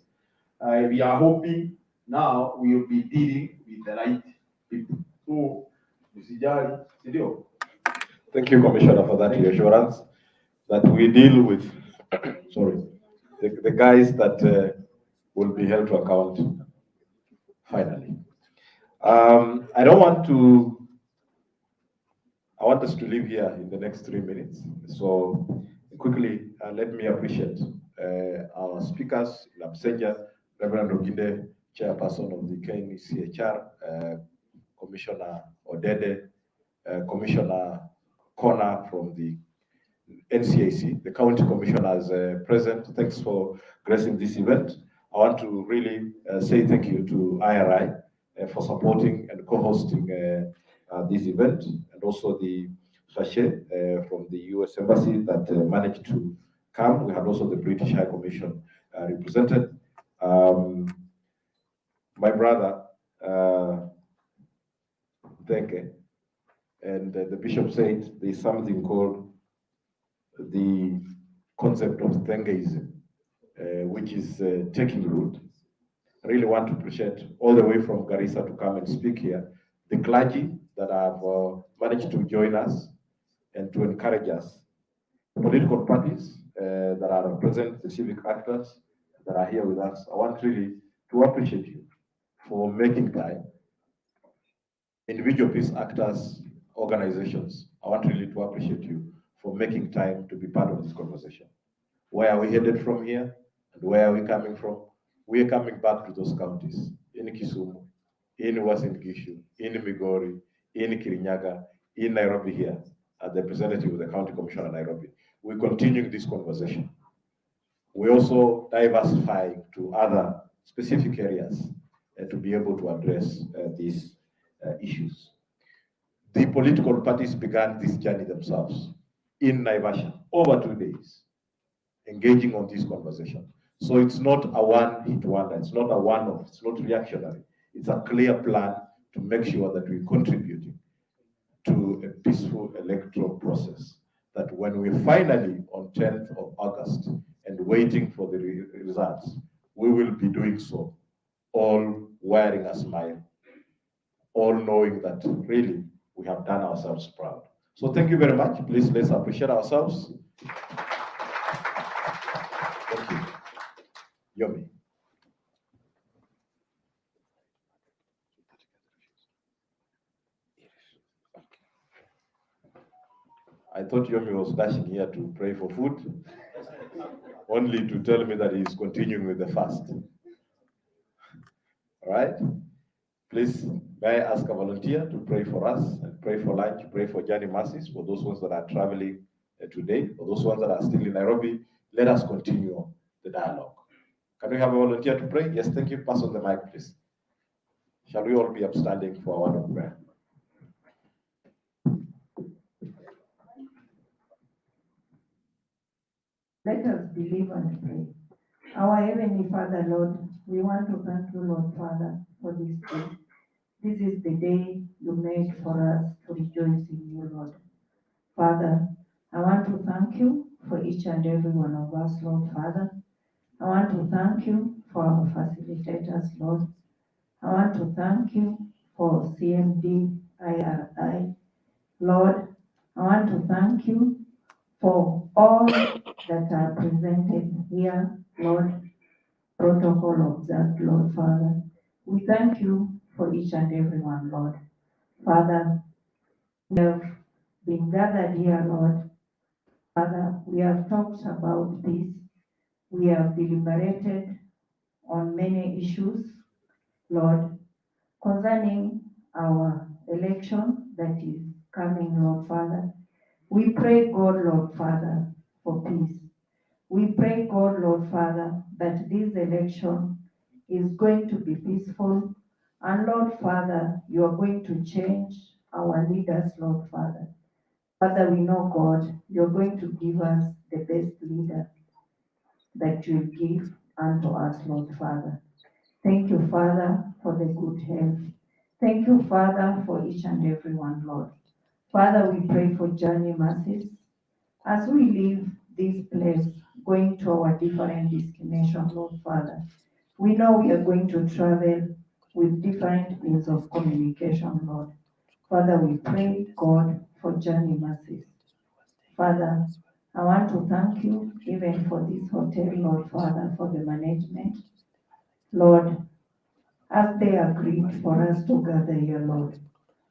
We are hoping now we will be dealing with the right people. So, thank you, Commissioner, for that reassurance that we deal with, sorry, the guys that will be held to account finally. I want us to leave here in the next 3 minutes. So quickly, let me appreciate our speakers, Labsenja, Reverend Oginde, Chairperson of the KNCHR, Commissioner Odede, Commissioner Connor from the NCAC, the county commissioners present. Thanks for gracing this event. I want to really say thank you to IRI for supporting and co-hosting this event, and also the sachet from the US Embassy that managed to come. We had also the British High Commission represented. My brother, Denke, and the bishop said there's something called the concept of Dengeism, which is taking root. I really want to appreciate all the way from Garissa to come and speak here, the clergy that have managed to join us and to encourage us, the political parties that are present, the civic actors that are here with us. I want really to appreciate you for making time. Individual peace actors, organizations, I want really to appreciate you for making time to be part of this conversation. Where are we headed from here? And where are we coming from? We are coming back to those counties, in Kisumu, in Uasin Gishu, in Migori, in Kirinyaga, in Nairobi here, as the representative of the County Commissioner of Nairobi. We're continuing this conversation. We're also diversifying to other specific areas to be able to address these issues. The political parties began this journey themselves in Naivasha over 2 days, engaging on this conversation. So it's not a one-hit wonder, it's not a one-off, it's not reactionary. It's a clear plan to make sure that we're contributing to a peaceful electoral process, that when we're finally on 10th of August and waiting for the results, we will be doing so, all wearing a smile, all knowing that really we have done ourselves proud. So thank you very much. Please, let's appreciate ourselves. Thank you. Yomi. I thought Yomi was dashing here to pray for food, only to tell me that he's continuing with the fast. All right? Please, may I ask a volunteer to pray for us and pray for lunch, pray for journey mercies for those ones that are traveling today, for those ones that are still in Nairobi. Let us continue the dialogue. Can we have a volunteer to pray? Yes, thank you. Pass on the mic, please. Shall we all be upstanding for a word of prayer? Let us believe and pray. Our Heavenly Father, Lord, we want to thank you, Lord Father, for this day. This is the day you made for us to rejoice in you, Lord. Father, I want to thank you for each and every one of us, Lord Father. I want to thank you for our facilitators, Lord. I want to thank you for CMD, IRI. Lord, I want to thank you for all that are presented here, Lord. Protocol observed, Lord Father. We thank you for each and every one, Lord. Father, we have been gathered here, Lord. Father, we have talked about this. We have deliberated on many issues, Lord, concerning our election that is coming, Lord Father. We pray, God, Lord Father, for peace. We pray, God, Lord Father, that this election is going to be peaceful. And Lord Father, you are going to change our leaders, Lord Father. Father, we know, God, you're going to give us the best leader that you give unto us, Lord Father. Thank you, Father, for the good health. Thank you, Father, for each and every one, Lord. Father, we pray for journey mercies as we leave this place, going to our different destinations, Lord Father. We know we are going to travel with different means of communication, Lord. Father, we pray, God, for journey mercies. Father, I want to thank you even for this hotel, Lord Father, for the management. Lord, as they agreed for us to gather here, Lord,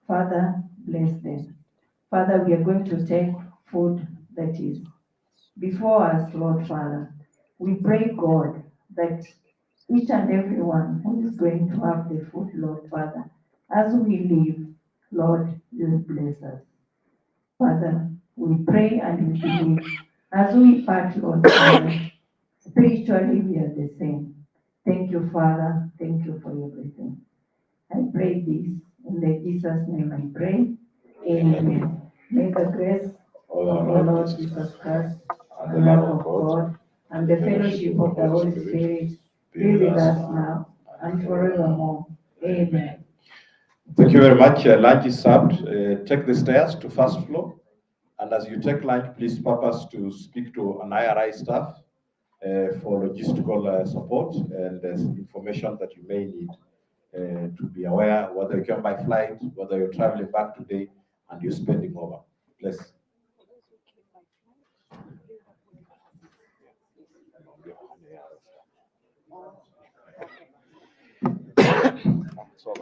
Father, bless them. Father, we are going to take food that is before us, Lord Father. We pray, God, that each and every one who is going to have the food, Lord Father, as we leave, Lord, you bless us. Father, we pray and we believe as we part, Lord, Father, spiritually we are the same. Thank you, Father. Thank you for everything. I pray this in the Jesus' name I pray. Amen. May the grace of our Lord Jesus Christ, the love of God, and the fellowship of the Holy Spirit be with us now and forevermore. Amen. Thank you very much. Lunch is served. Take the stairs to first floor. And as you take lunch, please purpose to speak to an IRI staff for logistical support and information that you may need to be aware, whether you come by flight, whether you're traveling back today, and you're spending over. Bless. So,